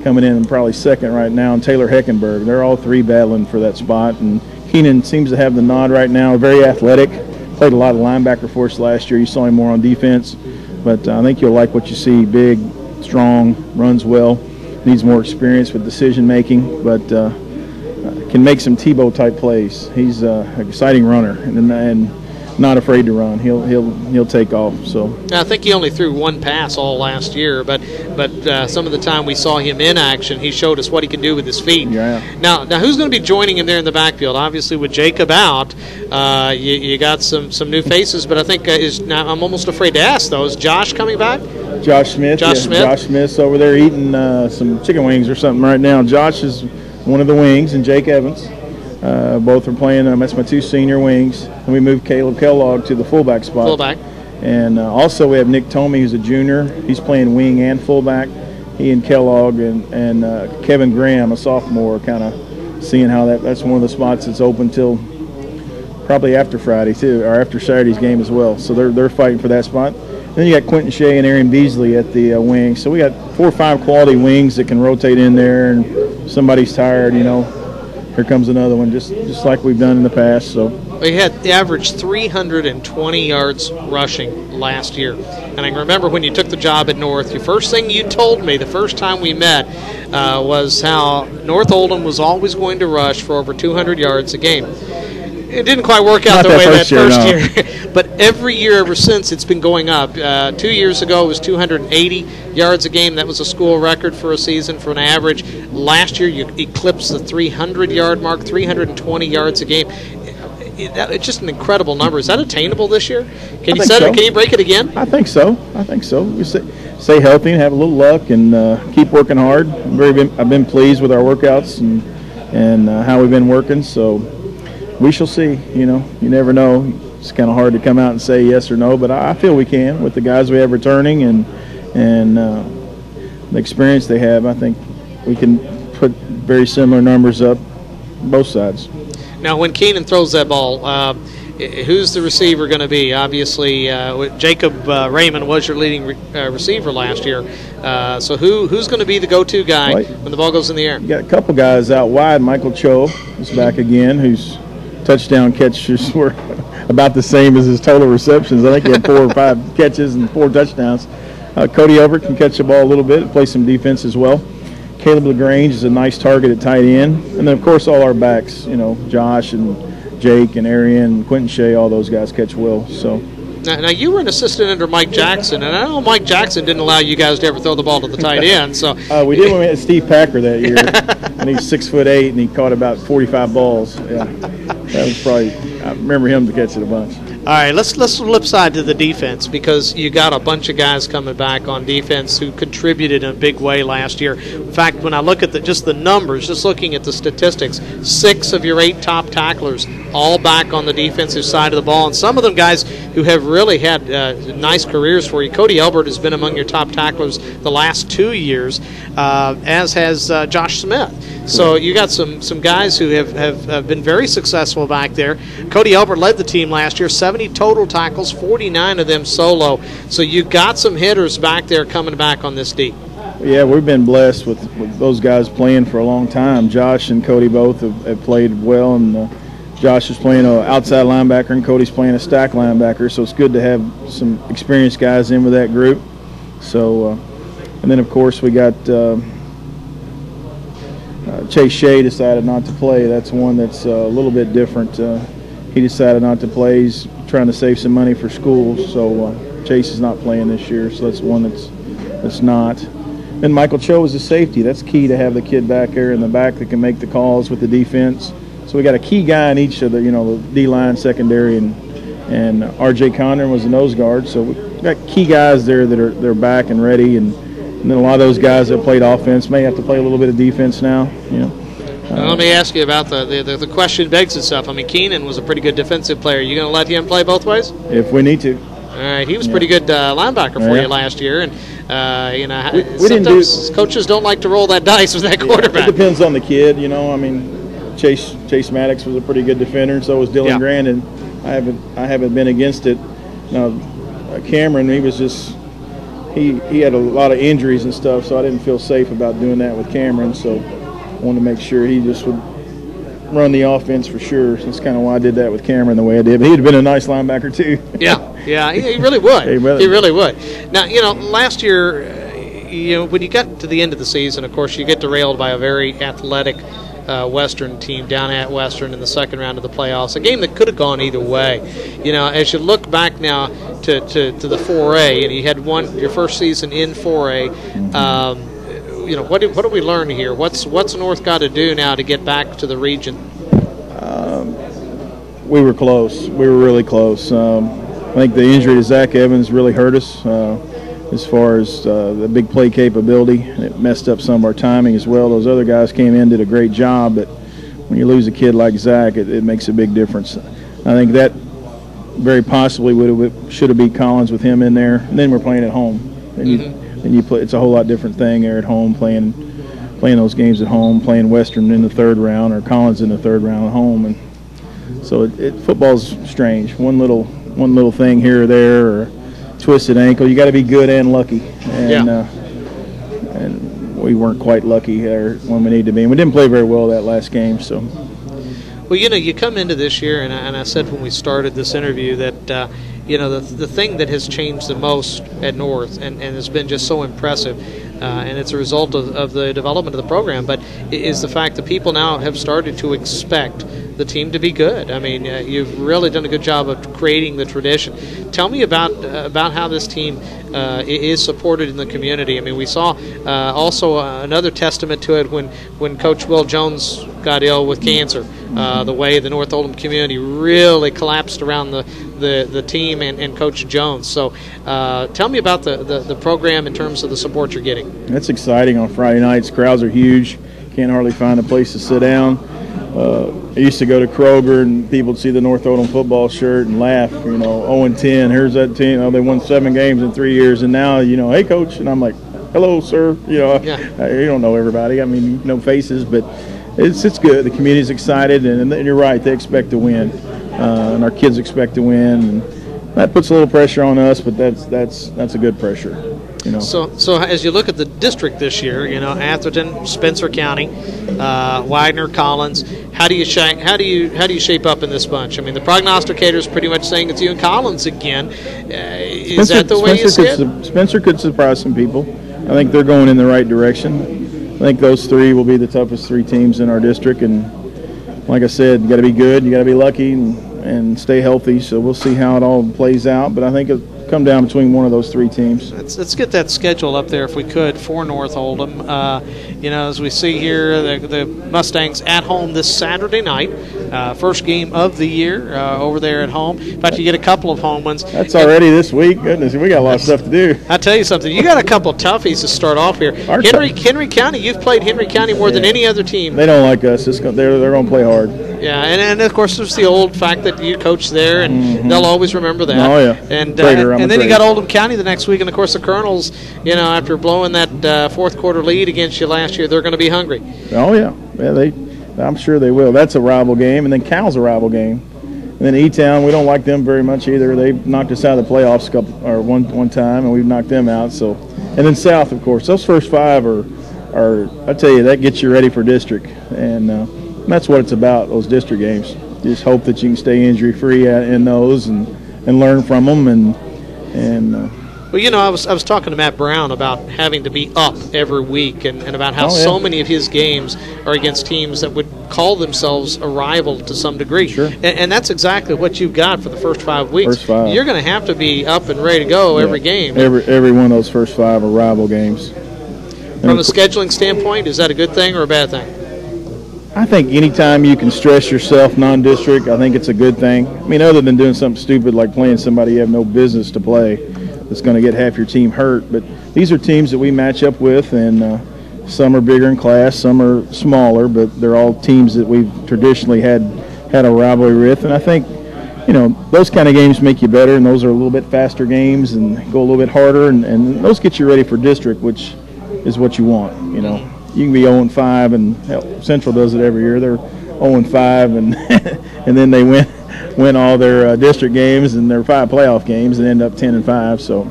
coming in probably second right now, and Taylor Heckenberg. They're all 3 battling for that spot. And Keenan seems to have the nod right now. Very athletic. Played a lot of linebacker for us last year. You saw him more on defense. But I think you'll like what you see. Big, strong, runs well. Needs more experience with decision making, but can make some Tebow-type plays. He's an exciting runner and not afraid to run. He'll take off. So I think he only threw 1 pass all last year, but some of the time we saw him in action, he showed us what he can do with his feet. Yeah. Now who's going to be joining him there in the backfield? Obviously, with Jacob out, you got some new faces, but I think I'm almost afraid to ask though. Is Josh coming back? Josh Smith. Josh Smith. Josh Smith's over there eating some chicken wings or something right now. Josh is one of the wings, and Jake Evans. Both are playing. That's my 2 senior wings. And we moved Caleb Kellogg to the fullback spot. Fullback. And also we have Nick Tomey, who's a junior. He's playing wing and fullback. he and Kellogg and Kevin Graham, a sophomore, kind of seeing how that's one of the spots that's open till probably after Friday too, or after Saturday's game as well. So they're fighting for that spot. And then you got Quentin Shea and Aaron Beasley at the wing. So we got 4 or 5 quality wings that can rotate in there, and if somebody's tired, here comes another one, just like we've done in the past. So we had averaged 320 yards rushing last year. And I remember when you took the job at North, the first thing you told me the first time we met was how North Oldham was always going to rush for over 200 yards a game. It didn't quite work out the way that first year. But every year ever since, it's been going up. 2 years ago, it was 280 yards a game. That was a school record for a season for an average. Last year, you eclipsed the 300-yard mark, 320 yards a game. It's just an incredible number. Is that attainable this year? Can you set it? Can you break it again? I think so. We stay healthy and have a little luck and keep working hard. I've been pleased with our workouts and how we've been working. So we shall see. You never know. It's kind of hard to come out and say yes or no, but I feel we can with the guys we have returning and the experience they have. I think we can put very similar numbers up both sides. Now, when Keenan throws that ball, who's the receiver going to be? Obviously, Jacob Raymond was your leading receiver last year. So who's going to be the go-to guy when the ball goes in the air? You got a couple guys out wide. Michael Cho is back again, whose touchdown catches were about the same as his total receptions. I think he had 4 or 5 catches and 4 touchdowns. Cody Elbert can catch the ball a little bit, play some defense as well. Caleb LaGrange is a nice target at tight end. And then, of course, all our backs, Josh and Jake and Arian and Quentin Shea, all those guys catch well. So. Now, you were an assistant under Mike Jackson, and I know Mike Jackson didn't allow you guys to ever throw the ball to the tight end. So we did when we had Steve Packer that year, and he's 6'8", and he caught about 45 balls. Yeah, that was probably. I remember him to catch it a bunch. All right, let's flip side to the defense, because you got a bunch of guys coming back on defense who contributed in a big way last year. In fact, when I look at just the numbers, just looking at the statistics, 6 of your 8 top tacklers all back on the defensive side of the ball, and some of them guys who have really had nice careers for you. Cody Elbert has been among your top tacklers the last 2 years, as has Josh Smith. So you got some guys who have been very successful back there. Cody Elbert led the team last year, 70 total tackles, 49 of them solo. So you got some hitters back there coming back on this D. Yeah, we've been blessed with those guys playing for a long time. Josh and Cody both have played well, and Josh is playing an outside linebacker and Cody's playing a stack linebacker. So it's good to have some experienced guys in with that group. So, and then of course we got Chase Shea decided not to play. That's one that's a little bit different. He decided not to play. He's trying to save some money for school, so Chase is not playing this year. So that's one that's not. And Michael Cho is a safety. That's key to have the kid back there in the back that can make the calls with the defense. So we got a key guy in each of the the D-line, secondary, and R.J. Condon was a nose guard. So we got key guys there that are back and ready, and then a lot of those guys that played offense may have to play a little bit of defense now. Now, let me ask you about the question begs itself. I mean, Keenan was a pretty good defensive player. You going to let him play both ways? If we need to. All right, he was pretty good linebacker for you last year, and we sometimes coaches don't like to roll that dice with that quarterback. It depends on the kid, I mean, Chase Maddox was a pretty good defender, and so was Dylan Grant, and I haven't been against it. Now, Cameron, he was just he had a lot of injuries and stuff, so I didn't feel safe about doing that with Cameron. So I wanted to make sure he just would run the offense for sure. So that's kind of why I did that with Cameron the way I did. But he'd have been a nice linebacker too. Yeah, he really would. He really would. Now, last year, when you got to the end of the season, of course, you get derailed by a very athletic Western team down at Western in the second round of the playoffs. A game that could have gone either way. As you look back now to the 4A, and you had your first season in 4A. What do we learn here? What's North got to do now to get back to the region? We were close. We were really close. I think the injury to Zach Evans really hurt us as far as the big play capability. It messed up some of our timing as well. Those other guys came in, did a great job, but when you lose a kid like Zach, it makes a big difference. I think that very possibly should have beat Collins with him in there. And then we're playing at home. And and you play. It's a whole lot different thing there at home, playing those games at home, playing Western in the third round or Collins in the third round at home, and so football's strange. One little thing here or there, or twisted ankle. You got to be good and lucky, and and we weren't quite lucky there when we needed to be. And we didn't play very well that last game, so. Well, you come into this year, and I said when we started this interview that, the thing that has changed the most at North and has been just so impressive, and it's a result of the development of the program, but is the fact that people now have started to expect the team to be good. I mean, you've really done a good job of creating the tradition. Tell me about how this team is supported in the community. I mean, we saw also another testament to it when Coach Will Jones got ill with cancer. The way the North Oldham community really collapsed around the team and Coach Jones. So tell me about the program in terms of the support you're getting. That's exciting on Friday nights. Crowds are huge. Can't hardly find a place to sit down. I used to go to Kroger and people would see the North Oldham football shirt and laugh, 0-10, here's that team. Oh, they won 7 games in 3 years, and now, hey, Coach. And I'm like, hello, sir. You don't know everybody. I mean, no faces, but it's good. The community's excited, and you're right, they expect to win. And our kids expect to win. And that puts a little pressure on us, but that's a good pressure. So as you look at the district this year, Atherton, Spencer County, Widener, Collins, how do you shape up in this bunch? I mean, the prognosticator is pretty much saying it's you and Collins again. Is that the way you see it? Spencer could surprise some people. I think they're going in the right direction. I think those 3 will be the toughest 3 teams in our district, and like I said, you got to be good, you got to be lucky, and stay healthy. So we'll see how it all plays out, but I think it'll come down between one of those 3 teams. Let's get that schedule up there if we could for North Oldham. As we see here, the Mustangs at home this Saturday night, first game of the year over there at home. In fact, you get a couple of home ones. That's already this week. Goodness, we got a lot of stuff to do. I'll tell you something. You got a couple of toughies to start off here. Henry County, you've played Henry County more than any other team. They don't like us. They're going to play hard. Yeah, and of course there's the old fact that you coach there, and they'll always remember that. Oh, yeah. And then you got Oldham County the next week, and of course the Colonels, after blowing that fourth quarter lead against you last year, they're going to be hungry. Oh, yeah. I'm sure they will. That's a rival game, and then Cal's a rival game. And then E-Town, we don't like them very much either. They knocked us out of the playoffs one time, and we've knocked them out. So, and then South, of course. Those first 5 are I tell you, that gets you ready for district. And that's what it's about, those district games. You just hope that you can stay injury-free in those and learn from them. Well, I was talking to Matt Brown about having to be up every week and about how so many of his games are against teams that would call themselves a rival to some degree. Sure. And that's exactly what you've got for the first 5 weeks. First 5. You're going to have to be up and ready to go every game. Every one of those first 5 are rival games. From a scheduling standpoint, is that a good thing or a bad thing? I think anytime you can stress yourself non-district, I think it's a good thing. I mean, other than doing something stupid like playing somebody you have no business to play that's going to get half your team hurt. But these are teams that we match up with, and some are bigger in class, some are smaller, but they're all teams that we've traditionally had a rivalry with. And I think, those kind of games make you better, and those are a little bit faster games and go a little bit harder, and those get you ready for district, which is what you want, You can be 0-5, and Central does it every year. They're 0-5, and and then they win all their district games and their 5 playoff games and end up 10-5. So,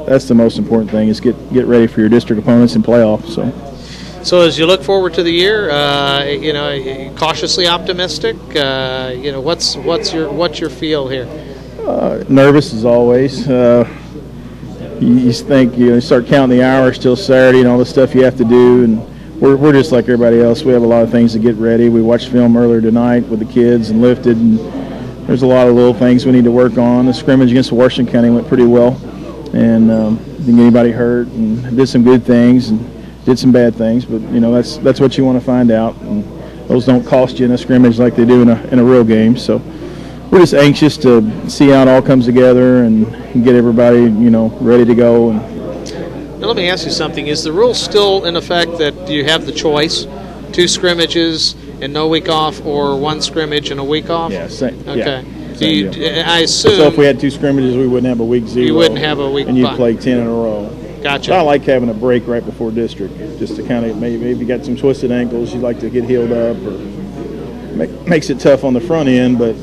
that's the most important thing is get ready for your district opponents in playoffs. So as you look forward to the year, cautiously optimistic. What's your feel here? Nervous as always. You think you start counting the hours till Saturday and all the stuff you have to do, and we're just like everybody else. We have a lot of things to get ready. We watched film earlier tonight with the kids and lifted, and there's a lot of little things we need to work on. The scrimmage against Washington County went pretty well, and didn't get anybody hurt, and did some good things and did some bad things. But that's what you want to find out, and those don't cost you in a scrimmage like they do in a real game. So we're just anxious to see how it all comes together and get everybody, ready to go. Now let me ask you something. Is the rule still in effect that you have the choice, 2 scrimmages and no week off, or 1 scrimmage and a week off? Yeah, same. Okay. Yeah, I assume. So if we had 2 scrimmages, we wouldn't have a week 0. You wouldn't have a week. And you'd play 10 in a row. Gotcha. But I like having a break right before district, just to kind of maybe you got some twisted ankles, you like to get healed up, or makes it tough on the front end, but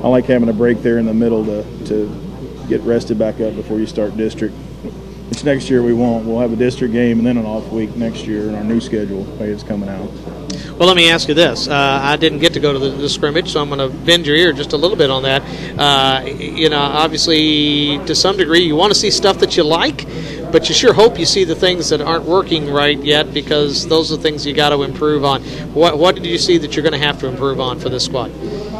I like having a break there in the middle to get rested back up before you start district. Which next year we won't. We'll have a district game and then an off week next year in our new schedule, the way it's coming out. Well, let me ask you this. I didn't get to go to the scrimmage, so I'm going to bend your ear just a little bit on that. Obviously, to some degree, you want to see stuff that you like, but you sure hope you see the things that aren't working right yet, because those are the things you got to improve on. What did you see that you're going to have to improve on for this squad?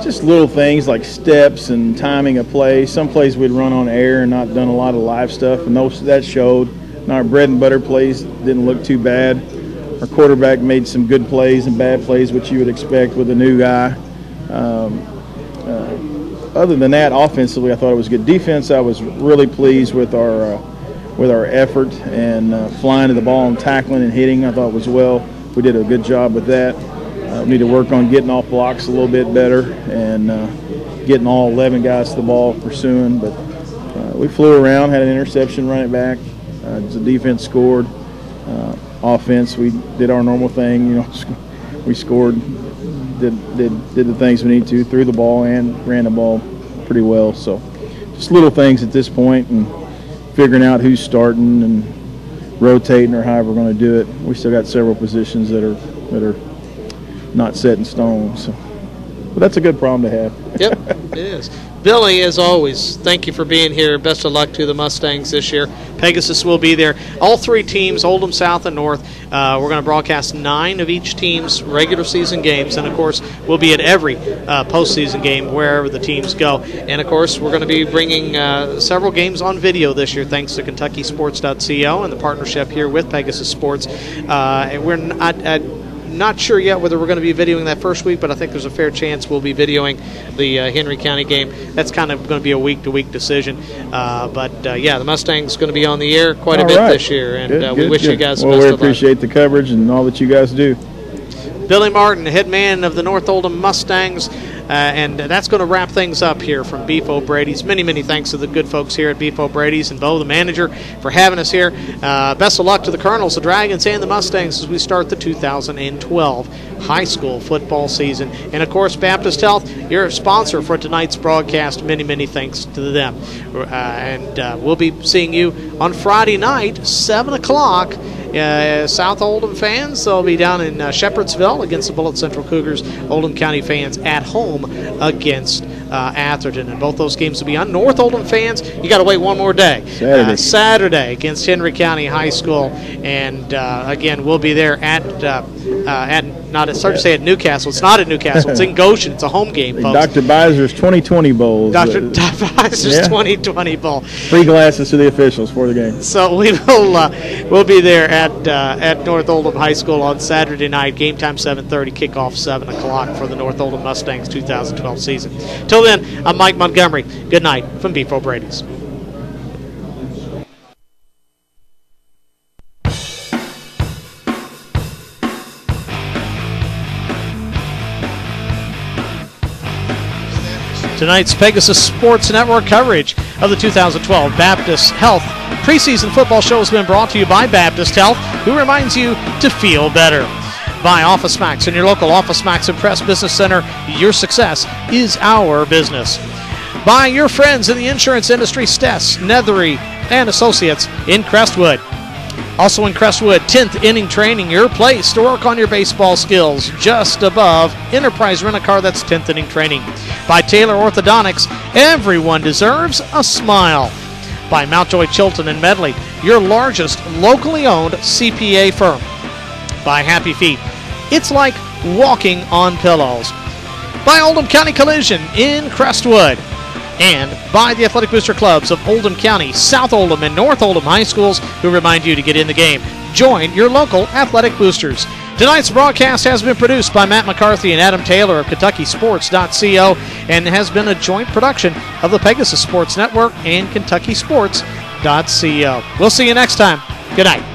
Just little things like steps and timing of plays. Some plays we'd run on air and not done a lot of live stuff, and that showed. And our bread and butter plays didn't look too bad. Our quarterback made some good plays and bad plays, which you would expect with a new guy. Other than that, offensively, I thought it was good. Defense, I was really pleased with our effort and flying to the ball and tackling and hitting. I thought was well. We did a good job with that. We need to work on getting off blocks a little bit better and getting all 11 guys to the ball pursuing. But we flew around, had an interception, run it back. The defense scored. Offense, we did our normal thing. We scored, did the things we need to, threw the ball and ran the ball pretty well. So just little things at this point, and figuring out who's starting and rotating or however we're going to do it. We still got several positions that are not set in stone. So, but that's a good problem to have. Yep, it is. Billy, as always, thank you for being here. Best of luck to the Mustangs this year. Pegasus will be there. All three teams, Oldham, South, and North. We're going to broadcast 9 of each team's regular season games, and, of course, we'll be at every postseason game wherever the teams go. And, of course, we're going to be bringing several games on video this year, thanks to KentuckySports.co and the partnership here with Pegasus Sports. And we're not sure yet whether we're going to be videoing that first week, but I think there's a fair chance we'll be videoing the Henry County game. That's kind of going to be a week-to-week decision. The Mustangs going to be on the air quite a bit this year, and we wish you guys the best of luck. We appreciate the coverage and all that you guys do. Billy Martin, head man of the North Oldham Mustangs. And that's going to wrap things up here from Beef O'Brady's. Many, many thanks to the good folks here at Beef O'Brady's and Bo, the manager, for having us here. Best of luck to the Colonels, the Dragons, and the Mustangs as we start the 2012 high school football season. And, of course, Baptist Health, your sponsor for tonight's broadcast. Many, many thanks to them. We'll be seeing you on Friday night, 7 o'clock. South Oldham fans, they'll be down in Shepherdsville against the Bullitt Central Cougars. Oldham County fans at home against Atherton. And both those games will be on. North Oldham fans, you got to wait one more day. Saturday against Henry County High School. And, again, we'll be there at it's hard to say at Newcastle. It's not at Newcastle. It's in Goshen. It's a home game, folks. Dr. Beiser's 2020 Bowl. Dr. Beiser's 2020 Bowl. Free glasses to the officials for the game. So we'll be there at North Oldham High School on Saturday night. Game time 7:30, kickoff 7 o'clock for the North Oldham Mustangs 2012 season. Till then, I'm Mike Montgomery. Good night from Beef O'Brady's. Tonight's Pegasus Sports Network coverage of the 2012 Baptist Health preseason football show has been brought to you by Baptist Health, who reminds you to feel better. By Office Max and your local Office Max and Press Business Center, your success is our business. By your friends in the insurance industry, Stess, Nethery, and Associates in Crestwood. Also in Crestwood, 10th Inning Training, your place to work on your baseball skills, just above Enterprise Rent-A-Car, that's 10th Inning Training. By Taylor Orthodontics, everyone deserves a smile. By Mountjoy Chilton and Medley, your largest locally owned CPA firm. By Happy Feet, it's like walking on pillows. By Oldham County Collision in Crestwood. And by the Athletic Booster Clubs of Oldham County, South Oldham, and North Oldham High Schools, who remind you to get in the game. Join your local athletic boosters. Tonight's broadcast has been produced by Matt McCarthy and Adam Taylor of KentuckySports.co and has been a joint production of the Pegasus Sports Network and KentuckySports.co. We'll see you next time. Good night.